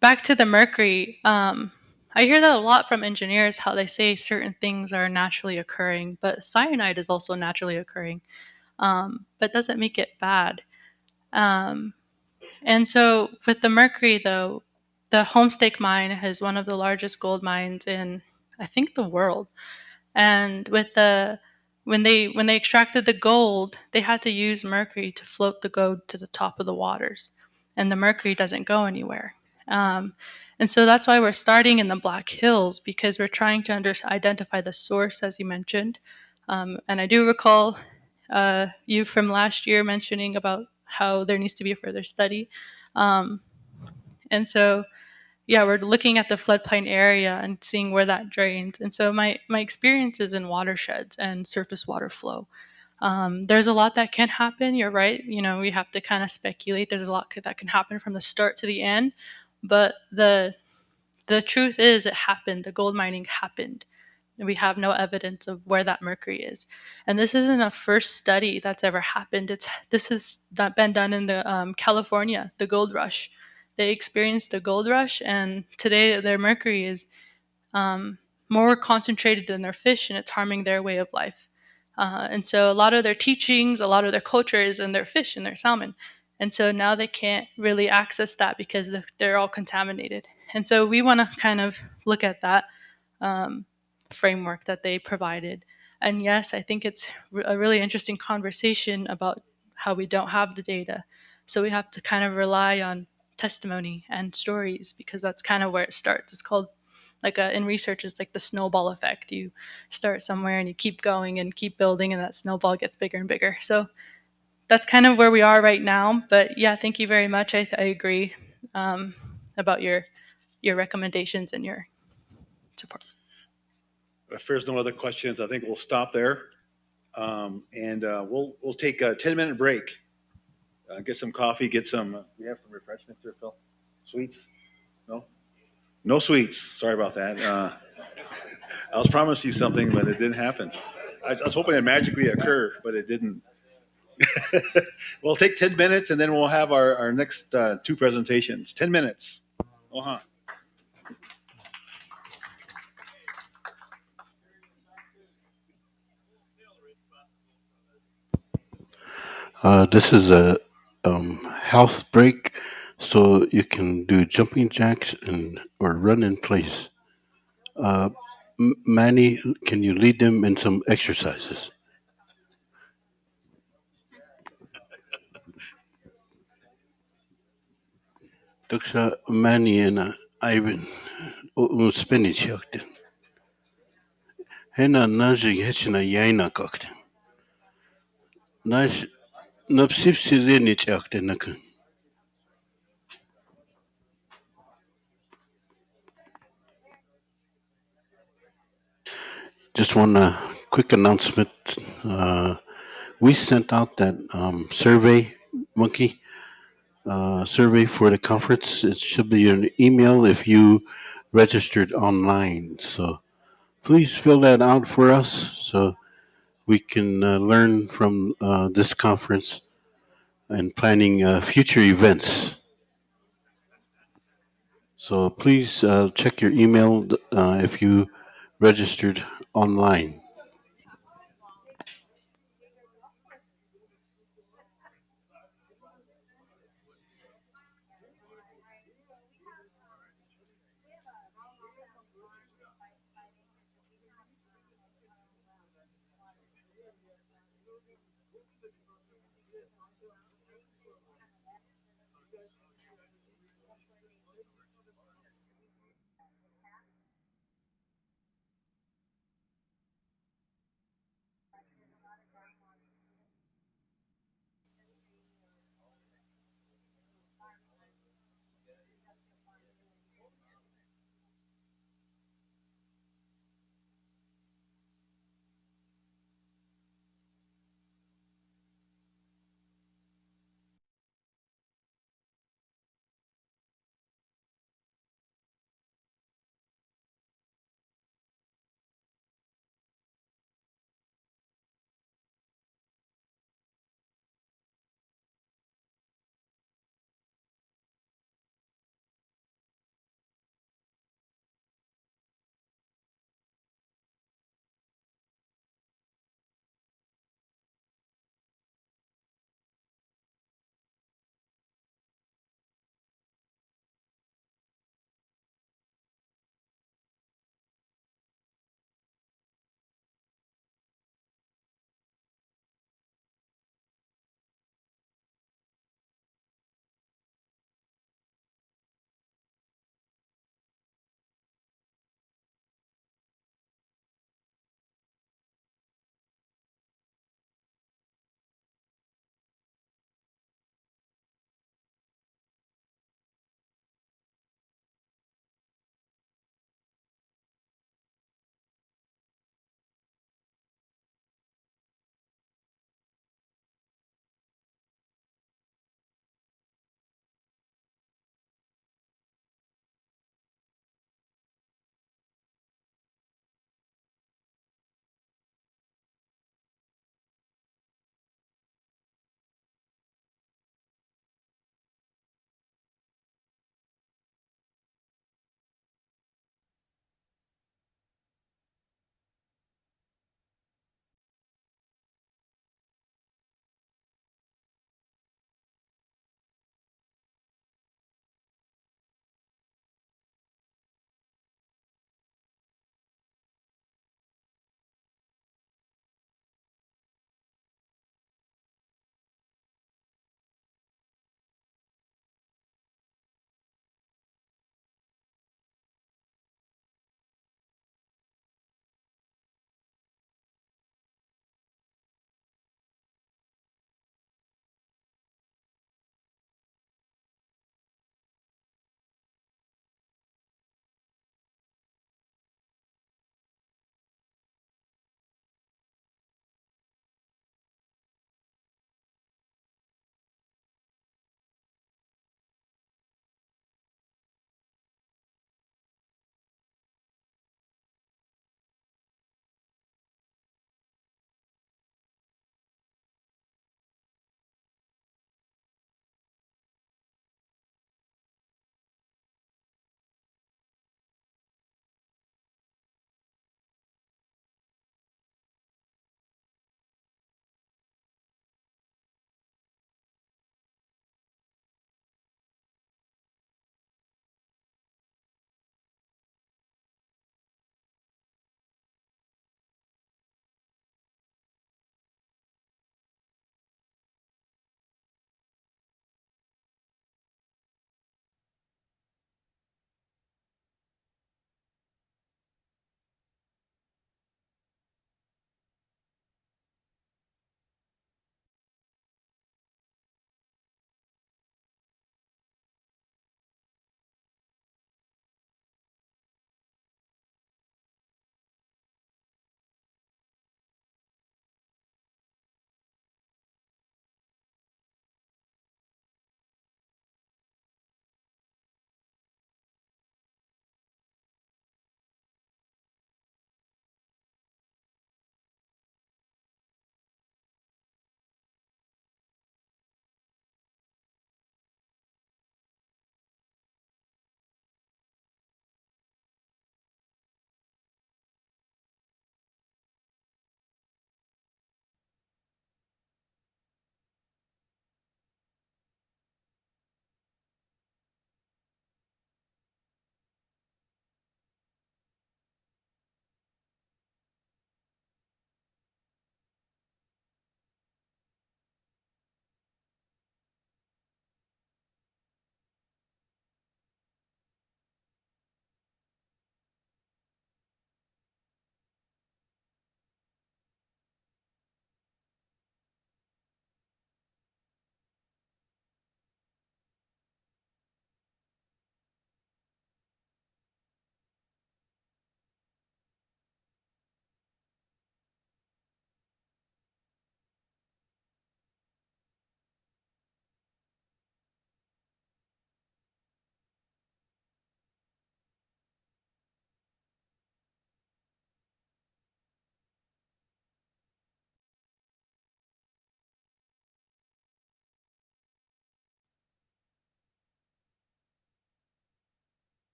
I: back to the mercury, I hear that a lot from engineers, how they say certain things are naturally occurring, but cyanide is also naturally occurring, but doesn't make it bad. Um, and so with the mercury, though, the Homestake mine is one of the largest gold mines in, I think, the world. And when they extracted the gold, they had to use mercury to float the gold to the top of the waters, and the mercury doesn't go anywhere. Um, and so that's why we're starting in the Black Hills, because we're trying to identify the source, as you mentioned. And I do recall you from last year mentioning about how there needs to be a further study. Um, and so yeah, we're looking at the floodplain area and seeing where that drains. And so my experience is in watersheds and surface water flow. There's a lot that can happen. You're right. We have to kind of speculate. There's a lot that can happen from the start to the end. But the truth is, it happened. The gold mining happened. And we have no evidence of where that mercury is. And this isn't a first study that's ever happened. This has been done in the California, the gold rush. They experienced a gold rush, and today their mercury is more concentrated in their fish, and it's harming their way of life. And so a lot of their teachings, a lot of their culture is in their fish and their salmon. And so now they can't really access that because they're all contaminated. And so we want to kind of look at that framework that they provided And yes, I think it's a really interesting conversation about how we don't have the data. So we have to kind of rely on testimony and stories because that's kind of where it starts. It's called in research, it's like the snowball effect. You start somewhere and you keep going and keep building, and that snowball gets bigger and bigger. So that's kind of where we are right now. But yeah, thank you very much. I agree about your recommendations and your support.
B: If there's no other questions, I think we'll stop there. And we'll take a 10-minute break. Get some coffee, get some, we have some refreshments here, Phil? Sweets? No? No sweets. Sorry about that. I was promising you something, but it didn't happen. I was hoping it magically occur, but it didn't. We'll take 10 minutes and then we'll have our next two presentations. 10 minutes. Uh-huh.
A: This is a house break, so you can do jumping jacks or run in place. Uh, Manny, can you lead them in some exercises? Tuksa Manny and Ivan spinach yakten. Hena naji hechina yaina kakten. Nash napsipsi renich yakten nakan. Just one quick announcement. We sent out that survey, Monkey, survey for the conference. It should be an email if you registered online. So please fill that out for us so we can learn from this conference and planning future events. So please check your email if you registered online.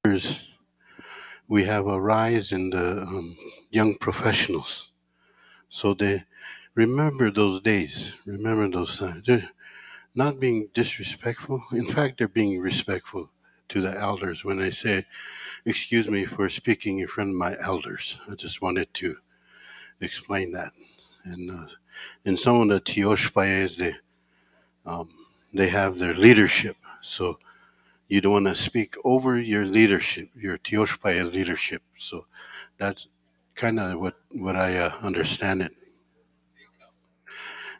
A: years, we have a rise in the young professionals. So they remember those days, remember those times. They're not being disrespectful. In fact, they're being respectful to the elders when they say, "Excuse me for speaking in front of my elders." I just wanted to explain that. And in some of the Tioshpayes, um, they have their leadership. So you don't want to speak over your leadership, your Tioshpaye leadership. So that's kind of what I understand it.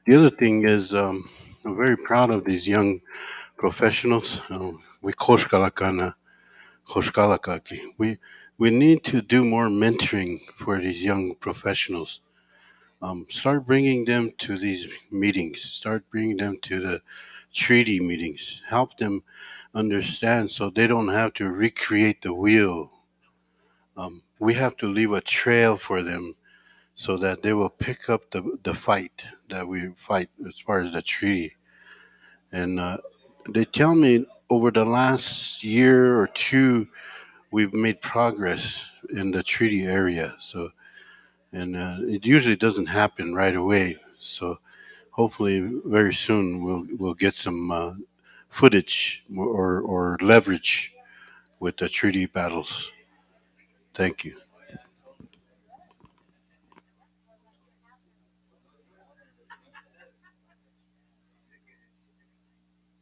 A: The other thing is, I'm very proud of these young professionals. We koshkalakana, koshkalakaki. We need to do more mentoring for these young professionals. Start bringing them to these meetings. Start bringing them to the treaty meetings. Help them understand so they don't have to recreate the wheel. We have to leave a trail for them so that they will pick up the fight that we fight as far as the treaty. And they tell me over the last year or two, we've made progress in the treaty area. So, and it usually doesn't happen right away. So, hopefully, very soon we'll get some footage or leverage with the treaty battles. Thank you.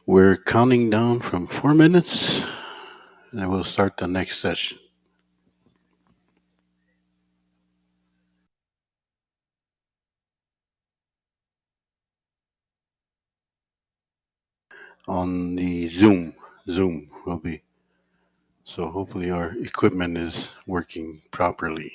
A: We're counting down from 4 minutes, and we'll start the next session. On the Zoom will be. So hopefully our equipment is working properly.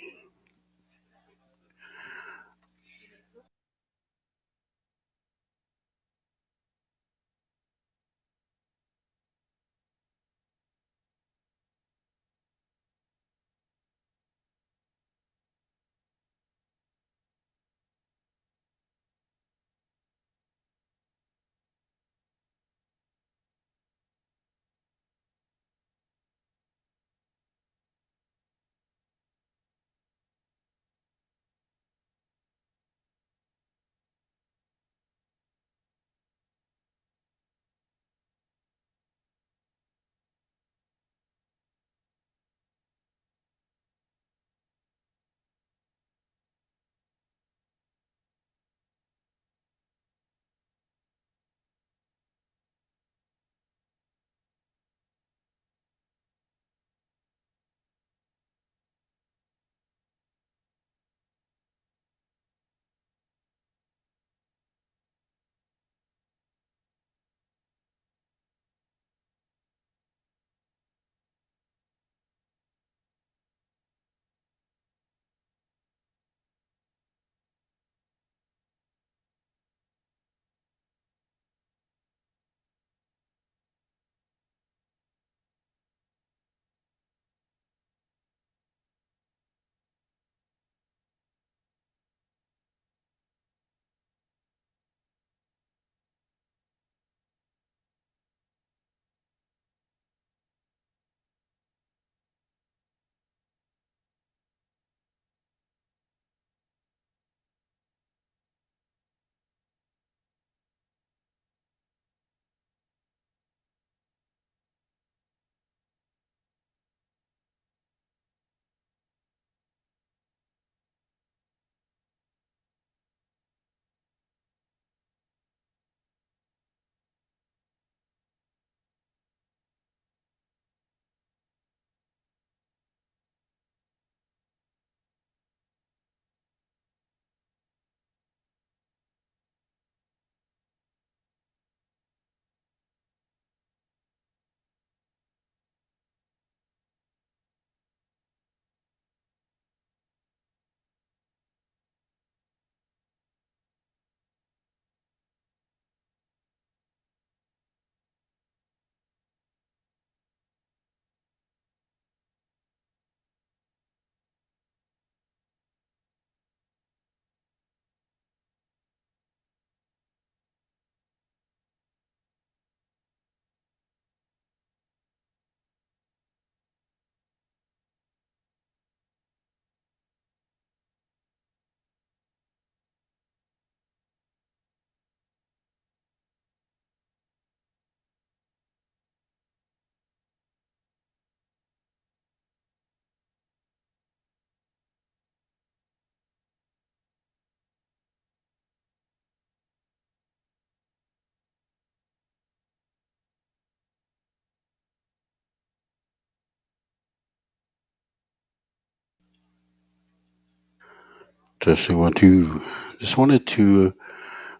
A: Testing 1 2. Just wanted to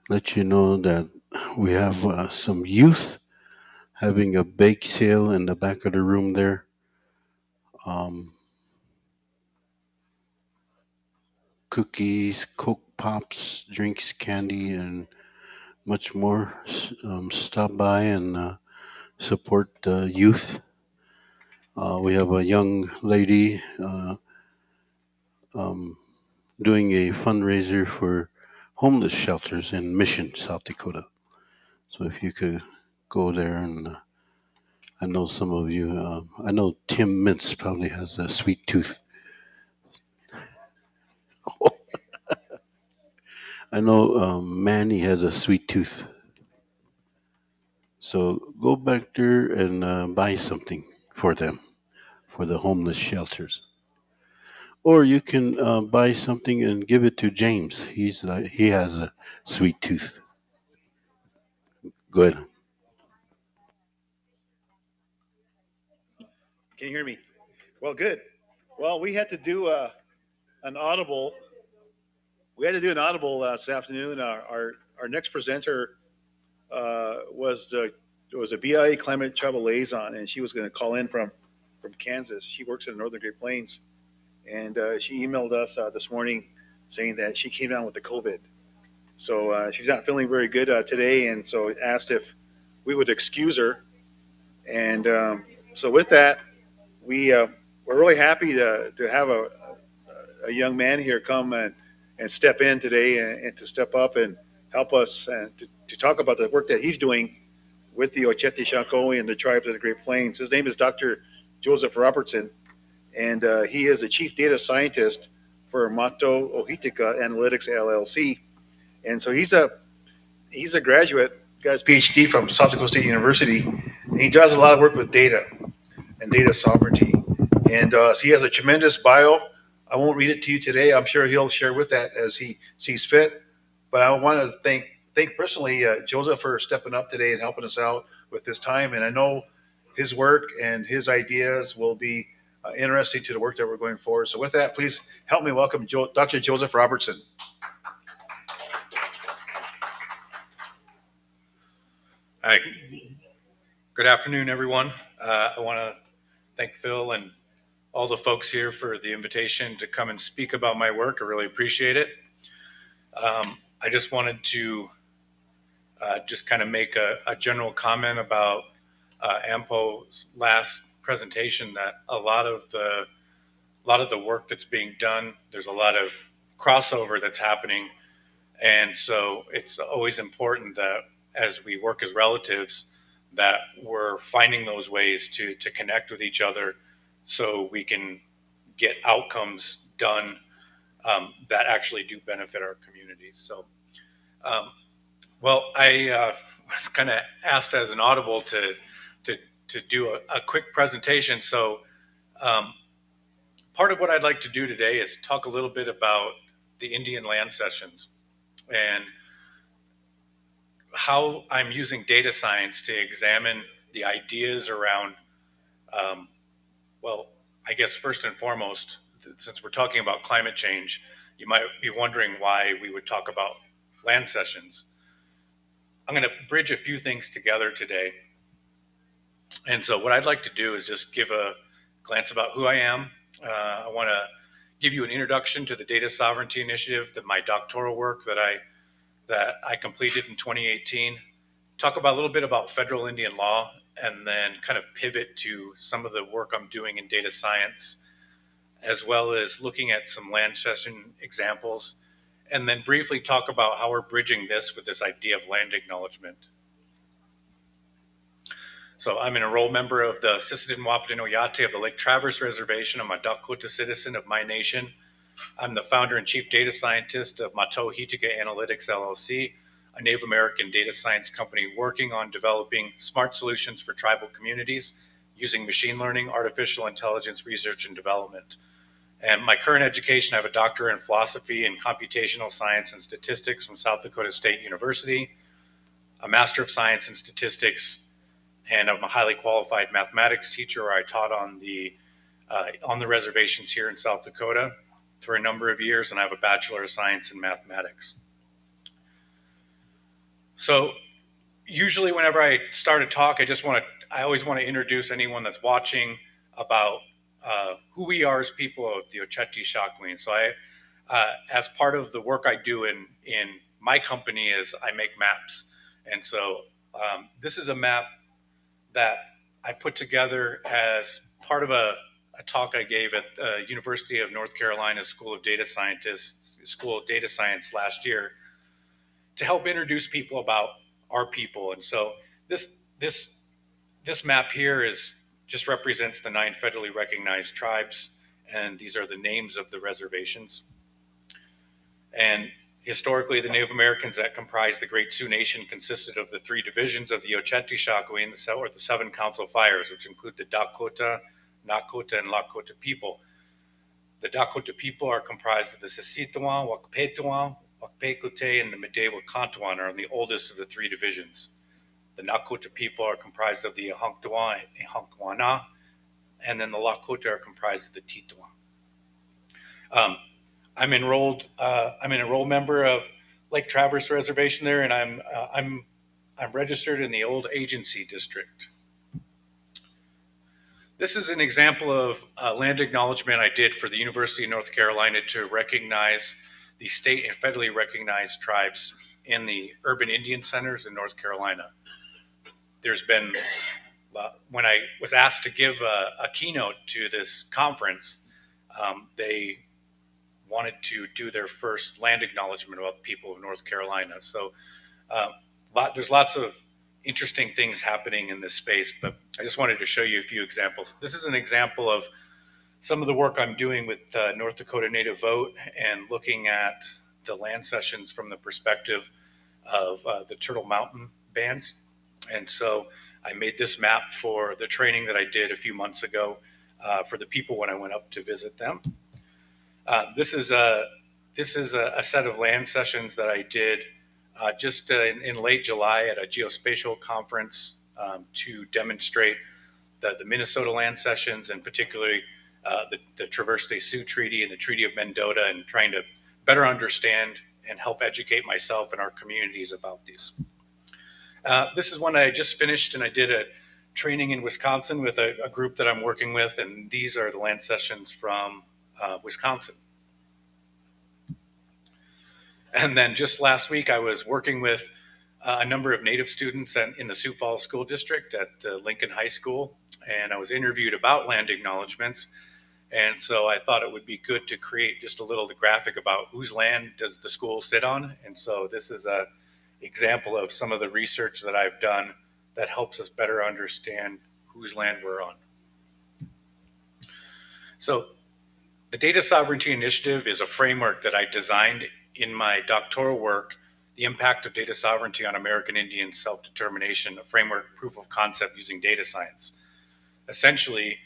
A: let you know that we have some youth having a bake sale in the back of the room there. Um, Cookies, Coke Pops, drinks, candy, and much more. Stop by and support the youth. We have a young lady um, doing a fundraiser for homeless shelters in Mission, South Dakota. So if you could go there, and I know some of you, I know Tim Mintz probably has a sweet tooth. I know Manny has a sweet tooth. So go back there and buy something for them, for the homeless shelters. Or you can buy something and give it to James. He has a sweet tooth. Go ahead.
B: Can you hear me? Well, good. Well, we had to do an audible. We had to do an audible this afternoon. Our next presenter was a BIA climate travel liaison, and she was going to call in from Kansas. She works in the Northern Great Plains, and she emailed us this morning saying that she came down with the COVID. So she's not feeling very good today, and so asked if we would excuse her. And so with that, we're really happy to have a young man here come and step in today and to step up and help us and to talk about the work that he's doing with the Oceti Sakowin and the tribes of the Great Plains. His name is Dr. Joseph Robertson, and he is a chief data scientist for Mato Ohitika Analytics LLC. And so he's a graduate, got his PhD from South Dakota State University, and he does a lot of work with data and data sovereignty. And so he has a tremendous bio. I won't read it to you today. I'm sure he'll share with that as he sees fit. But I want to thank personally Joseph for stepping up today and helping us out with his time. And I know his work and his ideas will be interesting to the work that we're going forward. So with that, please help me welcome Dr. Joseph Robertson.
L: Hi. Good afternoon, everyone. I want to thank Phil and all the folks here for the invitation to come and speak about my work. I really appreciate it. I just wanted to just kind of make a general comment about AMPO's last presentation, that a lot of the work that's being done, there's a lot of crossover that's happening. And so it's always important that as we work as relatives, that we're finding those ways to connect with each other so we can get outcomes done that actually do benefit our communities. So, I was kind of asked as an audible to do a quick presentation. So part of what I'd like to do today is talk a little bit about the Indian land cessions and how I'm using data science to examine the ideas around, I guess first and foremost, since we're talking about climate change, you might be wondering why we would talk about land cessions. I'm going to bridge a few things together today. And so what I'd like to do is just give a glance about who I am. I want to give you an introduction to the Data Sovereignty Initiative, my doctoral work that I completed in 2018, talk about a little bit about federal Indian law, and then kind of pivot to some of the work I'm doing in data science, as well as looking at some land cession examples, and then briefly talk about how we're bridging this with this idea of land acknowledgement. So I'm an enrolled member of the Sitomni Wahpeton Oyate of the Lake Traverse Reservation. I'm a Dakota citizen of my nation. I'm the founder and chief data scientist of Mato Ohitika Analytics LLC, a Native American data science company working on developing smart solutions for tribal communities using machine learning, artificial intelligence research and development. And my current education, I have a doctorate in philosophy and computational science and statistics from South Dakota State University, a master of science in statistics, and I'm a highly qualified mathematics teacher. I taught on the reservations here in South Dakota. for a number of years, and I have a Bachelor of Science in Mathematics. So usually whenever I start a talk, I always want to introduce anyone that's watching about who we are as people of the Oceti Sakowin. So as part of the work I do in my company is I make maps. And so this is a map that I put together as part of a talk I gave at the University of North Carolina School of Data Science last year to help introduce people about our people. And so this map here just represents the 9 federally recognized tribes, and these are the names of the reservations. And historically, the Native Americans that comprised the Great Sioux Nation consisted of the 3 divisions of the Oceti Sakowin, or the 7 council fires, which include the Dakota, Nakota, and Lakota people. The Dakota people are comprised of the Sitomni, Wakpetuan, Wakpekute, and the Medewa-Kantuan are the oldest of the 3 divisions. The Nakota people are comprised of the Ihanktuan, Ihankwana, and then the Lakota are comprised of the Tituan. I'm an enrolled member of Lake Traverse Reservation there, and I'm registered in the old agency district. This is an example of land acknowledgement I did for the University of North Carolina to recognize the state and federally recognized tribes in the urban Indian centers in North Carolina. There's been, when I was asked to give a keynote to this conference, they wanted to do their first land acknowledgement about the people of North Carolina. So there's lots of interesting things happening in this space, but I just wanted to show you a few examples. This is an example of some of the work I'm doing with North Dakota Native Vote and looking at the land cessions from the perspective of the Turtle Mountain bands. And so I made this map for the training that I did a few months ago for the people when I went up to visit them. This is a set of land sessions that I did just in late July at a geospatial conference to demonstrate the Minnesota land sessions, and particularly the Traverse des Sioux Treaty and the Treaty of Mendota, and trying to better understand and help educate myself and our communities about these. This is one I just finished, and I did a training in Wisconsin with a group that I'm working with, and these are the land sessions from Wisconsin. And then just last week, I was working with a number of Native students in the Sioux Falls School District at Lincoln High School, and I was interviewed about land acknowledgements. And so I thought it would be good to create just a little graphic about whose land does the school sit on. And so this is an example of some of the research that I've done that helps us better understand whose land we're on. So the Data Sovereignty Initiative is a framework that I designed in my doctoral work, The Impact of Data Sovereignty on American Indian Self-Determination, a framework proof of concept using data science. Essentially,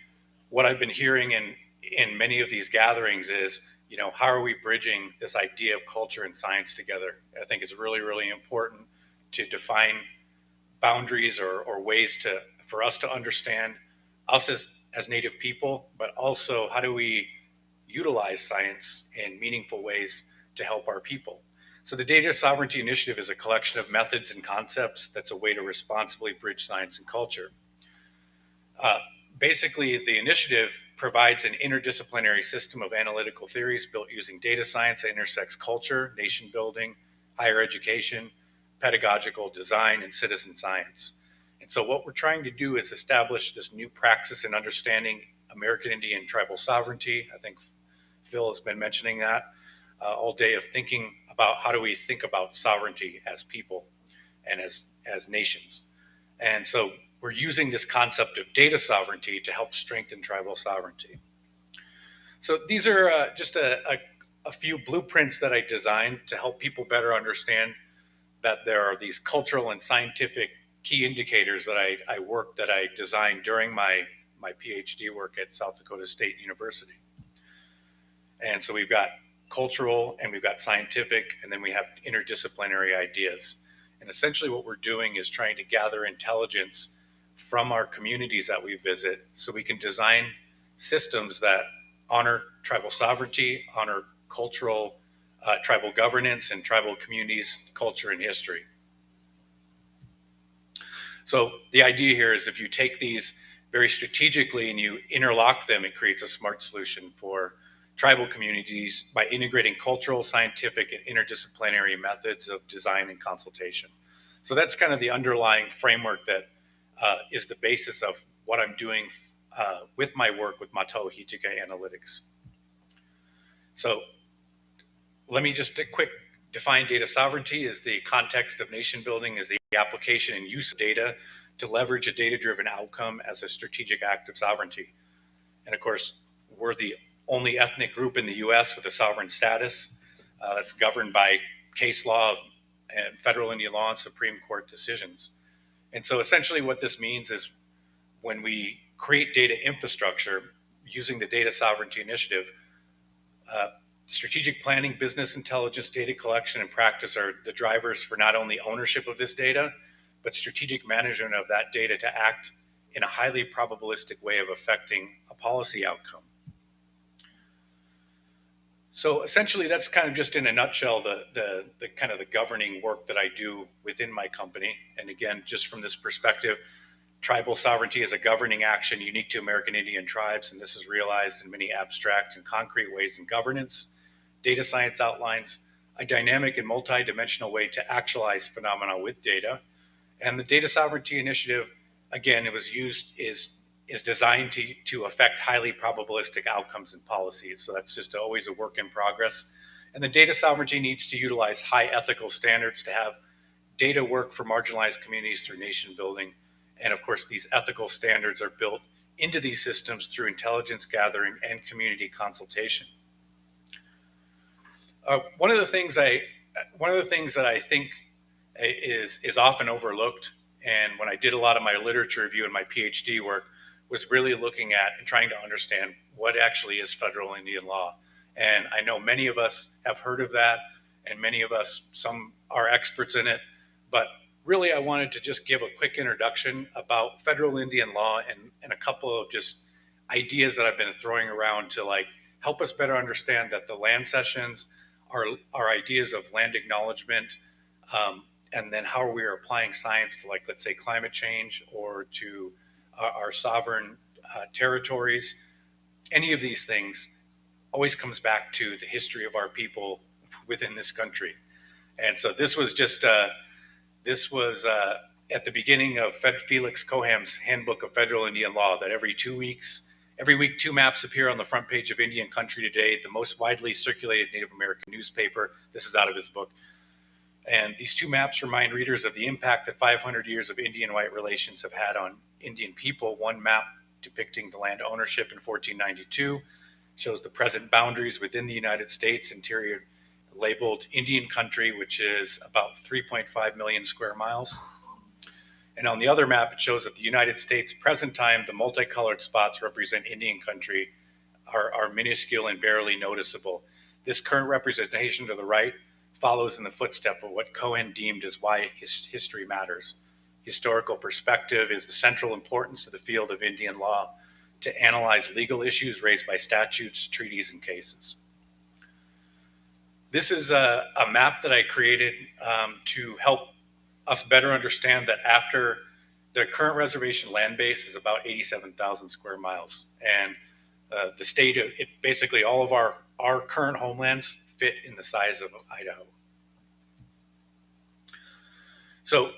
L: what I've been hearing in many of these gatherings is, how are we bridging this idea of culture and science together? I think it's really, really important to define boundaries or ways for us to understand us as Native people, but also how do we utilize science in meaningful ways to help our people. So the Data Sovereignty Initiative is a collection of methods and concepts that's a way to responsibly bridge science and culture. Basically, the initiative provides an interdisciplinary system of analytical theories built using data science that intersects culture, nation building, higher education, pedagogical design, and citizen science. And so what we're trying to do is establish this new praxis in understanding American Indian tribal sovereignty. I think Phil has been mentioning that all day, of thinking about how do we think about sovereignty as people and as nations. And so we're using this concept of data sovereignty to help strengthen tribal sovereignty. So these are just a few blueprints that I designed to help people better understand that there are these cultural and scientific key indicators that I designed during my PhD work at South Dakota State University. And so we've got cultural, and we've got scientific, and then we have interdisciplinary ideas. And essentially what we're doing is trying to gather intelligence from our communities that we visit so we can design systems that honor tribal sovereignty, honor cultural tribal governance, and tribal communities, culture, and history. So the idea here is if you take these very strategically and you interlock them, it creates a smart solution for tribal communities by integrating cultural, scientific, and interdisciplinary methods of design and consultation. So that's kind of the underlying framework that is the basis of what I'm doing with my work with Matau Hitika Analytics. So let me just quick define data sovereignty is the context of nation building, is the application and use of data to leverage a data-driven outcome as a strategic act of sovereignty. And of course, we're the only ethnic group in the US with a sovereign status that's governed by case law and federal Indian law and Supreme Court decisions. And so essentially what this means is when we create data infrastructure using the Data Sovereignty Initiative, strategic planning, business intelligence, data collection, and practice are the drivers for not only ownership of this data, but strategic management of that data to act in a highly probabilistic way of affecting a policy outcome. So essentially, that's kind of just in a nutshell the kind of the governing work that I do within my company. And again, just from this perspective, tribal sovereignty is a governing action unique to American Indian tribes, and this is realized in many abstract and concrete ways in governance. Data science outlines a dynamic and multi-dimensional way to actualize phenomena with data. And the Data Sovereignty Initiative, again, it was used, is designed to affect highly probabilistic outcomes and policies. So that's just always a work in progress. And the data sovereignty needs to utilize high ethical standards to have data work for marginalized communities through nation building. And of course, these ethical standards are built into these systems through intelligence gathering and community consultation. One of the things that I think is often overlooked, and when I did a lot of my literature review and my PhD work, was really looking at and trying to understand what actually is federal Indian law. And I know many of us have heard of that, and many of us, some are experts in it, but really I wanted to just give a quick introduction about federal Indian law and a couple of just ideas that I've been throwing around to like help us better understand that the land cessions are ideas of land acknowledgement, and then how we are applying science to, like, let's say, climate change or to our sovereign territories. Any of these things always comes back to the history of our people within this country. And so this was just at the beginning of Felix Coham's Handbook of Federal Indian Law, that every week, 2 maps appear on the front page of Indian Country Today, the most widely circulated Native American newspaper. This is out of his book. And these 2 maps remind readers of the impact that 500 years of Indian-white relations have had on Indian people. One map depicting the land ownership in 1492 shows the present boundaries within the United States, interior labeled Indian Country, which is about 3.5 million square miles. And on the other map, it shows that the United States present time, the multicolored spots represent Indian Country, are minuscule and barely noticeable. This current representation to the right follows in the footstep of what Cohen deemed as why history matters. Historical perspective is the central importance to the field of Indian law to analyze legal issues raised by statutes, treaties, and cases. This is a map that I created to help us better understand that after the current reservation land base is about 87,000 square miles. And the state, basically all of our current homelands fit in the size of Idaho. So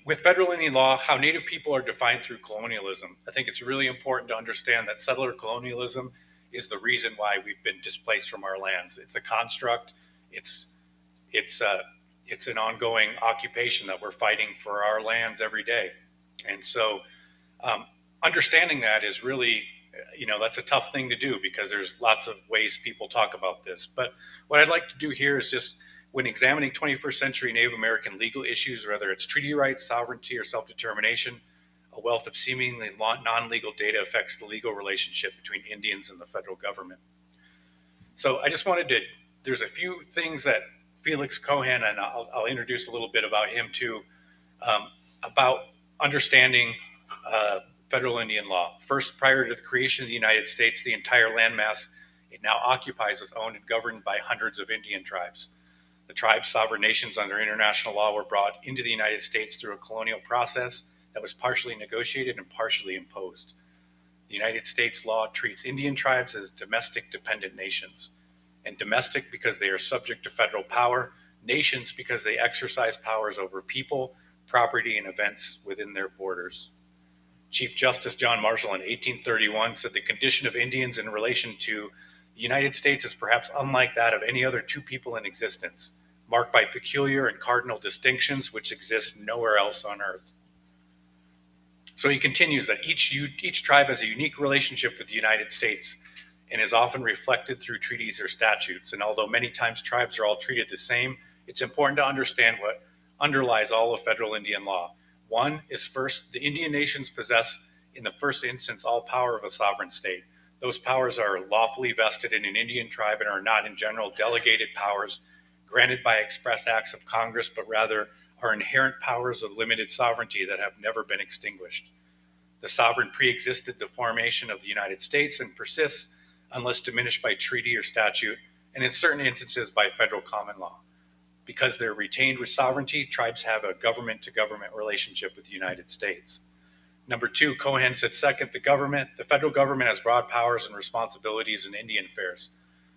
L: with federal Indian law, how Native people are defined through colonialism, I think it's really important to understand that settler colonialism is the reason why we've been displaced from our lands. It's a construct. It's an ongoing occupation that we're fighting for our lands every day. And so understanding that is really, that's a tough thing to do because there's lots of ways people talk about this. But what I'd like to do here is just, when examining 21st century Native American legal issues, whether it's treaty rights, sovereignty, or self-determination, a wealth of seemingly non-legal data affects the legal relationship between Indians and the federal government. So I just wanted to, there's a few things that Felix Cohen, and I'll introduce a little bit about him too, about understanding federal Indian law. First, prior to the creation of the United States, the entire landmass it now occupies is owned and governed by hundreds of Indian tribes. The tribes, sovereign nations under international law, were brought into the United States through a colonial process that was partially negotiated and partially imposed. The United States law treats Indian tribes as domestic dependent nations, and domestic because they are subject to federal power, nations because they exercise powers over people, property, and events within their borders. Chief Justice John Marshall in 1831 said the condition of Indians in relation to the United States is perhaps unlike that of any other two people in existence, marked by peculiar and cardinal distinctions which exist nowhere else on earth. So he continues that each tribe has a unique relationship with the United States and is often reflected through treaties or statutes. And although many times tribes are all treated the same, it's important to understand what underlies all of federal Indian law. One is first, the Indian nations possess in the first instance all power of a sovereign state. Those powers are lawfully vested in an Indian tribe and are not in general delegated powers granted by express acts of Congress, but rather are inherent powers of limited sovereignty that have never been extinguished. The sovereign pre-existed the formation of the United States and persists unless diminished by treaty or statute, and in certain instances by federal common law. Because they're retained with sovereignty, tribes have a government-to-government relationship with the United States. Number two, Cohen said second, the federal government has broad powers and responsibilities in Indian affairs.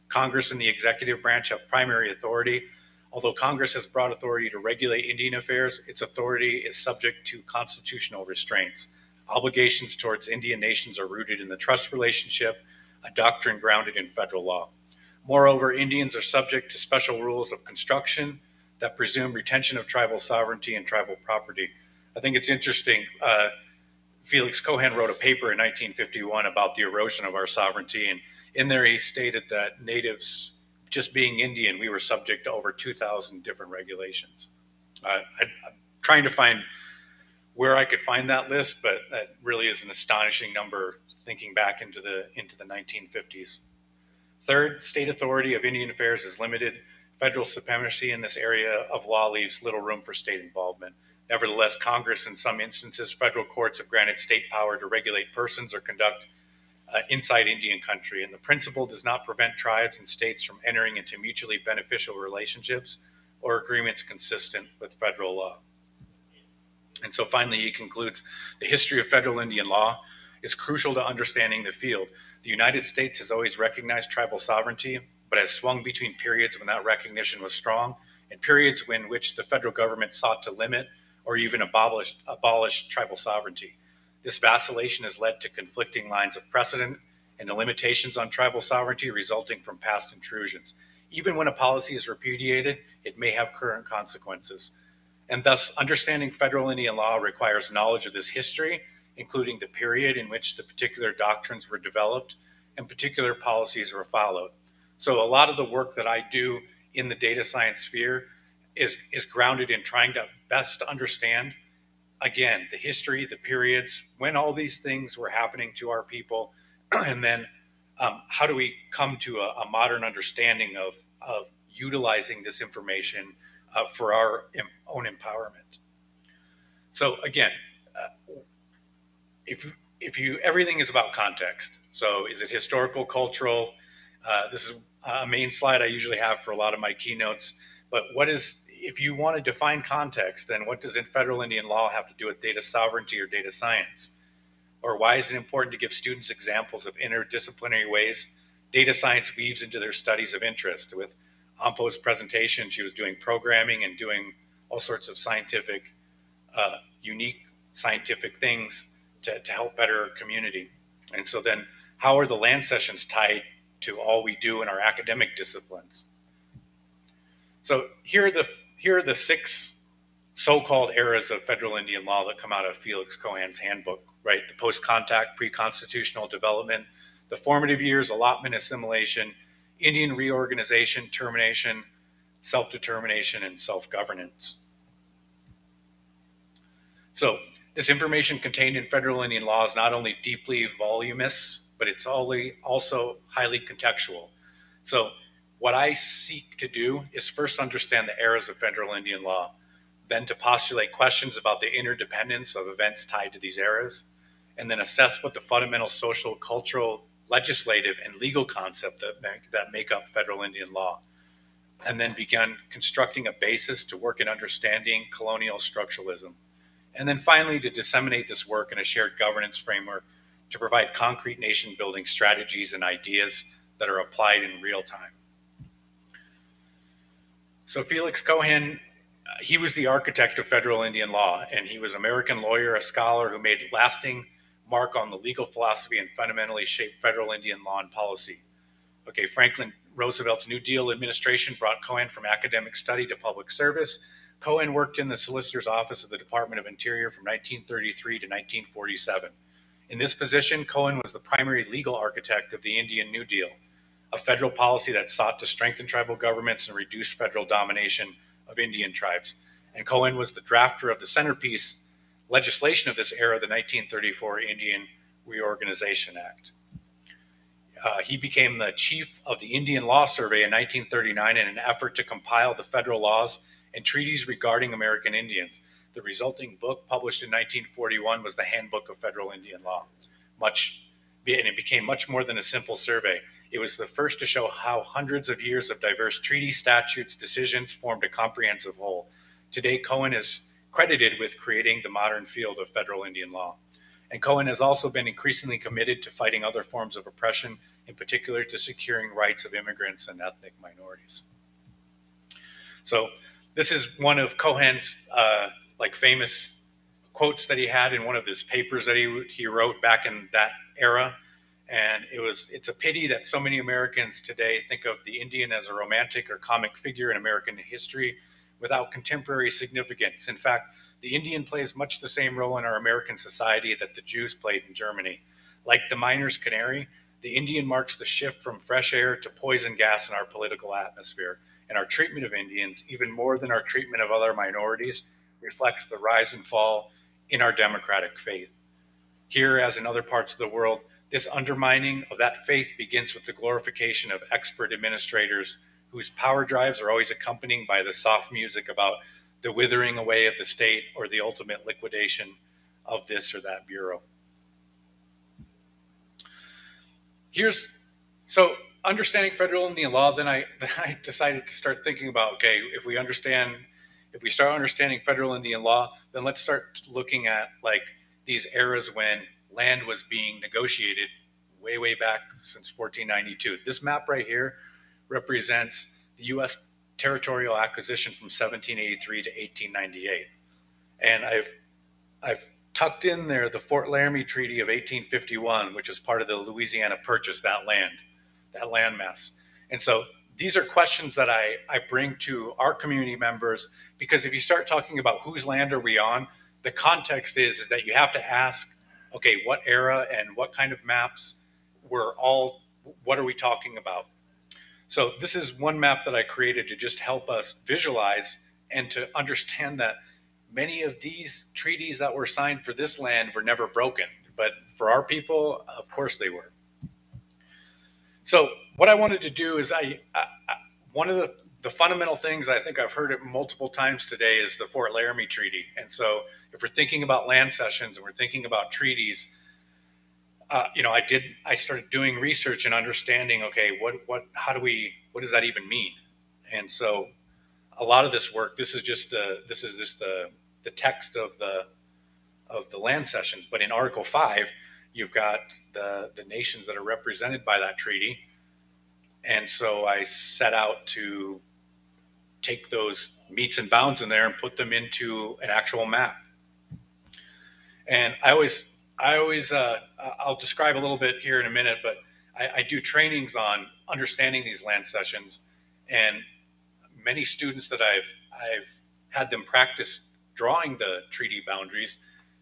L: Congress and the executive branch have primary authority. Although Congress has broad authority to regulate Indian affairs, its authority is subject to constitutional restraints. Obligations towards Indian nations are rooted in the trust relationship, a doctrine grounded in federal law. Moreover, Indians are subject to special rules of construction that presume retention of tribal sovereignty and tribal property. I think it's interesting. Felix Cohen wrote a paper in 1951 about the erosion of our sovereignty, and in there he stated that natives, just being Indian, we were subject to over 2,000 different regulations. I'm trying to find where I could find that list, but that really is an astonishing number thinking back into the 1950s. Third, state authority of Indian affairs is limited. Federal supremacy in this area of law leaves little room for state involvement. Nevertheless, Congress, in some instances, federal courts have granted state power to regulate persons or conduct inside Indian country, and the principle does not prevent tribes and states from entering into mutually beneficial relationships or agreements consistent with federal law. And so finally, he concludes, the history of federal Indian law is crucial to understanding the field. The United States has always recognized tribal sovereignty, but has swung between periods when that recognition was strong and periods in which the federal government sought to limit or even abolish tribal sovereignty. This vacillation has led to conflicting lines of precedent and the limitations on tribal sovereignty resulting from past intrusions. Even when a policy is repudiated, it may have current consequences. And thus, understanding federal Indian law requires knowledge of this history, including the period in which the particular doctrines were developed and particular policies were followed. So a lot of the work that I do in the data science sphere is grounded in trying to best understand, again, the history, the periods, when all these things were happening to our people, and then how do we come to a modern understanding of utilizing this information for our own empowerment. So again, everything is about context. So is it historical, cultural? This is a main slide I usually have for a lot of my keynotes. But if you want to define context, then what does federal Indian law have to do with data sovereignty or data science? Or why is it important to give students examples of interdisciplinary ways data science weaves into their studies of interest? With Ampo's presentation, she was doing programming and doing all sorts of scientific, unique scientific things to help better community. And so then how are the land sessions tied to all we do in our academic disciplines? So here are the 6 so-called eras of federal Indian law that come out of Felix Cohen's handbook, right? The post-contact, pre-constitutional development, the formative years, allotment, assimilation, Indian reorganization, termination, self-determination, and self-governance. So this information contained in federal Indian law is not only deeply voluminous, but it's also highly contextual. So what I seek to do is first understand the eras of federal Indian law, then to postulate questions about the interdependence of events tied to these eras, and then assess what the fundamental social, cultural, legislative, and legal concepts that make up federal Indian law, and then began constructing a basis to work in understanding colonial structuralism. And then finally, to disseminate this work in a shared governance framework to provide concrete nation building strategies and ideas that are applied in real time. So Felix Cohen, he was the architect of federal Indian law, and he was an American lawyer, a scholar who made lasting mark on the legal philosophy and fundamentally shaped federal Indian law and policy. Okay, Franklin Roosevelt's New Deal administration brought Cohen from academic study to public service. Cohen worked in the Solicitor's Office of the Department of Interior from 1933 to 1947. In this position, Cohen was the primary legal architect of the Indian New Deal, a federal policy that sought to strengthen tribal governments and reduce federal domination of Indian tribes. And Cohen was the drafter of the centerpiece legislation of this era, the 1934 Indian Reorganization Act. He became the chief of the Indian Law Survey in 1939 in an effort to compile the federal laws and treaties regarding American Indians. The resulting book, published in 1941, was the Handbook of Federal Indian Law. And it became much more than a simple survey. It was the first to show how hundreds of years of diverse treaties, statutes, decisions formed a comprehensive whole. Today, Cohen is credited with creating the modern field of federal Indian law. And Cohen has also been increasingly committed to fighting other forms of oppression, in particular to securing rights of immigrants and ethnic minorities. So this is one of Cohen's famous quotes that he had in one of his papers that he wrote back in that era. And it's a pity that so many Americans today think of the Indian as a romantic or comic figure in American history without contemporary significance. In fact, the Indian plays much the same role in our American society that the Jews played in Germany. Like the miner's canary, the Indian marks the shift from fresh air to poison gas in our political atmosphere. And our treatment of Indians, even more than our treatment of other minorities, reflects the rise and fall in our democratic faith. Here, as in other parts of the world, this undermining of that faith begins with the glorification of expert administrators whose power drives are always accompanied by the soft music about the withering away of the state or the ultimate liquidation of this or that bureau. So understanding federal Indian law, then I decided to start thinking about, okay, if we start understanding federal Indian law, then let's start looking at like these eras when land was being negotiated way back since 1492. This map right here represents the U.S. territorial acquisition from 1783 to 1898. And I've tucked in there the Fort Laramie Treaty of 1851, which is part of the Louisiana Purchase, that landmass. And so these are questions that I bring to our community members, because if you start talking about whose land are we on, the context is that you have to ask, okay, what era and what kind of maps what are we talking about? So this is one map that I created to just help us visualize and to understand that many of these treaties that were signed for this land were never broken, but for our people, of course they were. So what I wanted to do is one of the fundamental things, I think I've heard it multiple times today, is the Fort Laramie Treaty. And so if we're thinking about land cessions and we're thinking about treaties, I started doing research and understanding, okay, what does that even mean? And so a lot of this work, this is just the text of the land cessions. But in Article 5, you've got the nations that are represented by that treaty. And so I set out to take those meets and bounds in there and put them into an actual map. And I'll describe a little bit here in a minute, but I do trainings on understanding these land cessions, and many students that I've had them practice drawing the treaty boundaries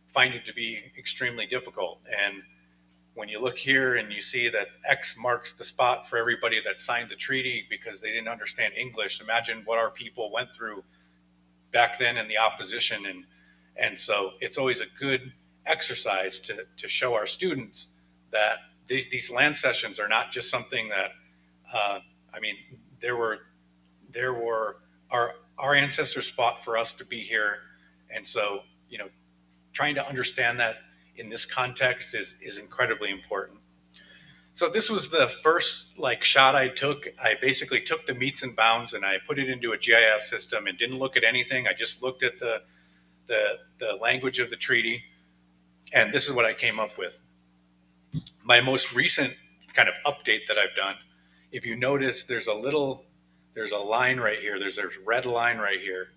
L: find it to be extremely difficult. And when you look here and you see that X marks the spot for everybody that signed the treaty because they didn't understand English, imagine what our people went through back then in the opposition. And so it's always a good exercise to show our students that these land cessions are not just something that, our ancestors fought for us to be here. And so, trying to understand that in this context is incredibly important. So this was the first shot I took. I basically took the meets and bounds and I put it into a GIS system and didn't look at anything. I just looked at the language of the treaty, and this is what I came up with. My most recent kind of update that I've done, if you notice, there's a line right here. There's a red line right here,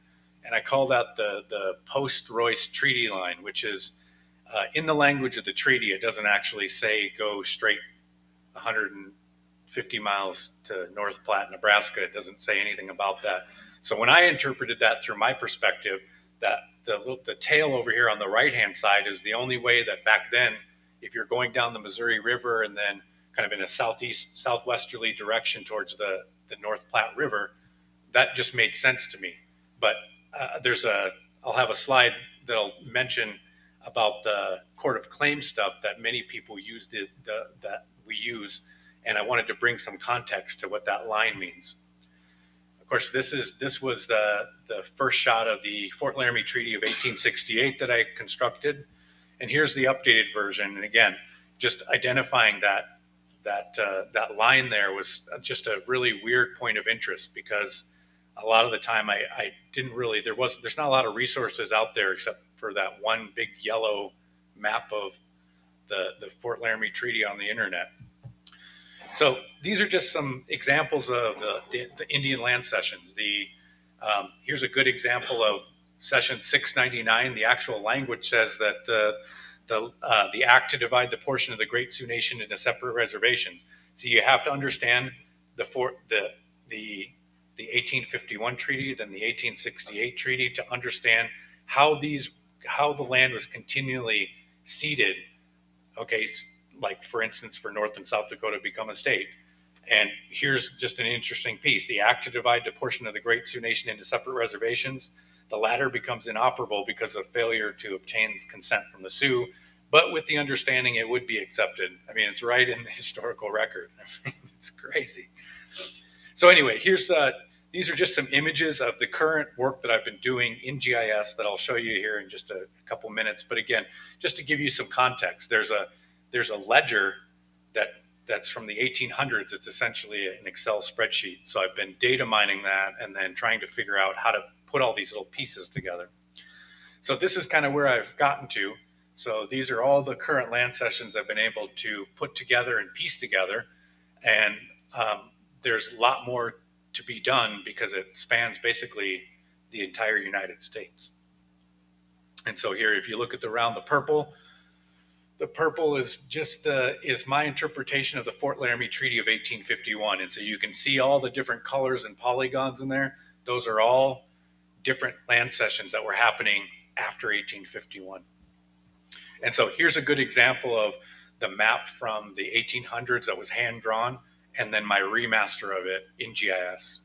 L: and I call that the post-Royce treaty line, which is in the language of the treaty. It doesn't actually say go straight 150 miles to North Platte, Nebraska. It doesn't say anything about that. So when I interpreted that through my perspective, that the tail over here on the right-hand side is the only way that back then, if you're going down the Missouri River and then kind of in a southwesterly direction towards the North Platte River, that just made sense to me. But I'll have a slide that'll mention about the Court of Claims stuff that many people use that we use, and I wanted to bring some context to what that line means. Of course, this was the first shot of the Fort Laramie Treaty of 1868 that I constructed, and here's the updated version. And again, just identifying that line there was just a really weird point of interest, because a lot of the time I didn't really, there's not a lot of resources out there except for that one big yellow map of the Fort Laramie Treaty on the internet. So these are just some examples of the Indian land cessions. Here's a good example of Session 699. The actual language says that the act to divide the portion of the Great Sioux Nation into separate reservations. So you have to understand the 1851 treaty, then the 1868 treaty, to understand how the land was continually ceded. Okay, like for instance, for North and South Dakota become a state. And here's just an interesting piece. The act to divide the portion of the Great Sioux Nation into separate reservations, the latter becomes inoperable because of failure to obtain consent from the Sioux, but with the understanding it would be accepted. I mean, it's right in the historical record. I mean, it's crazy. So anyway, these are just some images of the current work that I've been doing in GIS that I'll show you here in just a couple minutes. But again, just to give you some context, there's a ledger that's from the 1800s. It's essentially an Excel spreadsheet. So I've been data mining that and then trying to figure out how to put all these little pieces together. So this is kind of where I've gotten to. So these are all the current land cessions I've been able to put together and piece together. And there's a lot more to be done because it spans basically the entire United States. And so here, if you look at the purple is just is my interpretation of the Fort Laramie Treaty of 1851. And so you can see all the different colors and polygons in there. Those are all different land cessions that were happening after 1851. And so here's a good example of the map from the 1800s that was hand drawn, and then my remaster of it in GIS.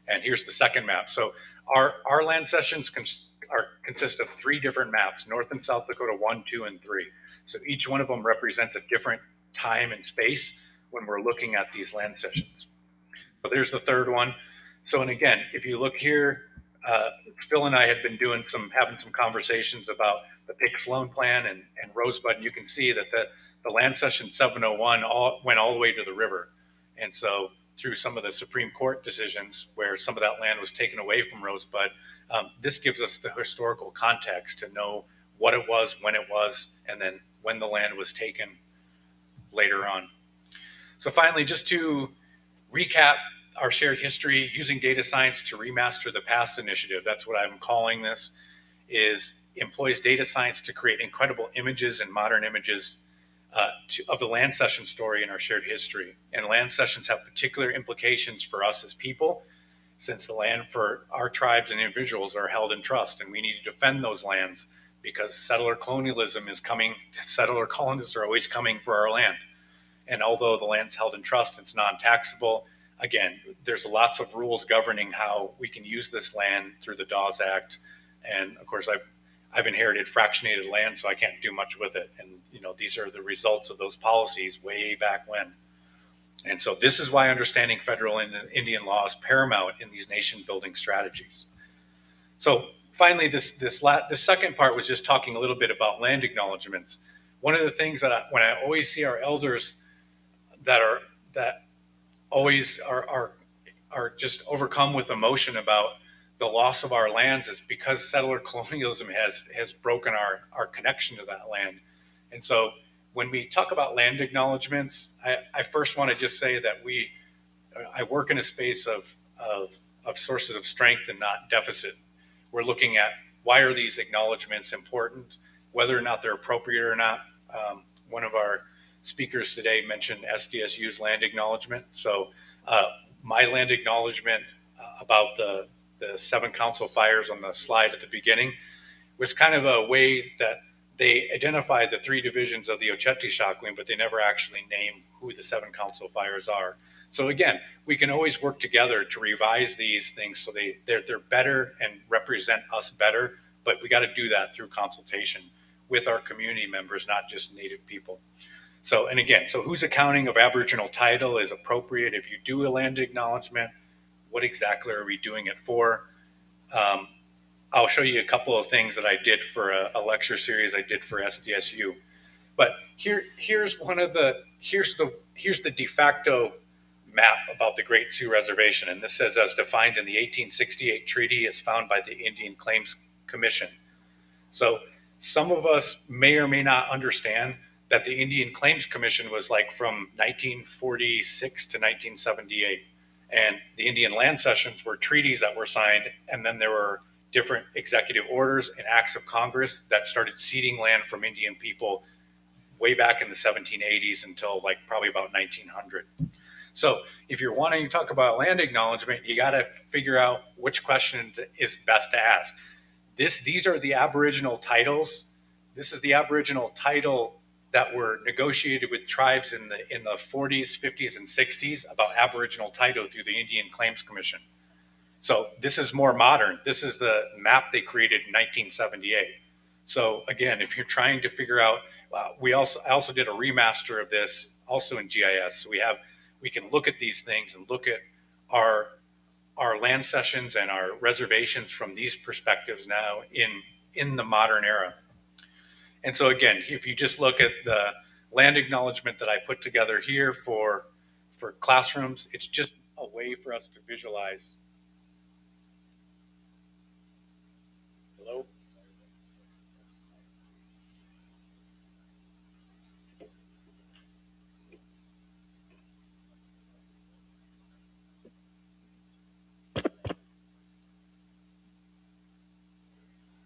L: And here's the second map. So our land cessions consist of 3 different maps: North and South Dakota 1, 2, and 3. So each one of them represents a different time and space when we're looking at these land cessions. So there's the third one. So, and again, if you look here, Phil and I had been having some conversations about the Pix Loan Plan and Rosebud, and you can see that the land cession 701 went all the way to the river. And so through some of the Supreme Court decisions where some of that land was taken away from Rosebud, this gives us the historical context to know what it was, when it was, and then when the land was taken later on. So finally, just to recap our shared history, using data science to remaster the past initiative, that's what I'm calling this, employs data science to create incredible images and modern images of the land cession story in our shared history. And land cessions have particular implications for us as people, since the land for our tribes and individuals are held in trust, and we need to defend those lands because settler colonialism is coming. Settler colonists are always coming for our land. And although the land's held in trust, it's non-taxable. Again, there's lots of rules governing how we can use this land through the Dawes Act. And of course, I've inherited fractionated land, so I can't do much with it. And these are the results of those policies way back when. And so this is why understanding federal and Indian law is paramount in these nation building strategies. So finally, this second part was just talking a little bit about land acknowledgements. One of the things that when I always see our elders that always are just overcome with emotion about the loss of our lands is because settler colonialism has broken our connection to that land. And so when we talk about land acknowledgements, I first want to just say that I work in a space of sources of strength and not deficit. We're looking at why are these acknowledgements important, whether or not they're appropriate or not. One of our speakers today mentioned SDSU's land acknowledgement. So my land acknowledgement about the seven council fires on the slide at the beginning was kind of a way that they identified the three divisions of the Oceti Sakowin, but they never actually name who the seven council fires are. So again, we can always work together to revise these things so they're better and represent us better, but we got to do that through consultation with our community members, not just Native people. So, and again, so whose accounting of Aboriginal title is appropriate if you do a land acknowledgement? What exactly are we doing it for? I'll show you a couple of things that I did for a lecture series I did for SDSU. But here's the de facto map about the Great Sioux Reservation, and this says as defined in the 1868 treaty, it's found by the Indian Claims Commission. So some of us may or may not understand that the Indian Claims Commission was like from 1946 to 1978, and the Indian land cessions were treaties that were signed, and then there were different executive orders and acts of Congress that started ceding land from Indian people way back in the 1780s until like probably about 1900. So if you're wanting to talk about land acknowledgement, you got to figure out which question is best to ask. These are the Aboriginal titles. This is the Aboriginal title that were negotiated with tribes in the 40s, 50s, and 60s about Aboriginal title through the Indian Claims Commission. So this is more modern. This is the map they created in 1978. So again, if you're trying to figure out, I also did a remaster of this also in GIS. So we can look at these things and look at our land cessions and our reservations from these perspectives now in the modern era. And so again, if you just look at the land acknowledgement that I put together here for classrooms, it's just a way for us to visualize. Hello?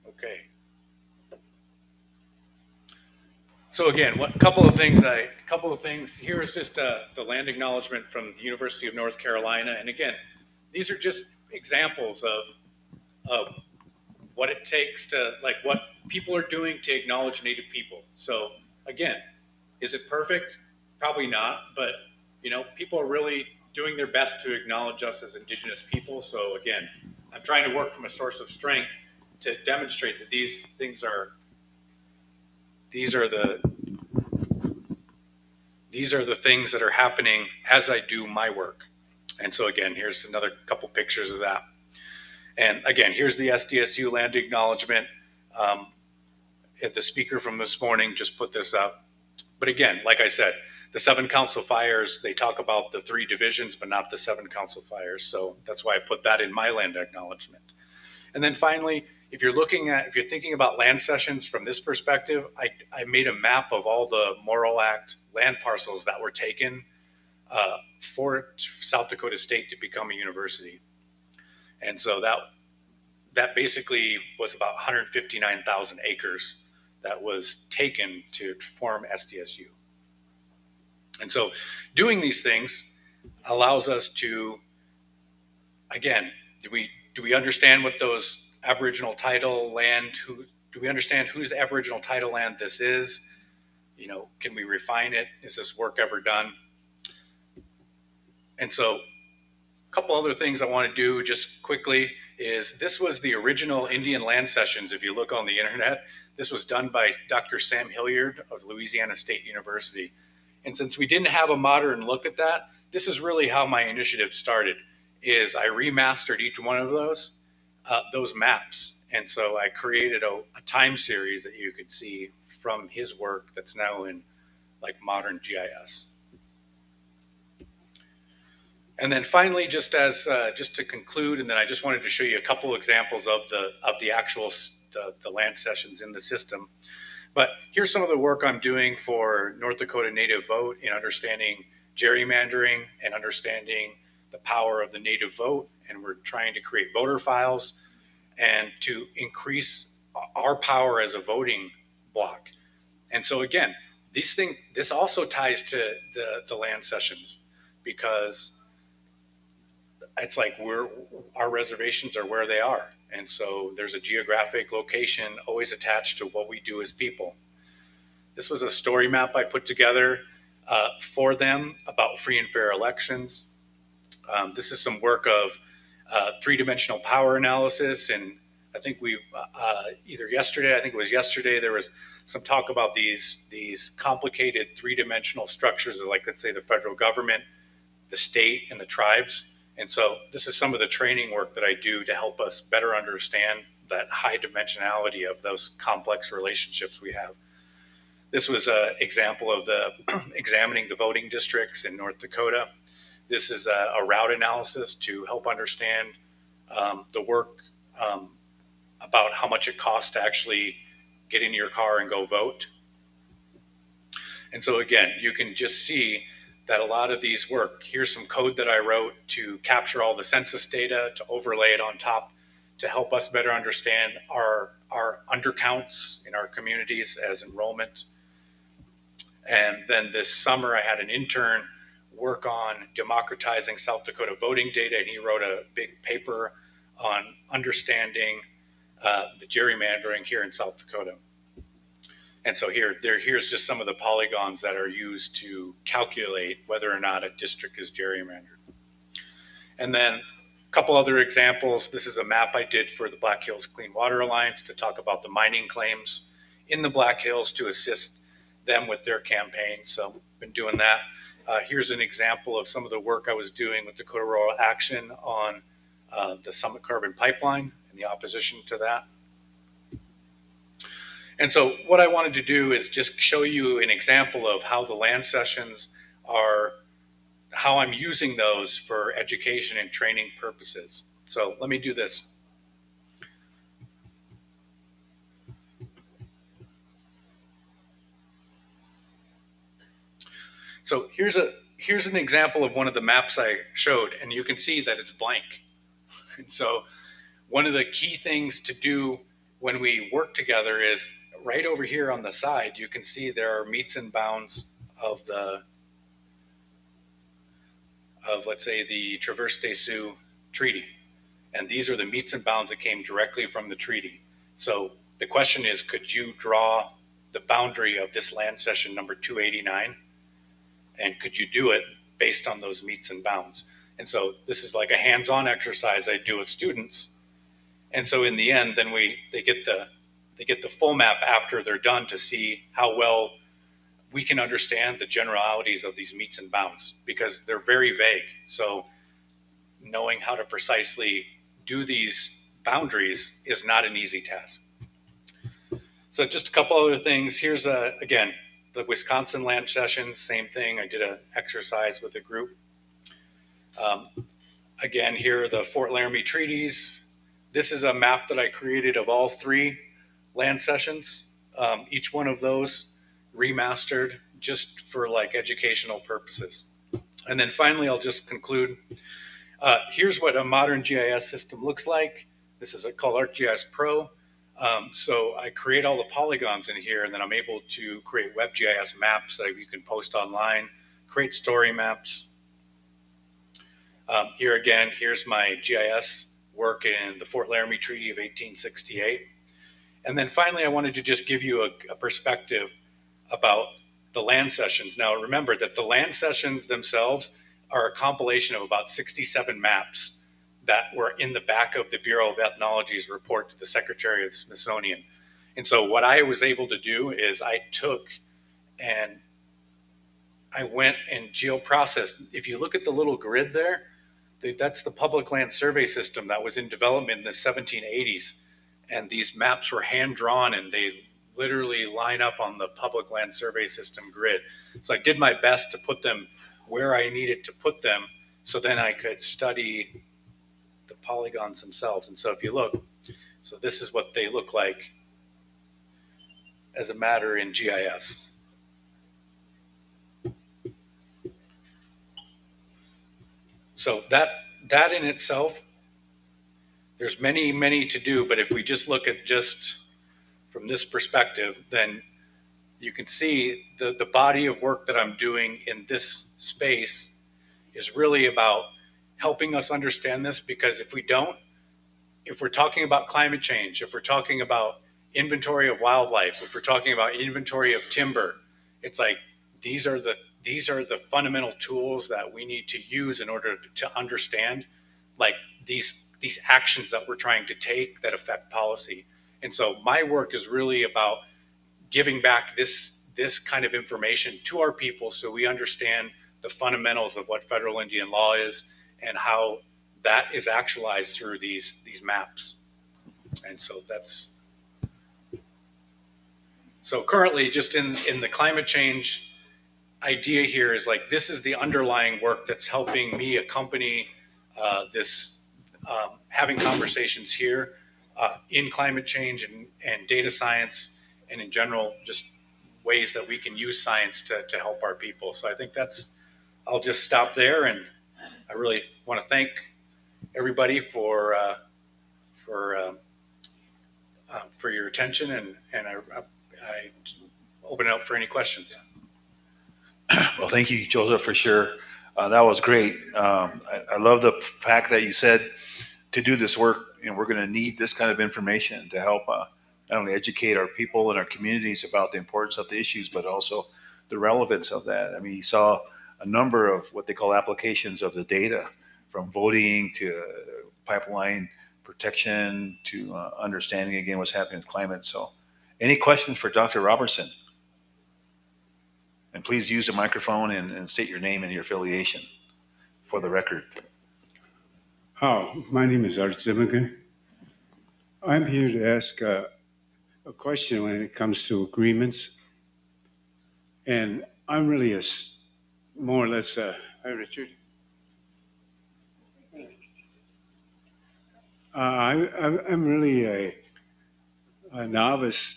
L: Okay. So again, a couple of things. Here is just the land acknowledgement from the University of North Carolina, and again, these are just examples of what it takes to, like, what people are doing to acknowledge Native people. So again, is it perfect? Probably not, but people are really doing their best to acknowledge us as Indigenous people. So again, I'm trying to work from a source of strength to demonstrate that these are the things that are happening as I do my work. And so again, here's another couple pictures of that. And again, here's the SDSU land acknowledgement. The speaker from this morning just put this up. But again, like I said, the seven council fires, they talk about the three divisions, but not the seven council fires. So that's why I put that in my land acknowledgement. And then finally, if you're thinking about land cessions from this perspective, I made a map of all the Morrill Act land parcels that were taken for South Dakota State to become a university. And so that basically was about 159,000 acres that was taken to form SDSU. And so doing these things allows us to, again, do we understand what those Aboriginal title land, do we understand whose Aboriginal title land this is? Can we refine it? Is this work ever done? And so a couple other things I want to do just quickly is this was the original Indian land cessions. If you look on the internet, this was done by Dr. Sam Hilliard of Louisiana State University. And since we didn't have a modern look at that, this is really how my initiative started, is I remastered each one of those maps. And so I created a time series that you could see from his work that's now in like modern GIS. And then finally, just to conclude, and then I just wanted to show you a couple examples of the actual the land sessions in the system. But here's some of the work I'm doing for North Dakota Native Vote in understanding gerrymandering and understanding the power of the native vote. And we're trying to create voter files and to increase our power as a voting bloc. And so again, this also ties to the land sessions, because it's like our reservations are where they are. And so there's a geographic location always attached to what we do as people. This was a story map I put together for them about free and fair elections. This is some work of three-dimensional power analysis. And I think we I think it was yesterday, there was some talk about these complicated three-dimensional structures of, like, let's say, the federal government, the state, and the tribes. And so this is some of the training work that I do to help us better understand that high dimensionality of those complex relationships we have. This was an example of examining the voting districts in North Dakota. This is a route analysis to help understand the work about how much it costs to actually get in your car and go vote. And so again, you can just see that a lot of these work. Here's some code that I wrote to capture all the census data, to overlay it on top, to help us better understand our undercounts in our communities as enrollment. And then this summer, I had an intern work on democratizing South Dakota voting data, and he wrote a big paper on understanding the gerrymandering here in South Dakota. And so here's just some of the polygons that are used to calculate whether or not a district is gerrymandered. And then a couple other examples. This is a map I did for the Black Hills Clean Water Alliance to talk about the mining claims in the Black Hills to assist them with their campaign. So I've been doing that. Here's an example of some of the work I was doing with Dakota Rural Action on the Summit Carbon Pipeline and the opposition to that. And so what I wanted to do is just show you an example of how the land sessions are, how I'm using those for education and training purposes. So let me do this. So here's an example of one of the maps I showed, and you can see that it's blank. And so one of the key things to do when we work together is right over here on the side, you can see there are meets and bounds of let's say the Traverse des Sioux Treaty. And these are the meets and bounds that came directly from the treaty. So the question is, could you draw the boundary of this land cession number 289? And could you do it based on those meets and bounds? And so this is like a hands-on exercise I do with students. And so in the end, then they get the full map after they're done to see how well we can understand the generalities of these meets and bounds, because they're very vague. So knowing how to precisely do these boundaries is not an easy task. So just a couple other things. Here's again, the Wisconsin land sessions, same thing. I did an exercise with a group. Again, here are the Fort Laramie treaties. This is a map that I created of all three land sessions. Each one of those remastered just for like educational purposes. And then finally, I'll just conclude. Here's what a modern GIS system looks like. This is called ArcGIS Pro. So I create all the polygons in here, and then I'm able to create WebGIS maps that you can post online, create story maps. Here again, here's my GIS work in the Fort Laramie Treaty of 1868. And then finally, I wanted to just give you a perspective about the land sessions. Now, remember that the land sessions themselves are a compilation of about 67 maps that were in the back of the Bureau of Ethnology's report to the Secretary of the Smithsonian. And so what I was able to do is I took and I went and geoprocessed. If you look at the little grid there, that's the public land survey system that was in development in the 1780s. and these maps were hand drawn, and they literally line up on the public land survey system grid. So I did my best to put them where I needed to put them, so then I could study the polygons themselves. And so if you look, so this is what they look like as a matter in GIS. So that in itself, there's many to do, but if we just look at just from this perspective, then you can see the body of work that I'm doing in this space is really about helping us understand this, because if we don't, if we're talking about climate change, if we're talking about inventory of wildlife, if we're talking about inventory of timber, it's like these are the fundamental tools that we need to use in order to understand like these actions that we're trying to take that affect policy. And so my work is really about giving back this kind of information to our people so we understand the fundamentals of what federal Indian law is and how that is actualized through these maps. And so that's so currently just in the climate change idea here is like this is the underlying work that's helping me accompany this having conversations here in climate change and data science and in general just ways that we can use science to help our people. So I think I'll just stop there, and I really want to thank everybody for your attention, and I open it up for any questions.
B: Well, thank you, Joseph, for sure. That was great. I love the fact that you said to do this work, we're going to need this kind of information to help not only educate our people and our communities about the importance of the issues, but also the relevance of that. I mean, you saw a number of what they call applications of the data, from voting to pipeline protection to understanding again what's happening with climate. So, any questions for Dr. Robertson? And please use the microphone and state your name and your affiliation for the record.
M: Hi, my name is Art Zimmerman. I'm here to ask a question when it comes to agreements. And I'm really more or less, hi Richard. I'm really a novice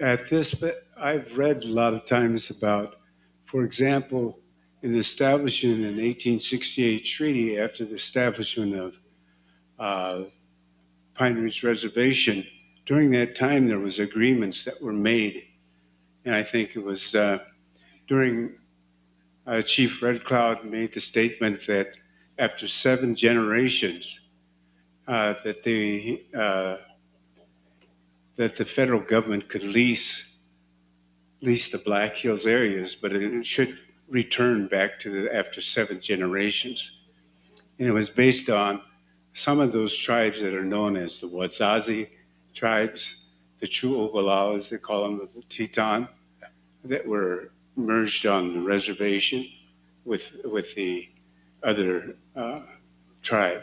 M: at this, but I've read a lot of times about, for example, in the establishment in 1868 treaty, after the establishment of Pine Ridge Reservation, during that time there was agreements that were made. And I think it was during Chief Red Cloud made the statement that after 7 generations that the federal government could lease the Black Hills areas, but it should return back to after 7 generations. And it was based on some of those tribes that are known as the Wazazi tribes, the True Oglala, as they call them, the Teton, that were merged on the reservation with the other tribe.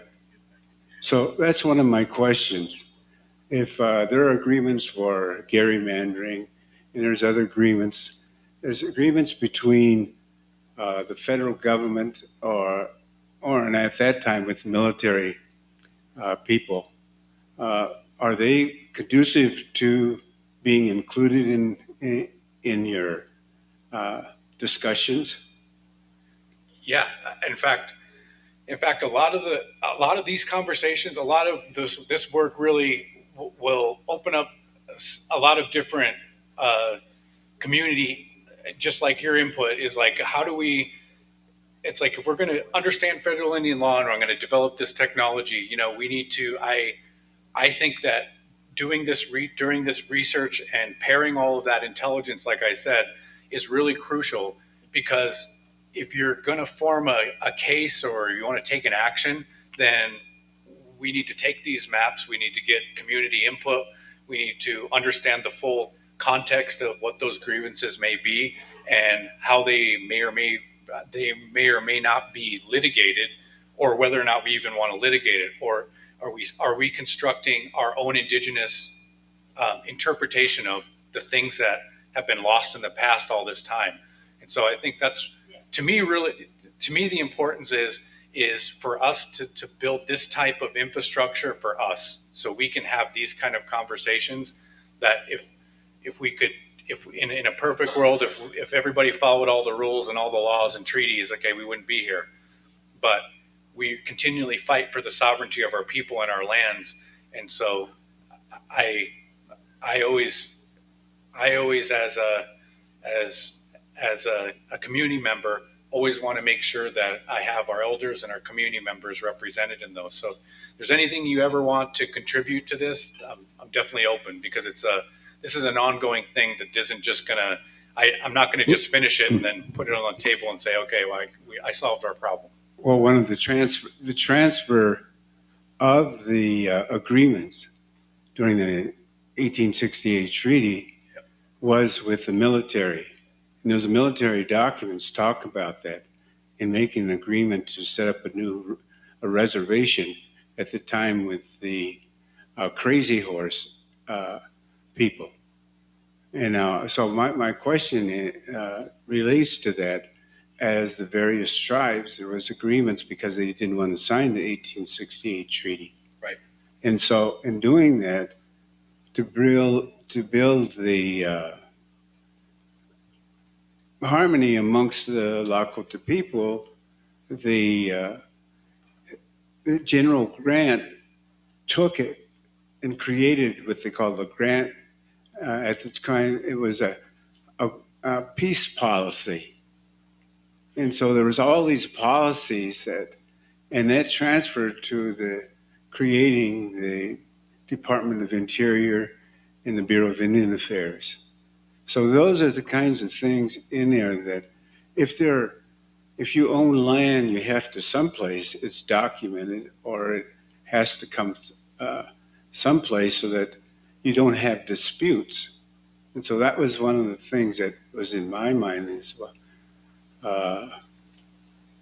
M: So that's one of my questions. If there are agreements for gerrymandering, and there's other agreements, there's agreements between the federal government or and at that time with military people, are they conducive to being included in your discussions?
L: Yeah, in fact, a lot of these conversations, a lot of this work really will open up a lot of different community. Just like your input is like, how do we? It's like if we're going to understand federal Indian law and I'm going to develop this technology, we need to. I think that doing this during this research and pairing all of that intelligence, like I said, is really crucial, because if you're going to form a case or you want to take an action, then we need to take these maps. We need to get community input. We need to understand the full context of what those grievances may be and how they may or may not be litigated, or whether or not we even want to litigate it, or are we constructing our own indigenous interpretation of the things that have been lost in the past all this time. And so I think that's, to me, the importance is for us to build this type of infrastructure for us, so we can have these kind of conversations. That if we could, if in a perfect world, if everybody followed all the rules and all the laws and treaties, okay, we wouldn't be here. But we continually fight for the sovereignty of our people and our lands. And so I always as a community member, always want to make sure that I have our elders and our community members represented in those. So if there's anything you ever want to contribute to this, I'm definitely open, because this is an ongoing thing that isn't just gonna, I'm not gonna just finish it and then put it on the table and say, okay, well, I solved our problem.
M: Well, one of the transfer of the agreements during the 1868 treaty was with the military. And those military documents talk about that in making an agreement to set up a reservation at the time with the Crazy Horse people. And so my question relates to that. As the various tribes, there was agreements because they didn't want to sign the 1868 treaty.
L: Right.
M: And so in doing that, to build the harmony amongst the Lakota people, the General Grant took it and created what they call the Grant. At the time, it was a peace policy. And so there was all these policies that transferred to creating the Department of Interior and the Bureau of Indian Affairs. So those are the kinds of things in there that if you own land, you have to someplace it's documented, or it has to come someplace so that you don't have disputes. And so that was one of the things that was in my mind is,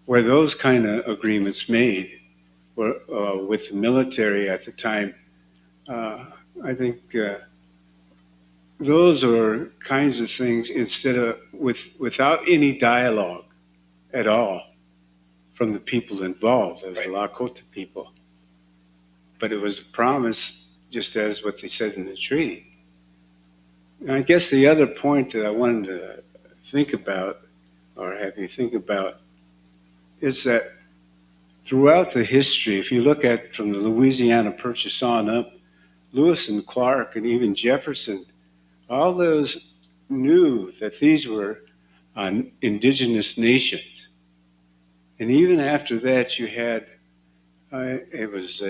M: where those kind of agreements made were with the military at the time. I think those are kinds of things without any dialogue at all from the people involved, as the Lakota people. But it was a promise, just as what they said in the treaty. And I guess the other point that I wanted to think about, or have you think about, is that throughout the history, if you look at from the Louisiana Purchase on up, Lewis and Clark and even Jefferson, all those knew that these were indigenous nations. And even after that, you had, his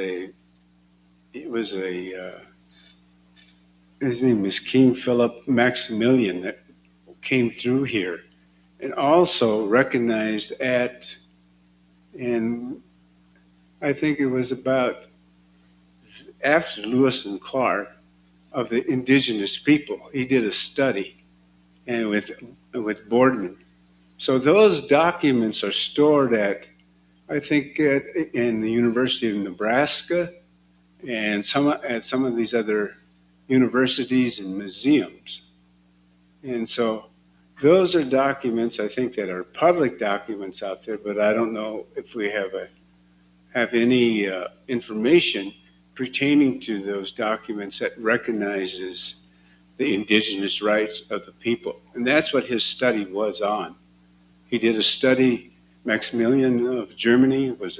M: name was King Philip Maximilian that came through here and also recognized and I think it was about after Lewis and Clark, of the indigenous people. He did a study and with Boardman. So those documents are stored at in the University of Nebraska and at some of these other universities and museums. And so those are documents, I think, that are public documents out there, but I don't know if we have any information pertaining to those documents that recognizes the indigenous rights of the people. And that's what his study was on. He did a study. Maximilian of Germany was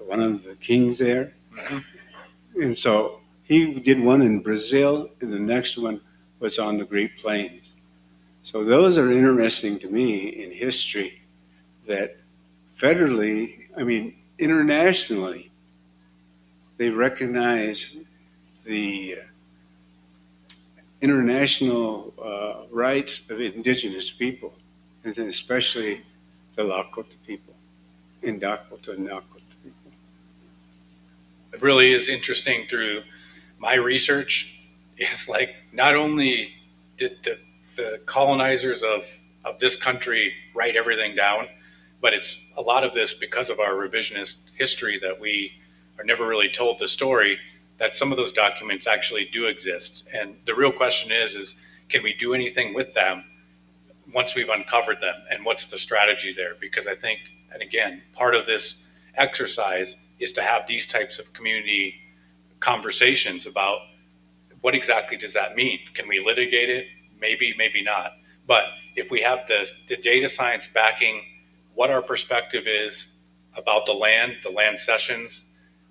M: one of the kings there. Mm-hmm. And so he did one in Brazil, and the next one was on the Great Plains. So those are interesting to me in history, that internationally, they recognize the international rights of indigenous people, and especially the Lakota people, in Dakota and Nakota people.
L: It really is interesting through my research. It's like not only did the colonizers of this country write everything down, but it's a lot of this because of our revisionist history that we are never really told the story, that some of those documents actually do exist. And the real question is can we do anything with them once we've uncovered them, and what's the strategy there? Because I think, and again, part of this exercise is to have these types of community conversations about what exactly does that mean? Can we litigate it? Maybe, maybe not. But if we have the data science backing what our perspective is about the land cessions,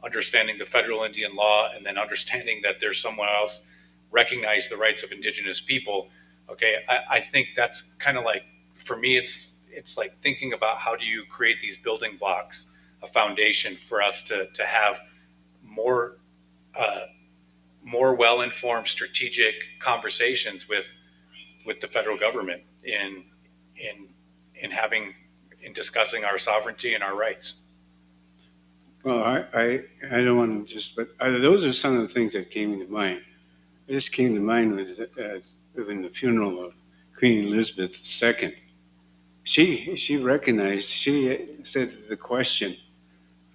L: understanding the federal Indian law, and then understanding that there's someone else recognize the rights of indigenous people. Okay, I think that's kind of like, for me, it's like thinking about how do you create these building blocks, a foundation for us to have more well-informed strategic conversations with the federal government in discussing our sovereignty and our rights.
M: Well, I don't want to just, but those are some of the things that came to mind. It just came to mind when the funeral of Queen Elizabeth II. She recognized, she said the question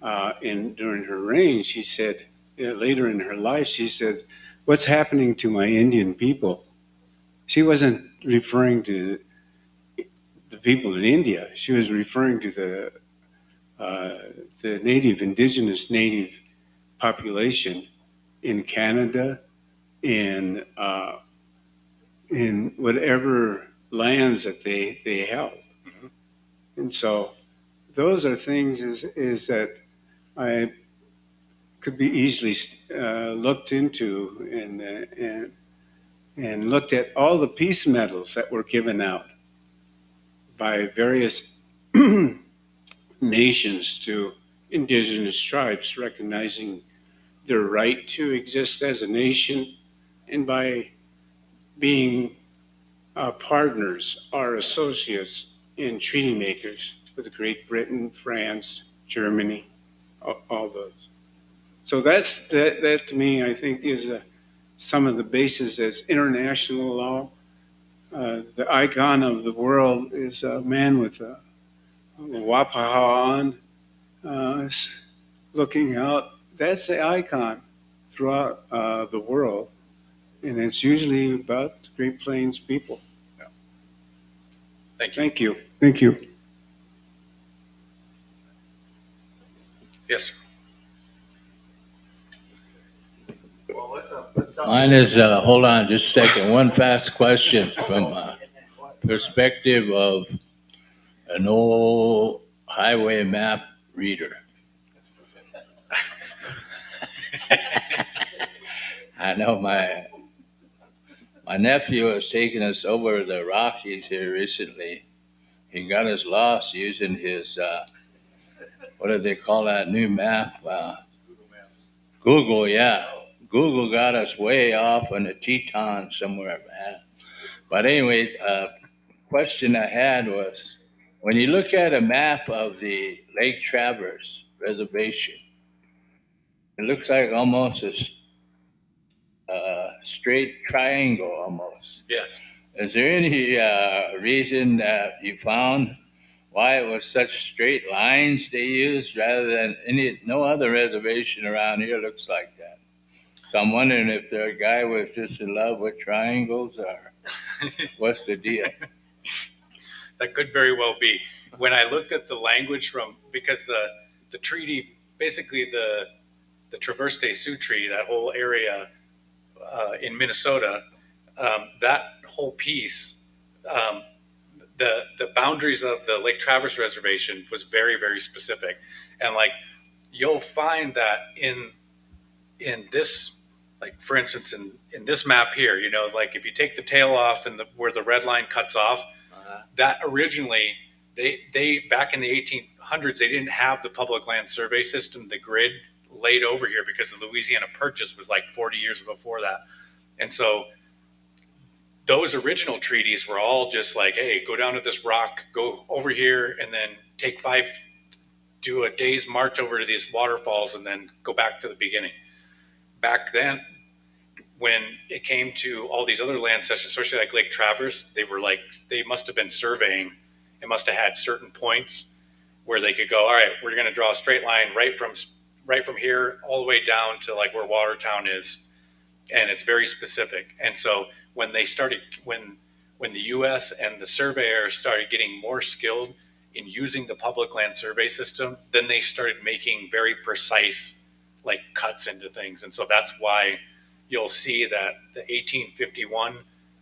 M: during her reign, she said, later in her life, she said, what's happening to my Indian people? She wasn't referring to the people in India. She was referring to the indigenous native population in Canada, in whatever lands that they held.
L: Mm-hmm.
M: And so those are things is that I could be easily looked into and looked at all the peace medals that were given out by various nations to indigenous tribes, recognizing their right to exist as a nation, and by being partners or associates in treaty makers with Great Britain, France, Germany, all those. So that to me, I think, is some of the basis as international law. The icon of the world is a man with a wapaha on, looking out. That's the icon throughout the world, and it's usually about the Great Plains people.
L: Yeah. Thank you.
M: Thank you. Thank you.
L: Yes, sir.
N: Mine is, hold on just a second, one fast question from perspective of an old highway map reader. I know my nephew has taken us over the Rockies here recently. He got us lost using his, what do they call that new map? Google, yeah. Google got us way off on the Teton somewhere, man. But anyway, question I had was, when you look at a map of the Lake Traverse Reservation, it looks like almost a straight triangle almost.
L: Yes.
N: Is there any reason that you found why it was such straight lines they used rather than no other reservation around here looks like that? So I'm wondering if the guy was just in love with triangles or what's the deal?
L: That could very well be. When I looked at the language because the treaty, basically the Traverse des Sioux Treaty, that whole area in Minnesota, that whole piece, the boundaries of the Lake Traverse Reservation was very, very specific. And like, you'll find that in this, like for instance, in this map here, like if you take the tail off and where the red line cuts off, that originally they back in the 1800s, they didn't have the public land survey system, the grid laid over here, because the Louisiana Purchase was like 40 years before that. And so those original treaties were all just like, hey, go down to this rock, go over here, and then do a day's march over to these waterfalls, and then go back to the beginning. Back then, when it came to all these other land cessions, especially like Lake Traverse, they must have been surveying. It must have had certain points where they could go, all right, we're going to draw a straight line right from right from here all the way down to like where Watertown is, and it's very specific. And so when they started, when the U.S. and the surveyors started getting more skilled in using the public land survey system, then they started making very precise like cuts into things. And so that's why you'll see that the 1851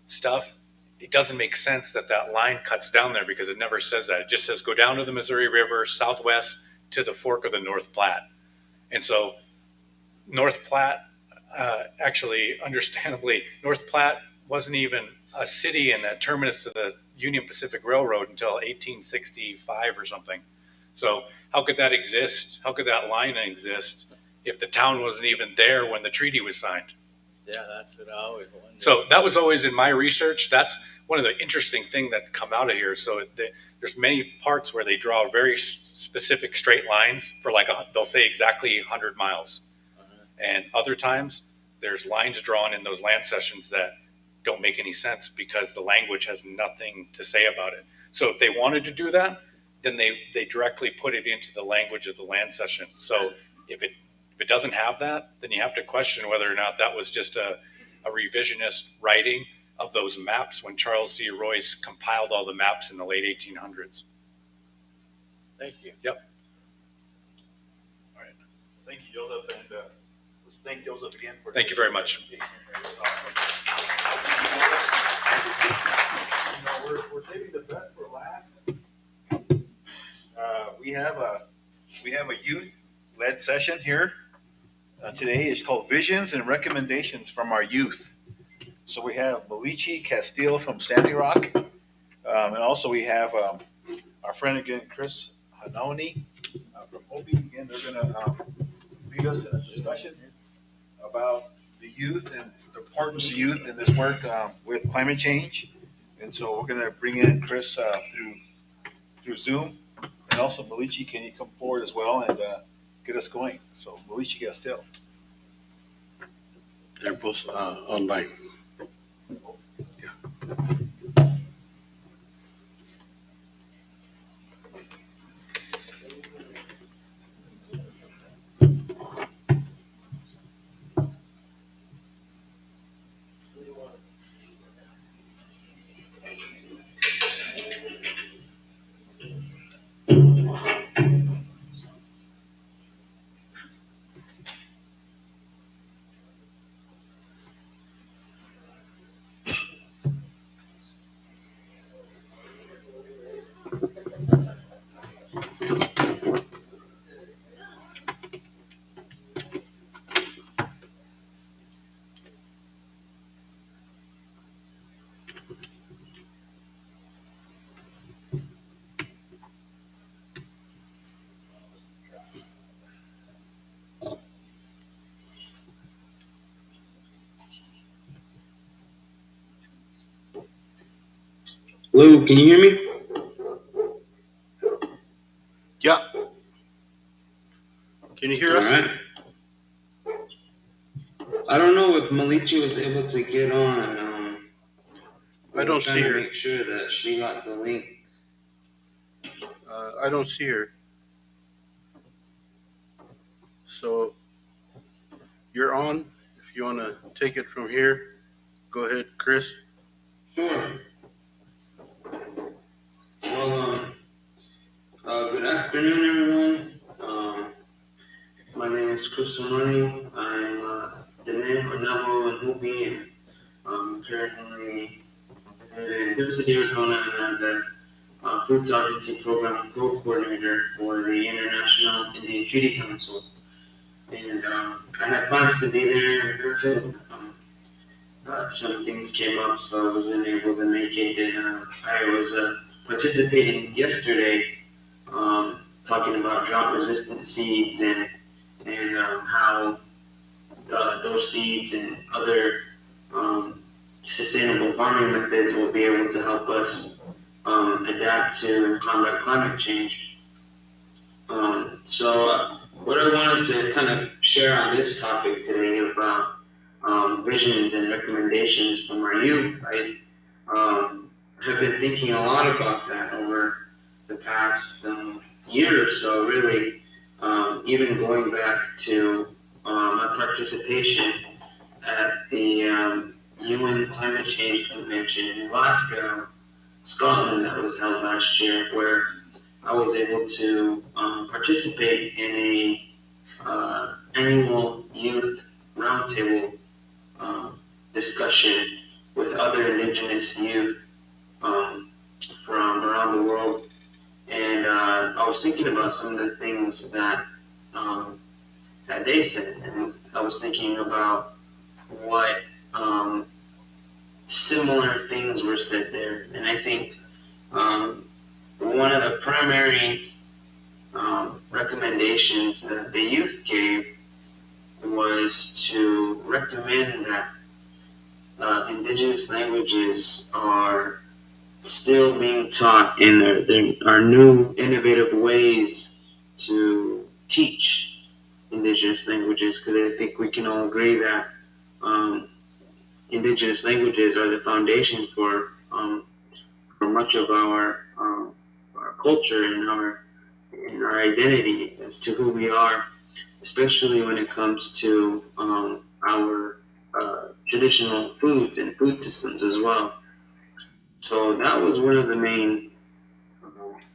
L: stuff, it doesn't make sense that that line cuts down there because it never says that. It just says go down to the Missouri River, southwest to the fork of the North Platte. And so North Platte, actually, understandably, North Platte wasn't even a city and a terminus to the Union Pacific Railroad until 1865 or something. So how could that exist? How could that line exist if the town wasn't even there when the treaty was signed?
N: Yeah, that's what I always wondered.
L: So that was always in my research. That's one of the interesting things that come out of here. So there's many parts where they draw very specific straight lines for like, they'll say exactly 100 miles. And other times there's lines drawn in those land cessions that don't make any sense because the language has nothing to say about it. So if they wanted to do that, then they directly put it into the language of the land cession. So if it doesn't have that, then you have to question whether or not that was just a revisionist writing of those maps when Charles C. Royce compiled all the maps in the late 1800s.
N: Thank you.
L: Yep.
B: All right. Thank you, Joseph, and let's thank Joseph again for.
L: Thank you very much.
B: We're saving the best for last. We have a youth-led session here today. It's called Visions and Recommendations from Our Youth. So we have Malichi Castile from Standing Rock, and also we have our friend again, Chris Hanoni from Hopi. Again, they're going to lead us in a discussion about the youth and the importance of youth in this work with climate change. And so we're going to bring in Chris through Zoom, and also Malichi, can you come forward as well and get us going? So Malichi Castile.
A: They're both online.
O: Hello, can you hear me?
A: Yeah. Can you hear us?
O: All right. I don't know if Malichi was able to get on.
A: I don't see her.
O: Make sure that she got the link.
A: I don't see her. So you're on. If you want to take it from here, go ahead, Chris.
O: Sure. Well, good afternoon, everyone. My name is Chris Money. I'm the name of Navajo and Hopi, and I'm currently in the University of Arizona as a Food Sovereignty Program Co-Coordinator for the International Indian Treaty Council. And I had plans to be there in person. Some things came up, so I wasn't able to make it. And I was participating yesterday, talking about drought-resistant seeds and how those seeds and other sustainable farming methods will be able to help us adapt to and combat climate change. So what I wanted to kind of share on this topic today about visions and recommendations from our youth, I have been thinking a lot about that over the past year or so, really, even going back to my participation at the UN Climate Change Convention in Glasgow, Scotland, that was held last year, where I was able to participate in a annual youth roundtable discussion with other Indigenous youth from around the world. And I was thinking about some of the things that that they said, and I was thinking about what similar things were said there. And I think one of the primary recommendations that the youth gave was to recommend that Indigenous languages are still being taught, and there are new innovative ways to teach Indigenous languages, because I think we can all agree that Indigenous languages are the foundation for much of our culture and our identity as to who we are, especially when it comes to our traditional foods and food systems as well. So that was one of the main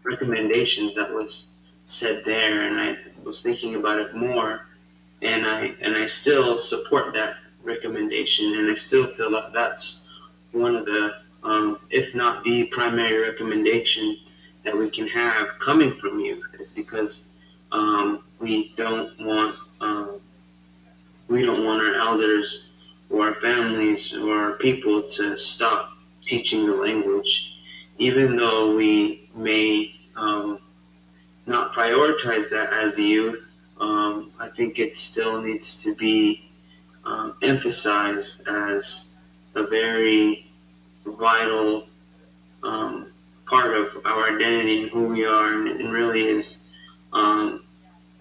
O: recommendations that was said there, and I was thinking about it more, and I still support that recommendation, and I still feel that that's one of the, if not the primary recommendation that we can have coming from youth, is because we don't want our elders or our families or our people to stop teaching the language, even though we may not prioritize that as a youth. I think it still needs to be emphasized as a very vital part of our identity and who we are, and really is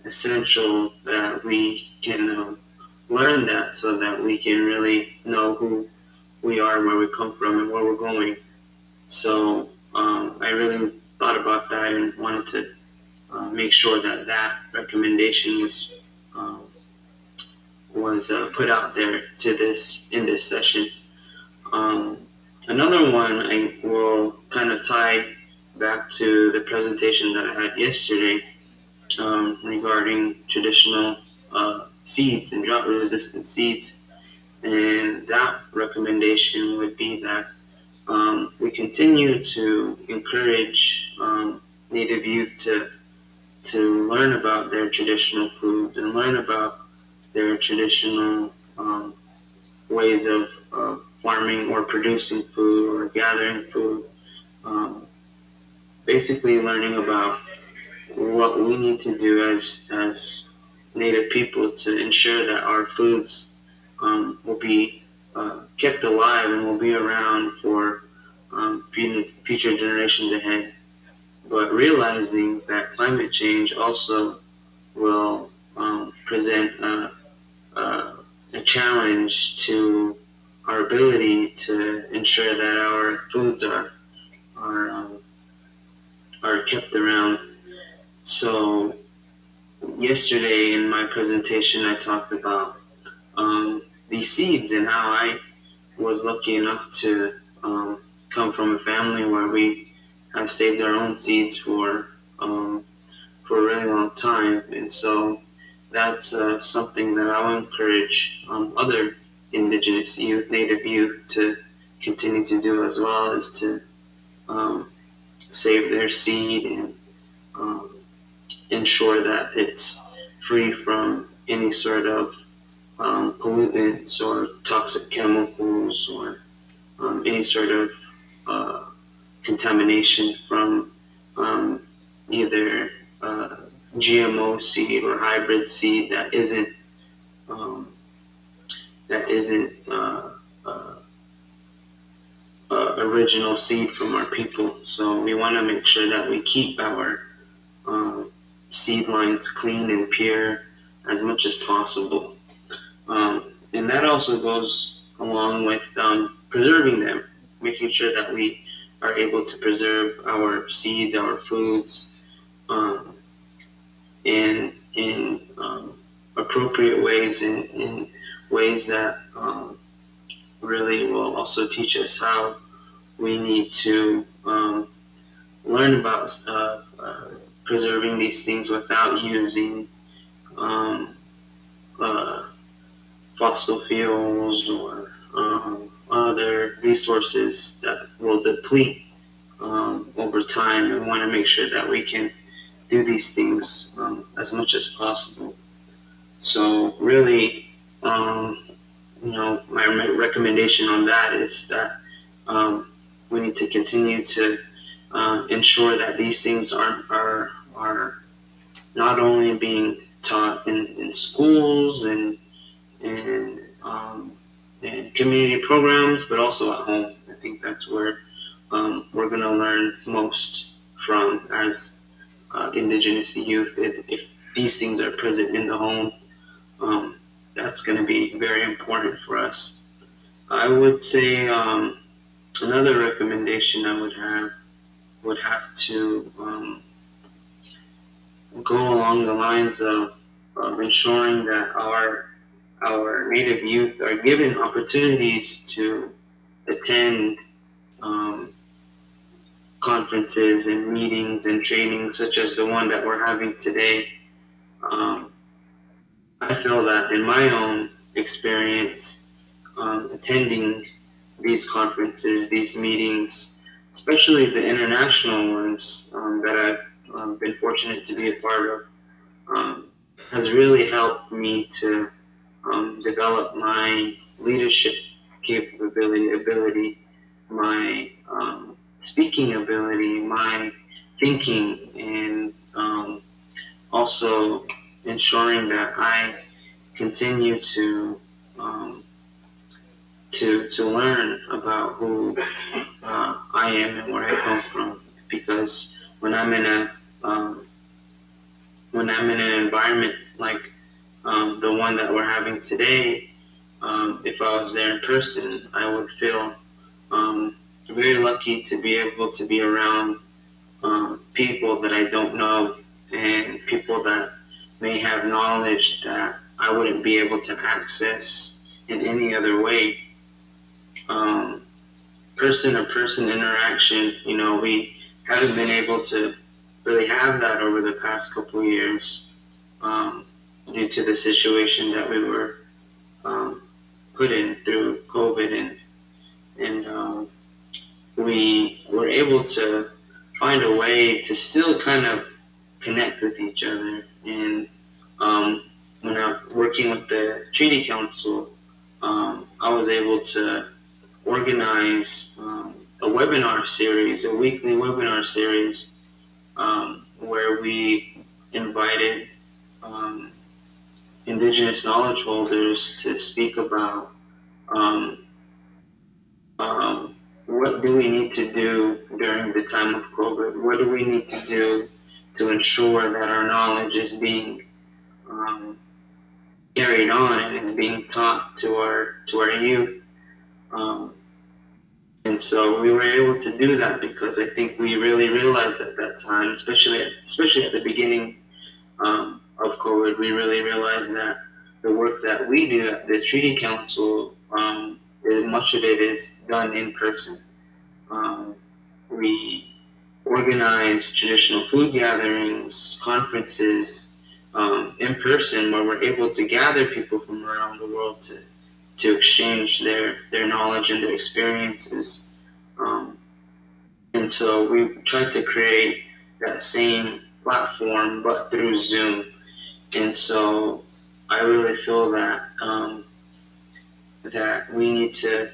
O: essential that we can learn that, so that we can really know who we are, where we come from, and where we're going. So I really thought about that and wanted to make sure that that recommendation was put out there to this in this session. Another one I will kind of tie back to the presentation that I had yesterday regarding traditional seeds and drought-resistant seeds, and that recommendation would be that we continue to encourage Native youth to learn about their traditional foods and learn about their traditional ways of farming or producing food or gathering food. Basically, learning about what we need to do as Native people to ensure that our foods will be kept alive and will be around for future generations ahead. But realizing that climate change also will present a challenge to our ability to ensure that our foods are kept around. So yesterday in my presentation, I talked about these seeds and how I was lucky enough to come from a family where we have saved our own seeds for a really long time, and so that's something that I will encourage other Indigenous youth, Native youth, to continue to do as well, is to save their seed and ensure that it's free from any sort of pollutants or toxic chemicals or any sort of contamination from either GMO seed or hybrid seed that isn't original seed from our people. So we want to make sure that we keep our seed lines clean and pure as much as possible. And that also goes along with preserving them, making sure that we are able to preserve our seeds, our foods, and in appropriate ways, in ways that really will also teach us how we need to learn about preserving these things without using um, uh, fossil fuels or other resources that will deplete over time. And we want to make sure that we can do these things as much as possible. So really, my recommendation on that is that we need to continue to ensure that these things are not only being taught in schools and community programs, but also at home. I think that's where we're going to learn most from as Indigenous youth. If these things are present in the home, that's going to be very important for us. I would say another recommendation I would have to go along the lines of ensuring that our Native youth are given opportunities to attend um, conferences and meetings and trainings such as the one that we're having today. Um, I feel that in my own experience, attending these conferences, these meetings, especially the international ones that I've been fortunate to be a part of, um, has really helped me to develop my leadership ability, my speaking ability, my thinking, and also ensuring that I continue um, to learn about who I am and where I come from. Because um, when I'm in an environment like the one that we're having today, if I was there in person, I would feel very lucky to be able to be around people that I don't know and people that may have knowledge that I wouldn't be able to access in any other way. Um, Person to person interaction, we haven't been able to really have that over the past couple of years due to the situation that we were um, put in through COVID, and we were able to find a way to still kind of connect with each other. And when I'm working with the Treaty Council, I was able to organize a webinar series, a weekly webinar series, where we invited um, Indigenous knowledge holders to speak about um, what do we need to do during the time of COVID? What do we need to do to ensure that our knowledge is being um, carried on and is being taught to our youth? Um, and so we were able to do that because I think we really realized at that time, especially at the beginning of COVID, we really realized that the work that we do at the Treaty Council, much of it is done in person. We organize traditional food gatherings, conferences in person where we're able to gather people from around the world to exchange their knowledge and their experiences. Um, and so we tried to create that same platform, but through Zoom. And so I really feel that we need to,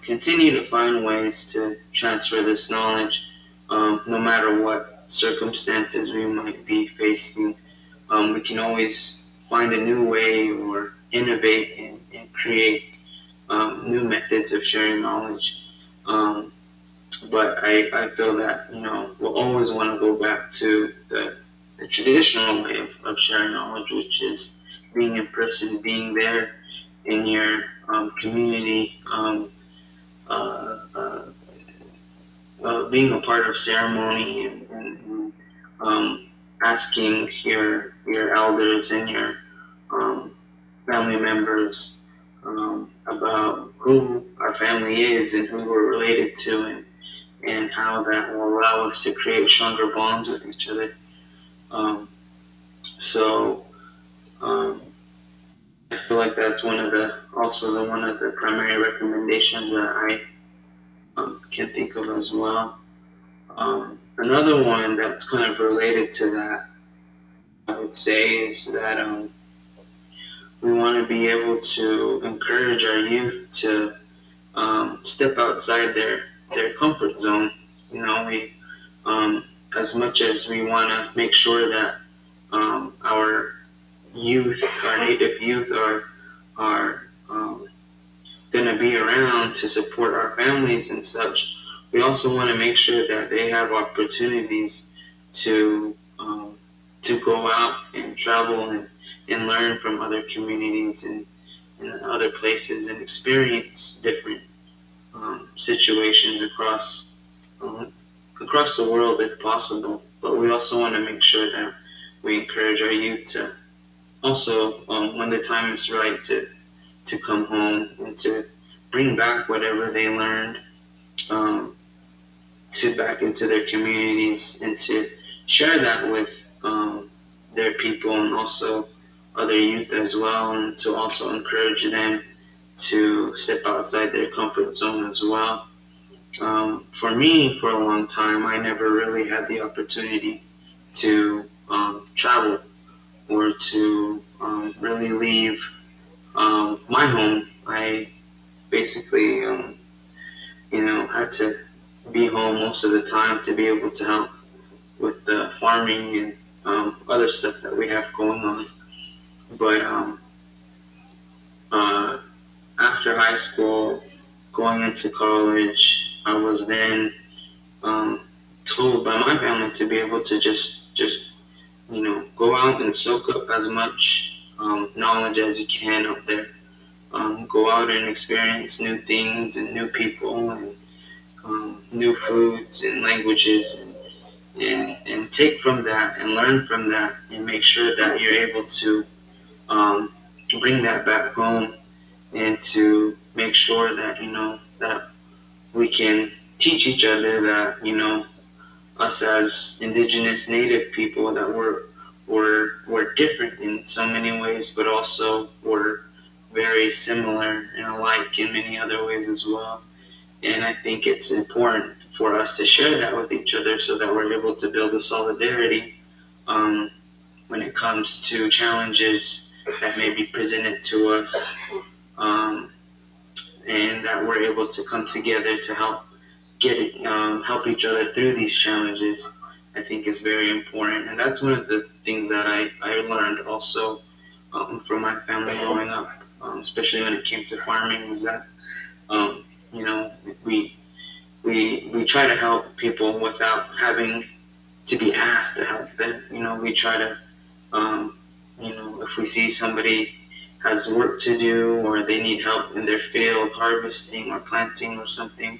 O: continue to find ways to transfer this knowledge, no matter what circumstances we might be facing. We can always find a new way or innovate and create new methods of sharing knowledge. But I feel that, we'll always want to go back to the traditional way of sharing knowledge, which is being in person, being there in your community, uh, uh, being a part of ceremony and asking your your elders and your family members about who our family is and who we're related to, and how that will allow us to create stronger bonds with each other. Um, so I feel like that's one of the primary recommendations that I can think of as well. Another one that's kind of related to that, I would say, is that we want to be able to encourage our youth to step outside their comfort zone. You know, as much as we want to make sure that our youth, our native youth, are going to be around to support our families and such, we also want to make sure that they have opportunities to go out and travel and learn from other communities and other places and experience different situations across the world if possible. But we also want to make sure that we encourage our youth to also, when the time is right, to come home and to bring back whatever they learned to back into their communities and to share that with their people and also other youth as well, and to also encourage them to step outside their comfort zone as well. For me, for a long time, I never really had the opportunity to travel or to really leave my home. I basically, had to be home most of the time to be able to help with the farming and other stuff that we have going on. But after high school, going into college, I was then told by my family to be able to just go out and soak up as much knowledge as you can out there. Go out and experience new things and new people and new foods and languages, and take from that and learn from that and make sure that you're able to bring that back home, and to make sure that that we can teach each other that us as indigenous native people, that we're different in so many ways, but also we're very similar and alike in many other ways as well. And I think it's important for us to share that with each other so that we're able to build a solidarity when it comes to challenges that may be presented to us, and that we're able to come together to help each other through these challenges. I think is very important, and that's one of the things that I learned also from my family growing up, especially when it came to farming, is that um, you know we try to help people without having to be asked to help them. We try to if we see somebody has work to do or they need help in their field harvesting or planting or something,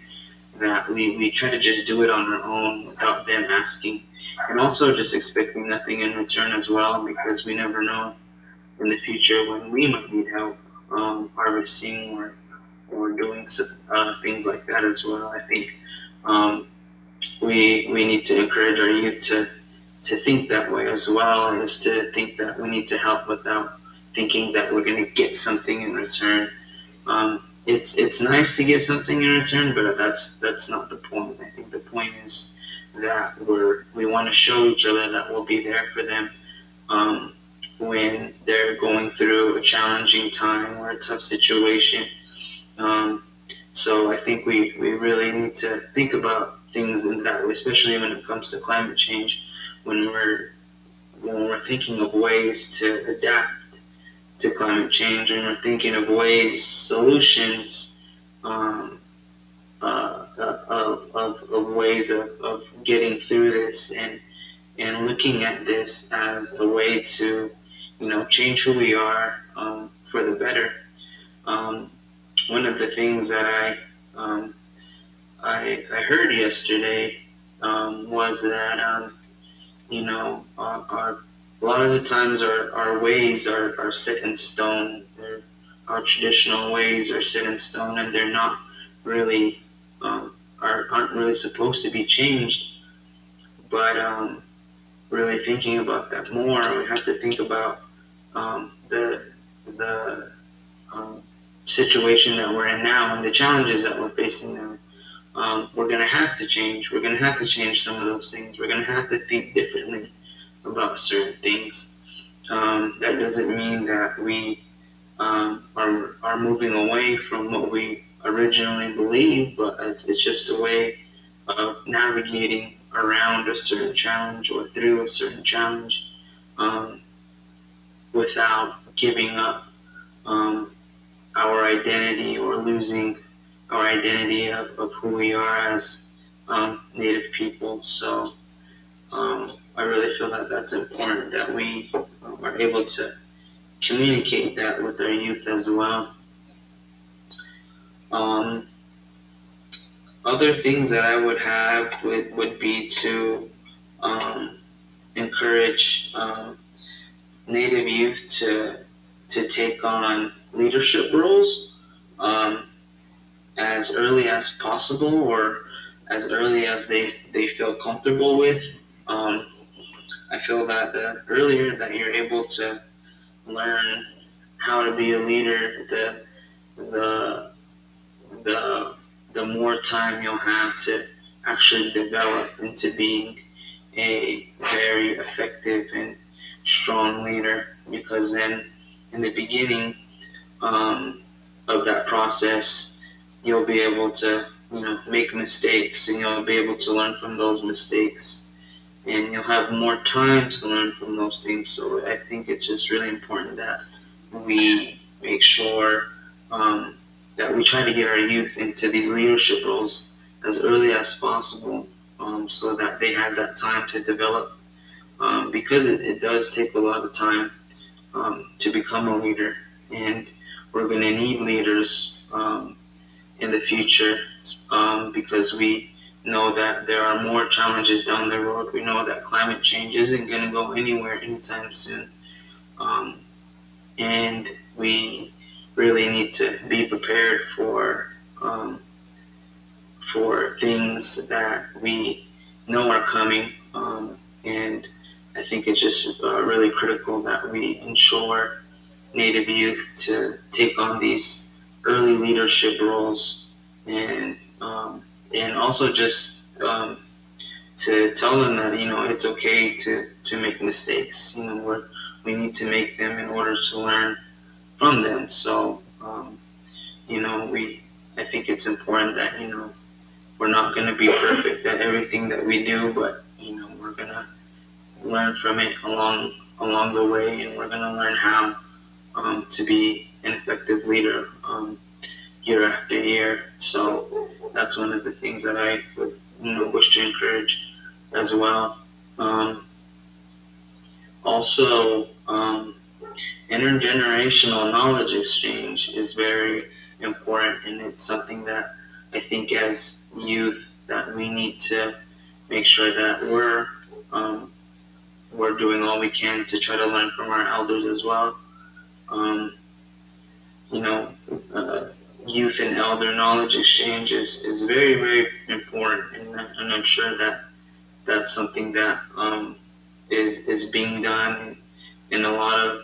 O: that we try to just do it on our own without them asking, and also just expecting nothing in return as well, because we never know in the future when we might need help harvesting or doing things like that as well. I think we need to encourage our youth to think that way as well, and is to think that we need to help without thinking that we're going to get something in return. It's nice to get something in return, but that's not the point. I think the point is that we want to show each other that we'll be there for them when they're going through a challenging time or a tough situation. So I think we really need to think about things in that way, especially when it comes to climate change, when we're thinking of ways to adapt to climate change, and we're thinking of solutions, of ways of getting through this, and looking at this as a way to, change who we are for the better. One of the things that I heard yesterday was that our a lot of the times our ways are set in stone. Our traditional ways are set in stone, and they're not really aren't really supposed to be changed. But really thinking about that more, we have to think about the situation that we're in now and the challenges that we're facing now. We're going to have to change. We're going to have to change some of those things. We're going to have to think differently about certain things. That doesn't mean that we are moving away from what we originally believed, but it's just a way of navigating around a certain challenge or through a certain challenge um, without giving up our identity or losing our identity of who we are as Native people. So I really feel that that's important that we are able to communicate that with our youth as well. Um, Other things that I would have would be to um, encourage Native youth to take on leadership roles as early as possible or as early as they feel comfortable with. Um, I feel that the earlier that you're able to learn how to be a leader, the the the more time you'll have to actually develop into being a very effective and strong leader. Because then, in the beginning of that process, you'll be able to make mistakes, and you'll be able to learn from those mistakes, and you'll have more time to learn from those things. So I think it's just really important that we make sure that we try to get our youth into these leadership roles as early as possible, so that they have that time to develop. Because it does take a lot of time to become a leader, and we're going to need leaders in the future because we know that there are more challenges down the road. We know that climate change isn't going to go anywhere anytime soon. Um, and we really need to be prepared for things that we know are coming. And I think it's just really critical that we ensure Native youth to take on these early leadership roles, and also just to tell them that it's okay to make mistakes. We need to make them in order to learn from them. So we I think it's important that we're not going to be perfect at everything that we do, but we're going to learn from it along the way, and we're going to learn how to be an effective leader year after year. So that's one of the things that I would wish to encourage as well. Also, intergenerational knowledge exchange is very important, and it's something that I think as youth that we need to make sure that we're doing all we can to try to learn from our elders as well. Um, you know, uh, Youth and elder knowledge exchange is very, very important, and I'm sure that that's something that is being done in a lot of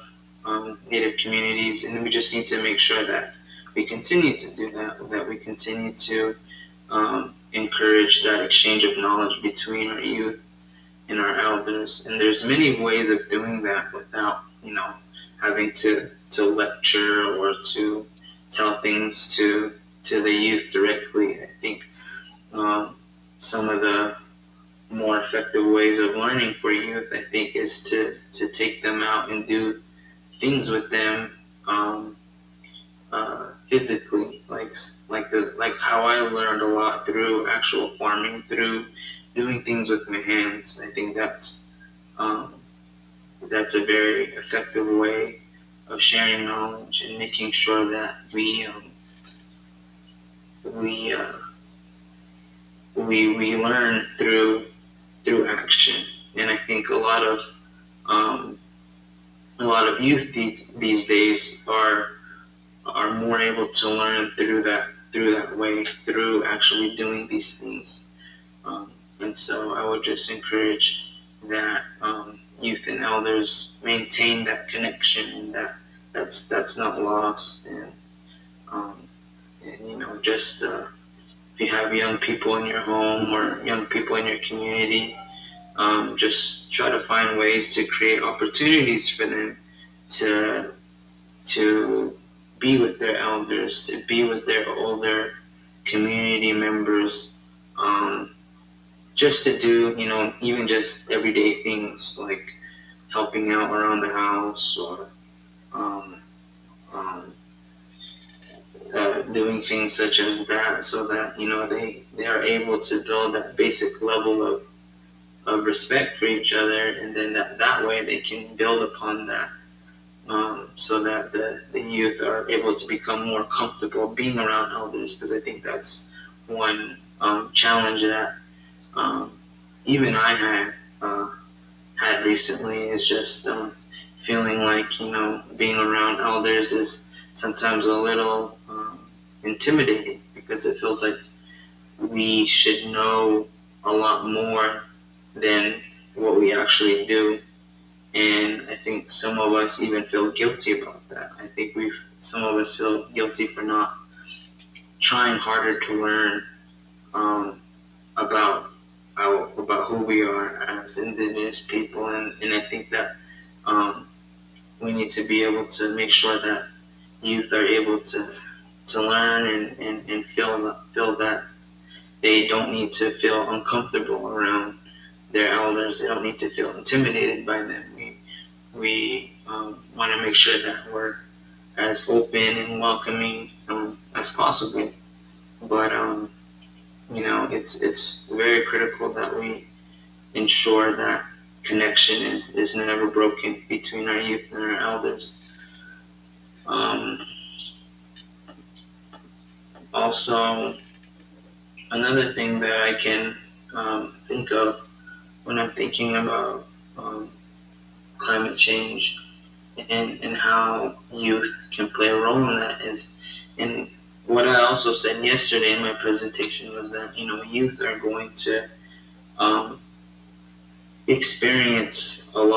O: Native communities, and we just need to make sure that we continue to do that we continue to encourage that exchange of knowledge between our youth and our elders. And there's many ways of doing that without having to lecture or to tell things to the youth directly. I think some of the more effective ways of learning for youth, I think, is to take them out and do things with them physically, like how I learned a lot through actual farming, through doing things with my hands. I think that's a very effective way of sharing knowledge and making sure that we learn through action. And I think a lot of a lot of youth these days are more able to learn through that way, through actually doing these things. And so I would just encourage that youth and elders maintain that connection, and that's not lost. And just if you have young people in your home or young people in your community, just try to find ways to create opportunities for them to be with their elders, to be with their older community members, just to do, even just everyday things like helping out around the house, or um, um, doing things such as that, so that they are able to build that basic level of respect for each other, and then that way they can build upon that, so that the youth are able to become more comfortable being around elders. Because I think that's one challenge that even I had recently, is just feeling like being around elders is sometimes a little intimidating, because it feels like we should know a lot more than what we actually do. And I think some of us even feel guilty about that. I think some of us feel guilty for not trying harder to learn about who we are as Indigenous people, and I think that we need to be able to make sure that youth are able to learn and feel that they don't need to feel uncomfortable around their elders. They don't need to feel intimidated by them. We want to make sure that we're as open and welcoming as possible. But it's very critical that we ensure that connection is never broken between our youth and our elders. Um, Also, another thing that I can think of when I'm thinking about climate change, and how youth can play a role in that, and what I also said yesterday in my presentation was that youth are going to um, experience all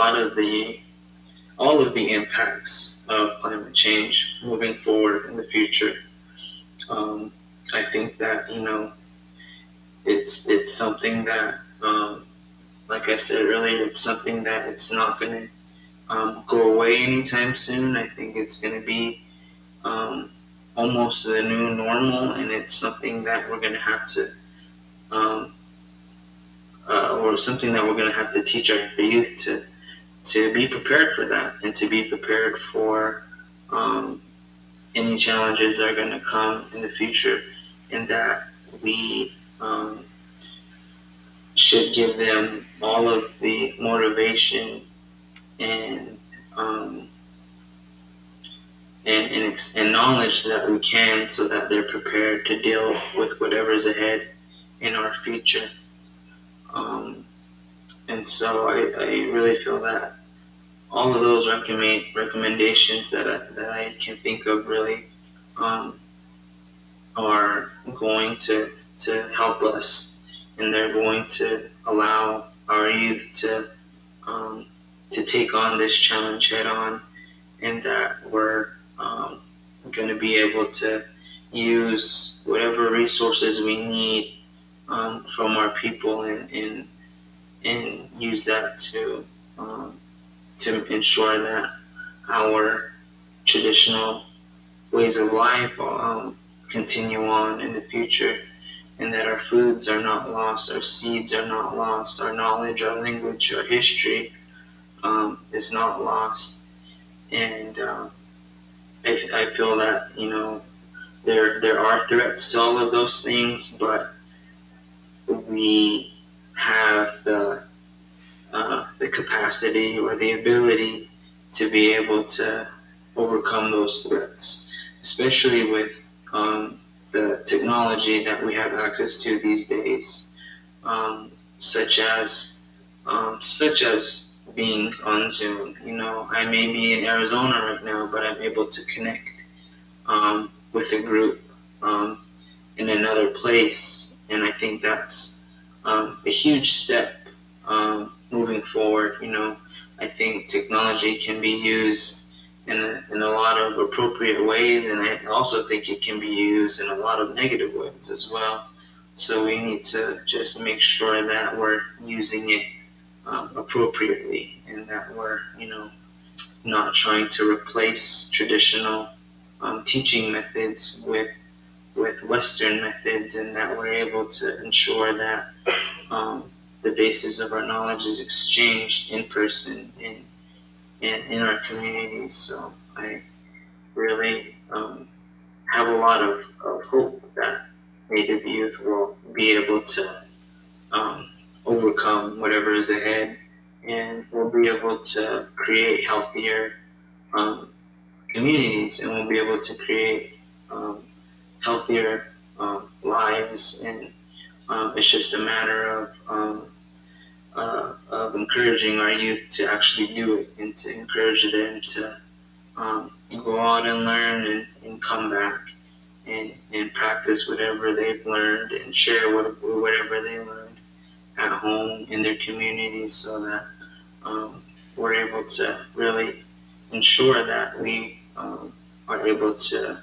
O: of the impacts of climate change moving forward in the future. Um, I think that it's something that, like I said earlier, it's something that it's not going to go away anytime soon. I think it's going to be almost the new normal, and it's something that we're going to have to, um, or something that we're going to have to teach our youth to be prepared for that, and to be prepared for any challenges that are going to come in the future, and that we should give them all of the motivation and um, and knowledge that we can, so that they're prepared to deal with whatever's ahead in our future. Um, and so I really feel that all of those recommendations that I can think of really um, are going to help us, and they're going to allow our youth to take on this challenge head on, and that we're going to be able to use whatever resources we need from our people, and use that to ensure that our traditional ways of life continue on in the future, and that our foods are not lost, our seeds are not lost, our knowledge, our language, our history is not lost. And I feel that there are threats to all of those things, but we have the capacity or the ability to be able to overcome those threats, especially with the technology that we have access to these days, such as being on Zoom. I may be in Arizona right now, but I'm able to connect with a group in another place, and I think that's a huge step moving forward. I think technology can be used in a lot of appropriate ways, and I also think it can be used in a lot of negative ways as well. So we need to just make sure that we're using it appropriately, and that we're not trying to replace traditional teaching methods with Western methods, and that we're able to ensure that the basis of our knowledge is exchanged in person in our communities. So I really have a lot of hope that Native youth will be able to overcome whatever is ahead, and we'll be able to create healthier communities, and we'll be able to create healthier lives. And it's just a matter of encouraging our youth to actually do it, and to encourage them to go out and learn, and come back and practice whatever they've learned, and share whatever they learned at home in their communities, so that we're able to really ensure that we are able to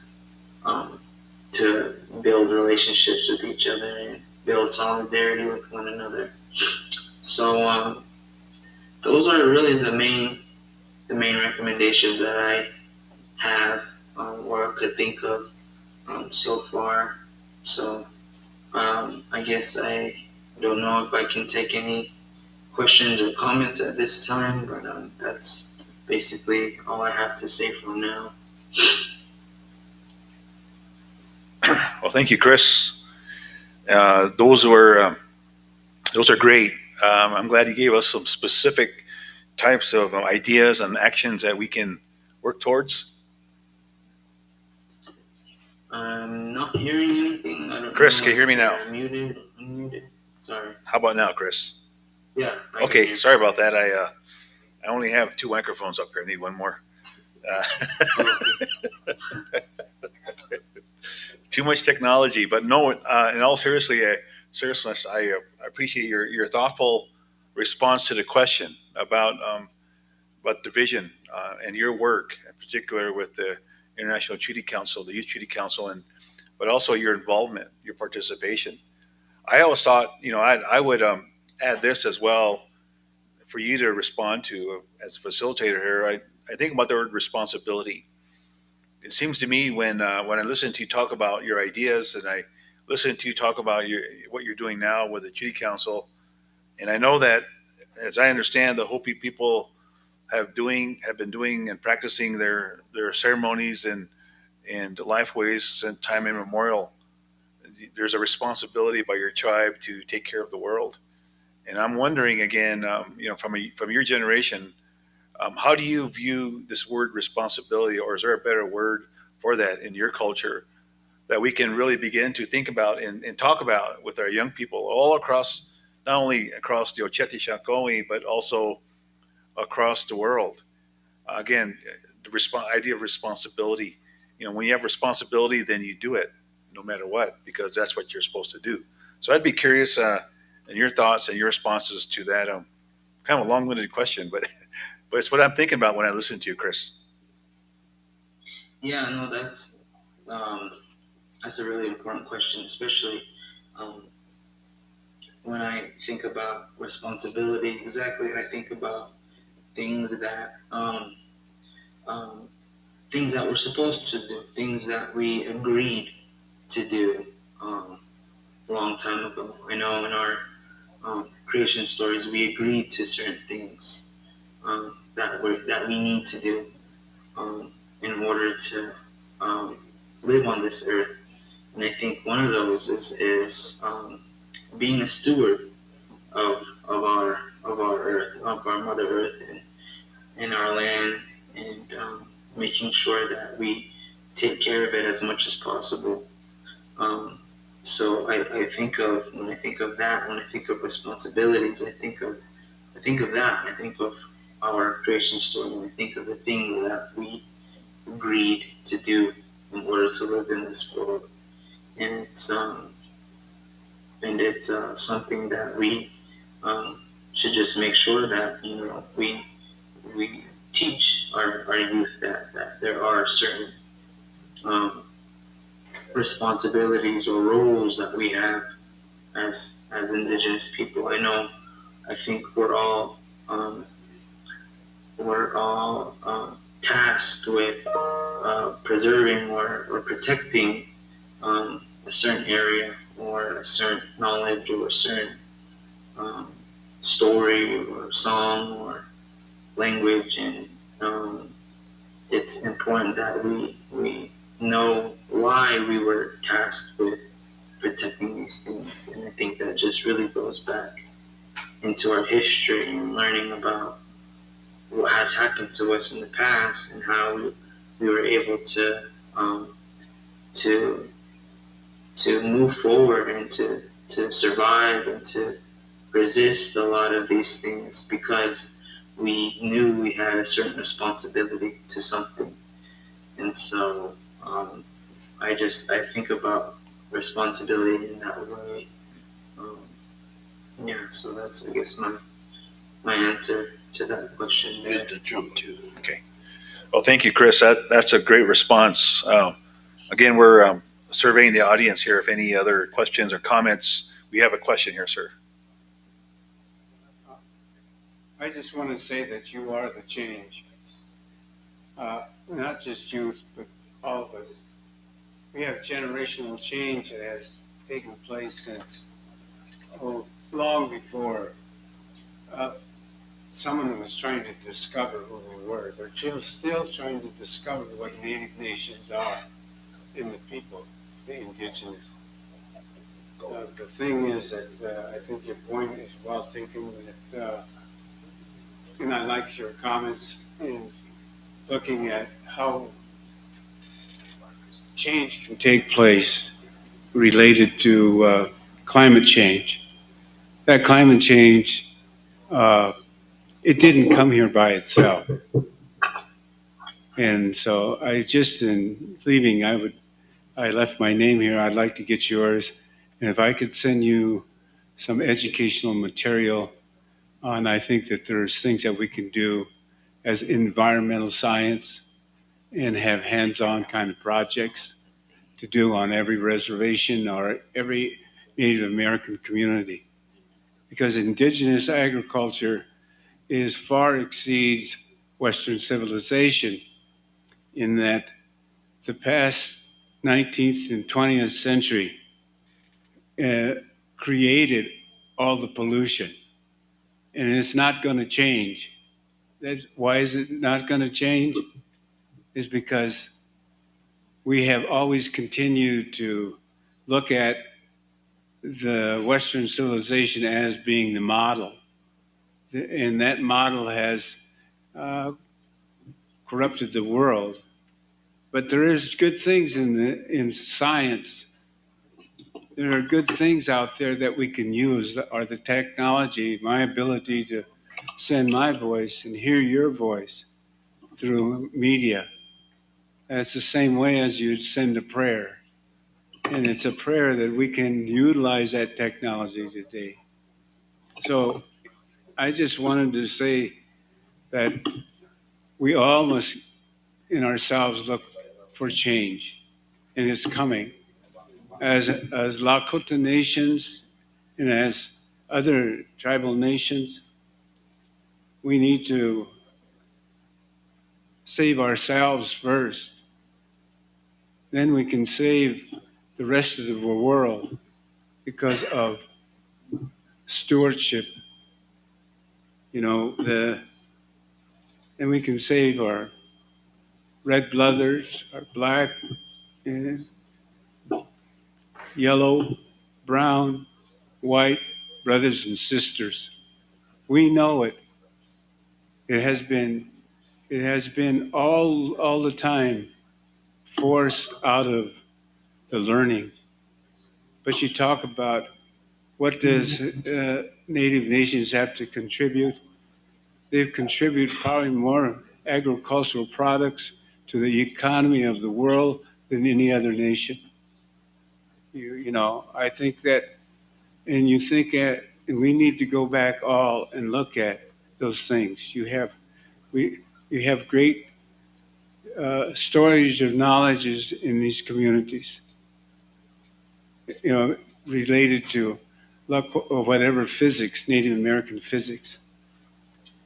O: build relationships with each other and build solidarity with one another. So those are really the main recommendations that I have, or could think of so far. So I guess I don't know if I can take any questions or comments at this time, but that's basically all I have to say for now.
B: Well, thank you, Chris. Those are great. I'm glad you gave us some specific types of ideas and actions that we can work towards.
O: I'm not hearing anything. I don't
B: Chris,
O: know
B: can you hear me now?
O: Muted, unmuted. Sorry.
B: How about now, Chris?
O: Yeah.
B: Okay, sorry about that. I only have 2 microphones up here. I need one more. Too much technology, but no. In all seriousness, I appreciate your thoughtful response to the question about the vision and your work, in particular with the International Treaty Council, the Youth Treaty Council, but also your involvement, your participation. I always thought, I would add this as well for you to respond to as a facilitator here. I think about the word responsibility. It seems to me when I listen to you talk about your ideas, and I listen to you talk about what you're doing now with the Treaty Council, and I know that, as I understand, the Hopi people have been doing and practicing their ceremonies and lifeways since time immemorial. There's a responsibility by your tribe to take care of the world, and I'm wondering again, from your generation, how do you view this word responsibility, or is there a better word for that in your culture that we can really begin to think about and talk about with our young people all across, not only across the Oceti Sakowin, but also across the world? Again, the idea of responsibility. When you have responsibility, then you do it no matter what, because that's what you're supposed to do. So I'd be curious in your thoughts and your responses to that. Kind of a long-winded question, but it's what I'm thinking about when I listen to you, Chris.
O: Yeah, no, that's a really important question, especially when I think about responsibility. Exactly, I think about things that things that we're supposed to do, things that we agreed to do a long time ago. I know in our creation stories, we agreed to certain things that we need to do in order to live on this earth. And I think one of those is being a steward of our earth, of our Mother Earth, and our land, and making sure that we take care of it as much as possible. So I think when I think of that, when I think of responsibilities, I think of that. I think of our creation story, and I think of the thing that we agreed to do in order to live in this world. And it's something that we should just make sure that we teach our youth that there are certain um, responsibilities or roles that we have as indigenous people. I think um, we're all tasked with preserving or protecting a certain area or a certain knowledge or a certain um, story or song or language, and it's important that we know why we were tasked with protecting these things. And I think that just really goes back into our history and learning about what has happened to us in the past and how we were able um, to to move forward and to survive and to resist a lot of these things because we knew we had a certain responsibility to something. And so I think about responsibility in that way. Um, yeah, so that's I guess my answer to that question there.
A: Is to jump to.
B: Okay. Well, thank you, Chris. That's a great response. Again, we're surveying the audience here. If any other questions or comments, we have a question here, sir.
M: I just want to say that you are the change. Not just you, but all of us. We have generational change that has taken place since long before someone was trying to discover who we were. They're still trying to discover what Native nations are in the people, the indigenous. The thing is that I think your point is well taken. That, and I like your comments in looking at how change can take place related to climate change. That climate change, it didn't come here by itself. And so I just, in leaving, I left my name here. I'd like to get yours. And if I could send you some educational material on, I think that there's things that we can do as environmental science and have hands-on kind of projects to do on every reservation or every Native American community. Because indigenous agriculture far exceeds Western civilization in that the past 19th and 20th century created all the pollution, and it's not going to change. Why is it not going to change? Is because we have always continued to look at the Western civilization as being the model, and that model has corrupted the world. But there is good things in science. There are good things out there that we can use, or the technology, my ability to send my voice and hear your voice through media. That's the same way as you'd send a prayer. And it's a prayer that we can utilize that technology today. So I just wanted to say that we all must, in ourselves, look for change. And it's coming. As Lakota nations and as other tribal nations, we need to save ourselves first. Then we can save the rest of the world because of stewardship. And we can save our red brothers, our black, and yellow, brown, white brothers and sisters. We know it. It has been all the time forced out of the learning. But you talk about what does Native nations have to contribute? they've contributed probably more agricultural products to the economy of the world than any other nation. You know, I think that, and you think at, and we need to go back all and look at those things. You have great storage of knowledges in these communities, you know, related to or whatever physics, Native American physics,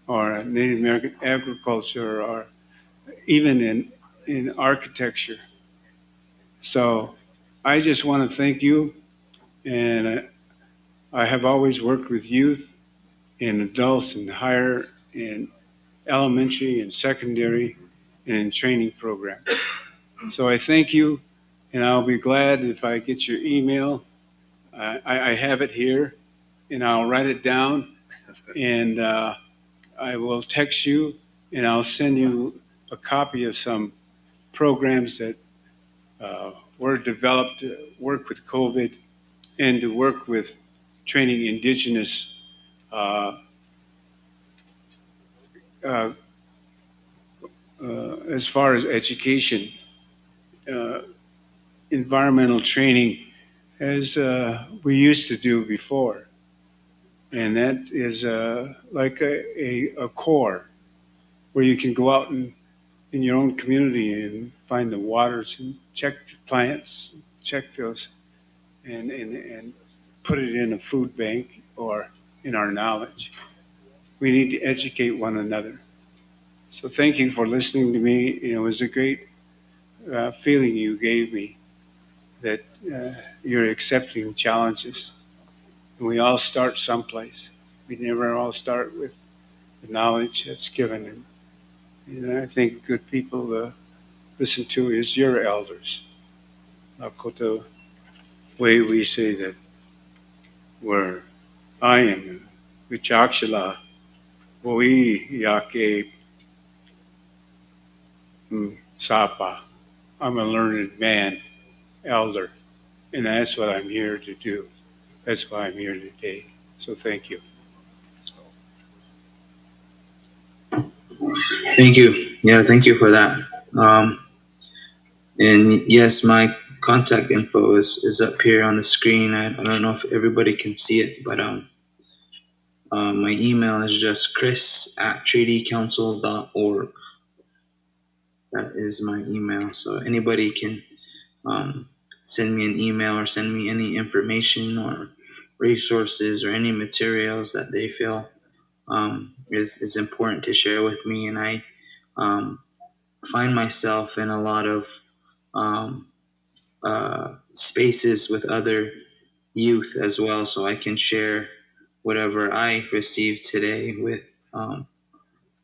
M: or Native American agriculture, or even in architecture. So I just want to thank you, and I have always worked with youth and adults in higher and elementary and secondary and in training programs. So I thank you, and I'll be glad if I get your email. I have it here, and I'll write it down, and I will text you, and I'll send you a copy of some programs that were developed to work with COVID and to work with training indigenous uh, as far as education, environmental training, as we used to do before. And that is like a core where you can go out in your own community and find the waters and check plants, check those, and put it in a food bank or in our knowledge. We need to educate one another. So thank you for listening to me. It was a great feeling you gave me that you're accepting challenges. And we all start someplace. We never all start with the knowledge that's given. And I think good people to listen to is your elders. Dakota way we say that where I am, Vichakshila, Woi Yake Sapa. I'm a learned man, elder, and that's what I'm here to do. That's why I'm here today. So thank you.
O: Thank you. Yeah, thank you for that. And yes, my contact info is up here on the screen. I don't know if everybody can see it, but my email is just chris@treatycouncil.org. That is my email. So anybody can send me an email or send me any information or resources or any materials that they feel is important to share with me. And I find myself in a lot of spaces with other youth as well, so I can share whatever I received today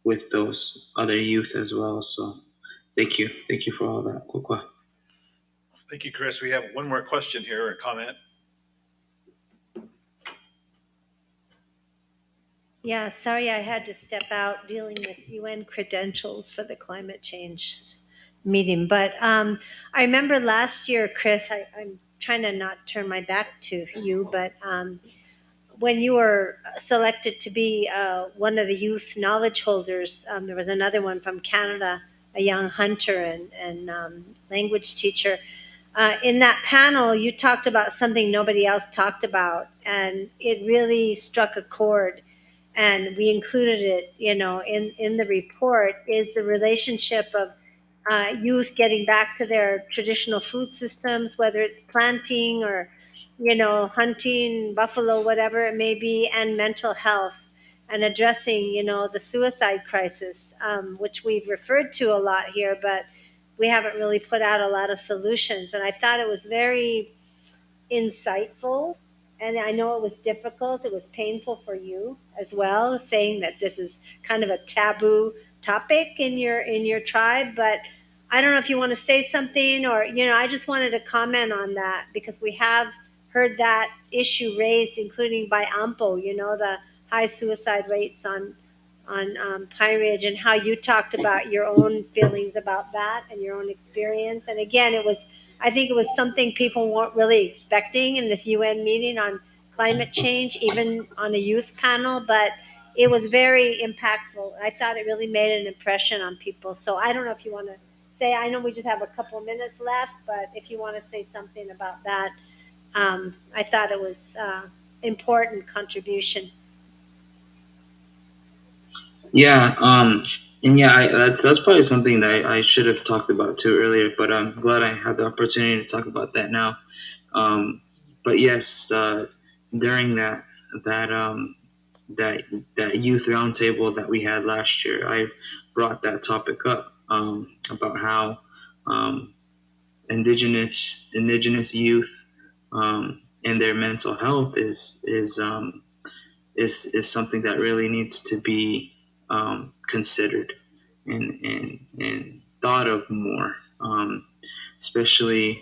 O: with those other youth as well. So thank you for all that. Kukwa.
B: Thank you, Chris. We have one more question here or comment.
J: Yeah, sorry I had to step out dealing with UN credentials for the climate change meeting. But I remember last year, Chris, I'm trying to not turn my back to you, but when you were selected to be one of the youth knowledge holders, there was another one from Canada, a young hunter and language teacher. In that panel, you talked about something nobody else talked about, and it really struck a chord. And we included it, in the report, is the relationship of youth getting back to their traditional food systems, whether it's planting or, hunting, buffalo, whatever it may be, and mental health, and addressing, the suicide crisis, which we've referred to a lot here, but we haven't really put out a lot of solutions. And I thought it was very insightful. And I know it was difficult. It was painful for you as well, saying that this is kind of a taboo topic in your tribe. But I don't know if you want to say something, or I just wanted to comment on that because we have heard that issue raised, including by AMPO. The high suicide rates on Pine Ridge, and how you talked about your own feelings about that and your own experience. And again, I think it was something people weren't really expecting in this UN meeting on climate change, even on a youth panel, but it was very impactful. I thought it really made an impression on people. So I don't know if you want to say, I know we just have a couple of minutes left, but if you want to say something about that, I thought it was important contribution.
O: Yeah, and yeah, that's probably something that I should have talked about too earlier, but I'm glad I had the opportunity to talk about that now. But yes, during that that that youth roundtable that we had last year, I brought that topic up about how um, indigenous youth and their mental health is something that really needs to be considered and thought of more, especially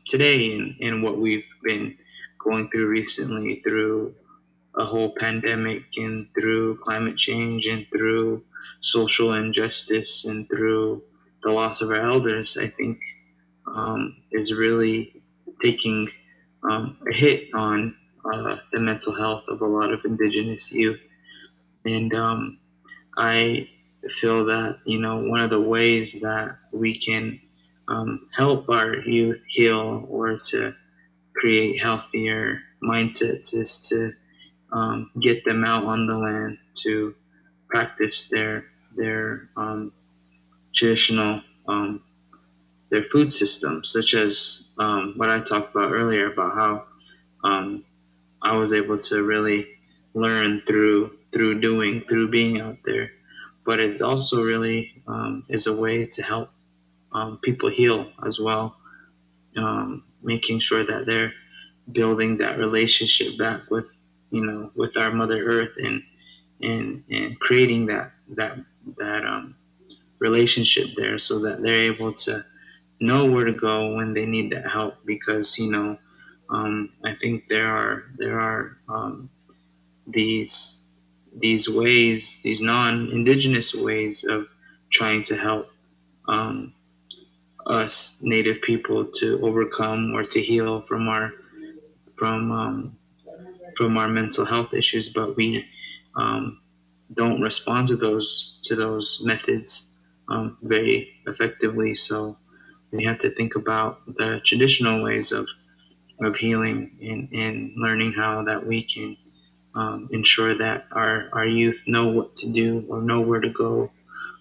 O: today and what we've been going through recently through a whole pandemic and through climate change and through social injustice and through the loss of our elders. I think is really taking a hit on the mental health of a lot of indigenous youth. And I feel that, one of the ways that we can help our youth heal or to create healthier mindsets is to get them out on the land to practice their traditional their food systems, such as what I talked about earlier about how I was able to really learn through doing, through being out there. But it also really is a way to help people heal as well, making sure that they're building that relationship back with with our Mother Earth and creating that relationship there, so that they're able to know where to go when they need that help. Because I think there are these ways, these non-indigenous ways of trying to help us Native people to overcome or to heal from um, from our mental health issues, but we um, don't respond to those methods very effectively. So we have to think about the traditional ways of healing and learning how that we can ensure that our youth know what to do or know where to go,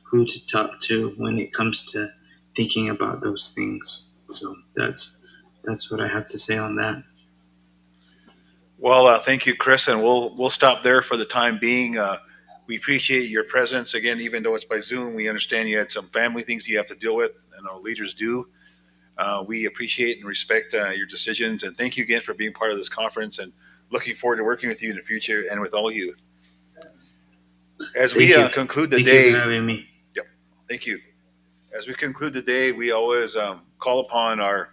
O: who to talk to when it comes to thinking about those things. So that's what I have to say on that.
B: Well, thank you, Chris, and we'll stop there for the time being. We appreciate your presence again, even though it's by Zoom. We understand you had some family things you have to deal with, and our leaders do. We appreciate and respect your decisions, and thank you again for being part of this conference. And looking forward to working with you in the future and with all you. As we conclude the day,
O: thank you for having me.
B: Yep, thank you. As we conclude the day, we always call upon our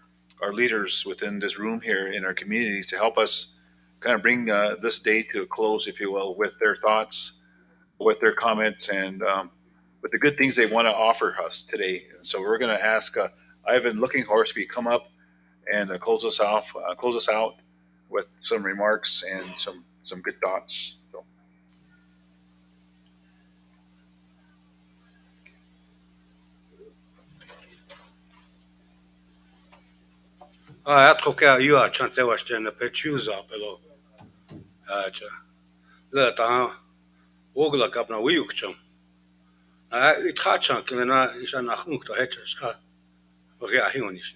B: leaders within this room here in our communities to help us kind of bring this day to a close, if you will, with their thoughts, with their comments, and with the good things they want to offer us today. And so we're going to ask Ivan Looking Horse if you come up and close us out with some remarks and some good thoughts. So.
E: Atkoka you are chante was den pe choose up below. The ogla kapna wiukchum. It hachan kilena is an achmuk to heters. Reahionish.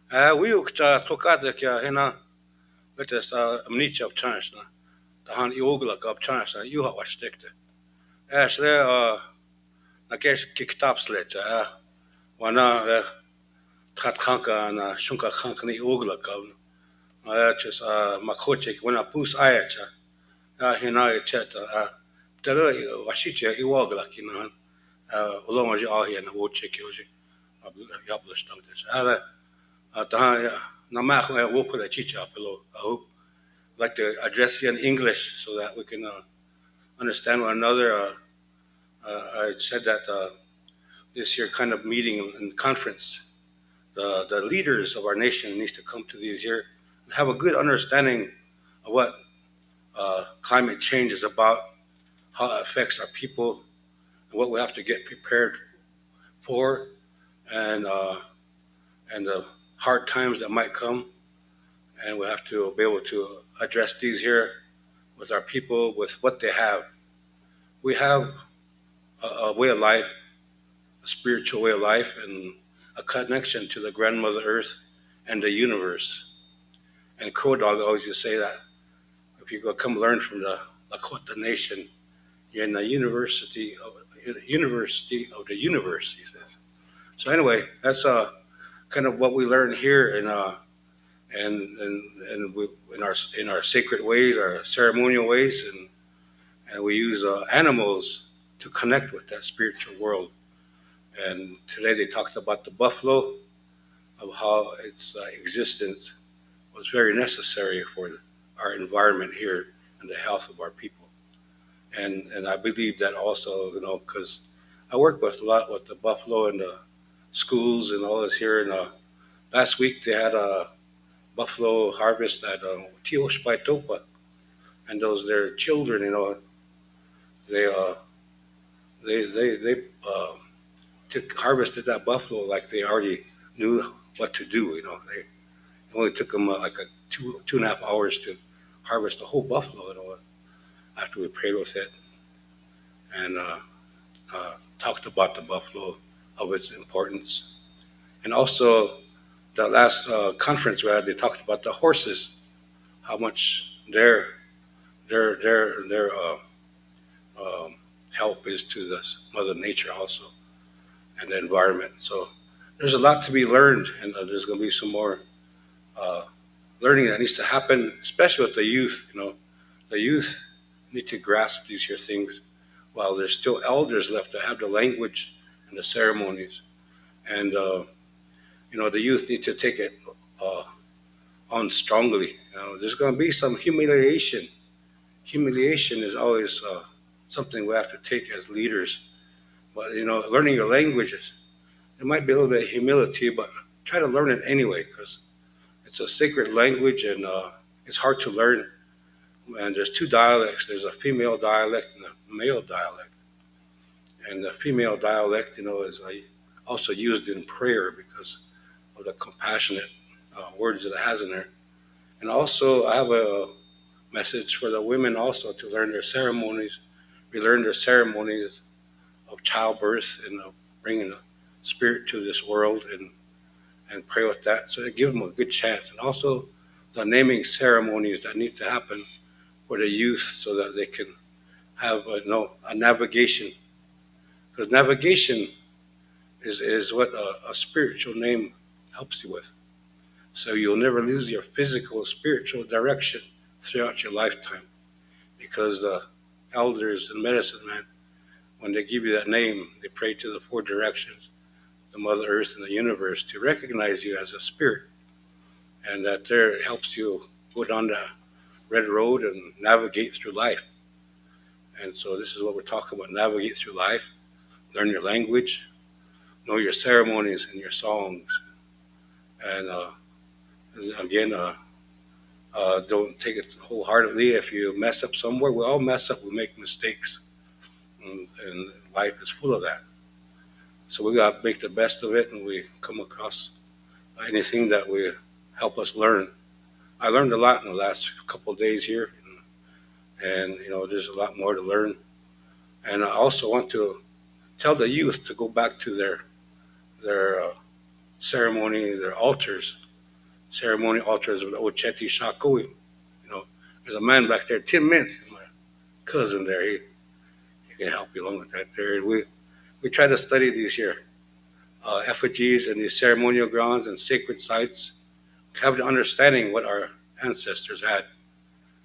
E: Wiukta tokade kia hena, let us amnich of chance. The han ogla kap chance, you have a stick. As there are, I guess, kick top sledge. Wana Trat Kanka and Shunka Kankani Ogla Kavn. Just Makochik when I pus Ayacha. Hina Cheta. Tell Washicha Iwagla, along as you are here and Wochik Yoji. Yablish Doctors. Namach will put a chicha below. I hope like to address you in English so that we can understand one another. I said that this year kind of meeting and conference, the leaders of our nation needs to come to these here and have a good understanding of what climate change is about how it affects our people, and what we have to get prepared for, and the hard times that might come, and we have to be able to address these here with our people, with what they have. We have a way of life, a spiritual way of life, and a connection to the grandmother Earth and the universe. And Crow Dog always used to say that if you go come learn from the Lakota Nation, you're in the university of the universe, he says. So anyway, that's kind of what we learn here in our sacred ways, our ceremonial ways, and we use animals to connect with that spiritual world. And today they talked about the buffalo, of how its existence was very necessary for our environment here and the health of our people. And I believe that also, because I work with a lot with the buffalo and the schools and all this here. And last week they had a buffalo harvest at Tio Spaitopa, and those their children, they harvested that buffalo like they already knew what to do. They only took them like 2.5 hours to harvest the whole buffalo. After we prayed with it and talked about the buffalo, of its importance, and also the last conference we had, they talked about the horses, how much their help is to the Mother Nature also, and the environment. So there's a lot to be learned, and there's going to be some more learning that needs to happen, especially with the youth. The youth need to grasp these here things while there's still elders left to have the language and the ceremonies. And, the youth need to take it on strongly. There's going to be some humiliation. Humiliation is always something we have to take as leaders. But, learning your languages, it might be a little bit of humility, but try to learn it anyway, because it's a sacred language, and it's hard to learn. And there's two dialects. There's a female dialect and a male dialect. And the female dialect, is also used in prayer because of the compassionate words that it has in there. And also, I have a message for the women also to learn their ceremonies. We learn their ceremonies of childbirth and of bringing the spirit to this world, and pray with that. So it gives them a good chance. And also the naming ceremonies that need to happen for the youth so that they can have a navigation. Because navigation is what a spiritual name helps you with. So you'll never lose your physical, spiritual direction throughout your lifetime. Because the elders and medicine men, when they give you that name, they pray to the four directions, the Mother Earth and the universe, to recognize you as a spirit. And that there helps you go down the red road and navigate through life. And so this is what we're talking about: navigate through life, learn your language, know your ceremonies and your songs. And again, don't take it wholeheartedly if you mess up somewhere. We all mess up, we make mistakes, and life is full of that. So we got to make the best of it, and we come across anything that will help us learn. I learned a lot in the last couple of days here, and there's a lot more to learn. And I also want to tell the youth to go back to their ceremony, their altars, ceremony altars of the Oceti Sakowin. There's a man back there, 10 minutes, my cousin there. He can help you along with that there. We try to study these here effigies and these ceremonial grounds and sacred sites, to have the understanding what our ancestors had.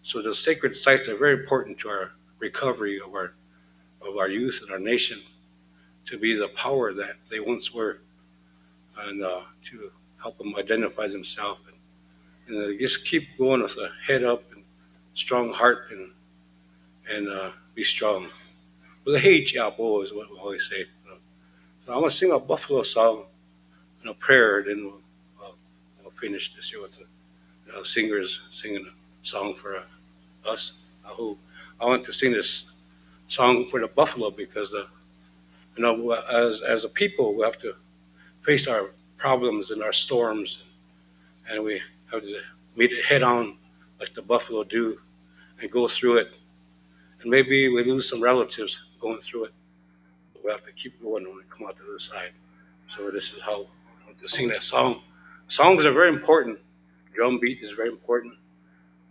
E: So the sacred sites are very important to our recovery of our youth and our nation, to be the power that they once were, and to help them identify themselves, and just keep going with a head up and strong heart, and be strong. With a hate, Yabo is what we always say. So I'm gonna sing a buffalo song and a prayer, then we'll finish this year with the singers singing a song for us. I want to sing this song for the buffalo because as a people we have to face our problems and our storms, and we have to meet it head on like the buffalo do and go through it. And maybe we lose some relatives going through it. We have to keep going when we come out the other side. So this is how to sing that song. Songs are very important. Drum beat is very important,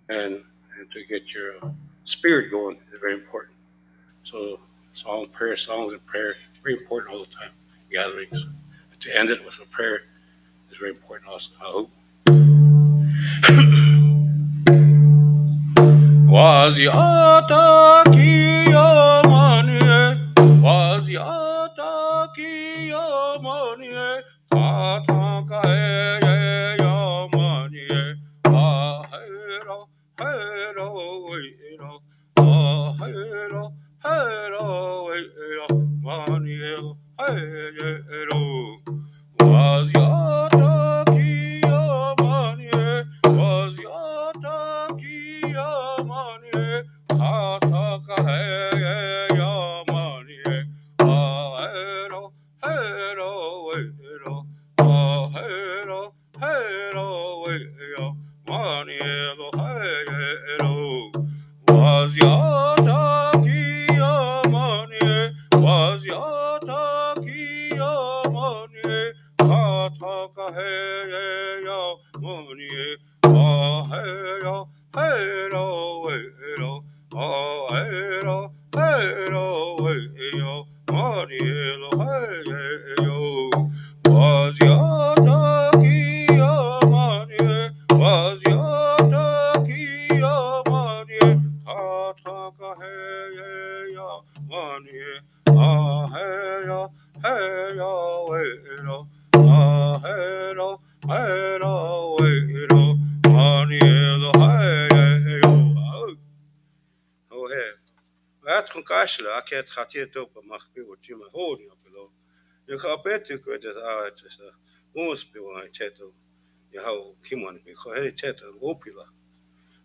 E: and to get your spirit going is very important. So songs and prayer, very important all the time. Gatherings. To end it with a prayer is very important also. I hope. Waziataki yamani, waziataki yamani, tataka yamani, ahero, hero, hero, ahero, hero, hero, mani, hero. Was yataki yamani, was yataki yamani, tataka yamani, ahero, hero, hero, ahero, hero, hero, mani, hero. Was yataki yamani, was yataki yamani, tataka heya mani, aheya, hero, hero, ahero, hero, hero, mani, heyo. Was yataki yamani, was yataki yamani, tataka heya mani, aheya, heya, hero, ahero, hero, hero, mani, heyo. Oh, hey. Wat kon kashla, ik het gaat hier op een mag bij wat je me hoort op below. Je gaat beter kunnen dat uit is. Ons bij wat je je hou kimon bij gewoon het opila.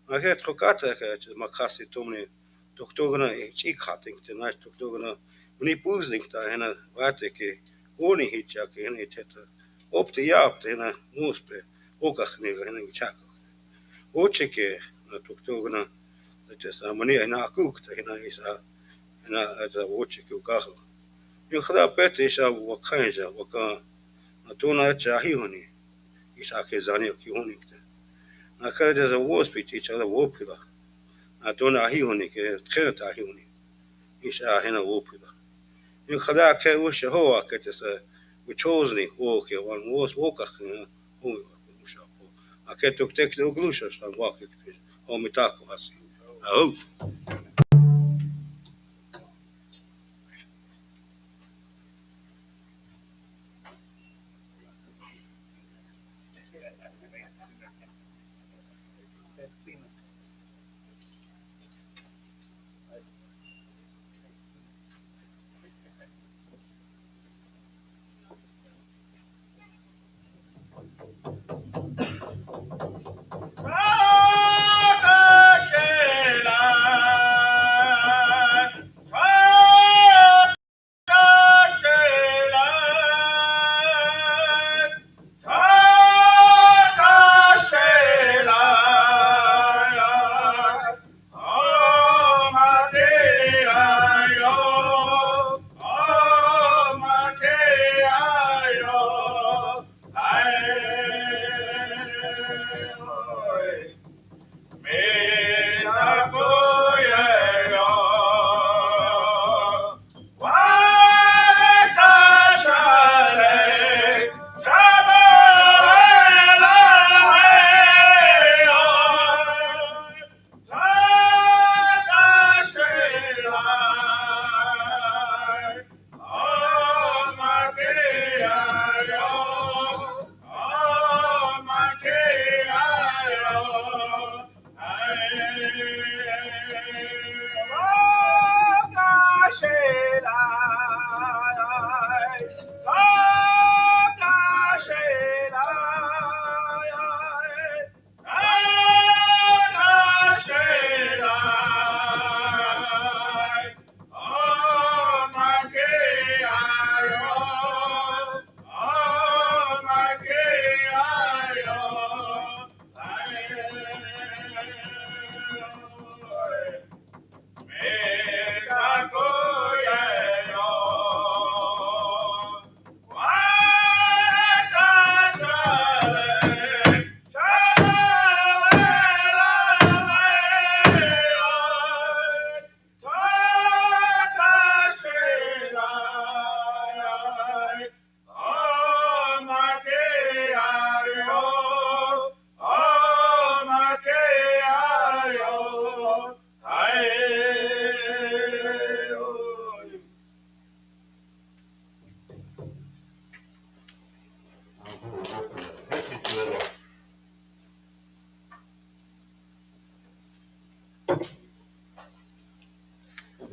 E: Maar het gekat het Maka Sitomni Doctorna ik had ik de naast Doctorna wanneer boezing daar en wat ik woning hit jak en het op de jaap en ons bij ook ach nee en ik chak. Ocheke na Doctorna dat is manier na kook en is en het ocheke ook. Je gaat beter is wat kan je wat kan toen het ja hioni is ake zani ki honing. Na kada da was bit each other wopila. Na dona hioni ke tkheta hioni. Isha hena wopila. In khada ke wish ho akete sa we chose ni ho ke one was woka khina ho usha ho. Aketok tek no glusha sta waka ke. O mitako hasi. Oh.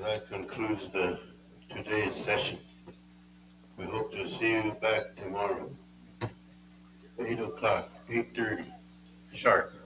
A: That concludes today's session. We hope to see you back tomorrow, 8 o'clock, 8:30 sharp.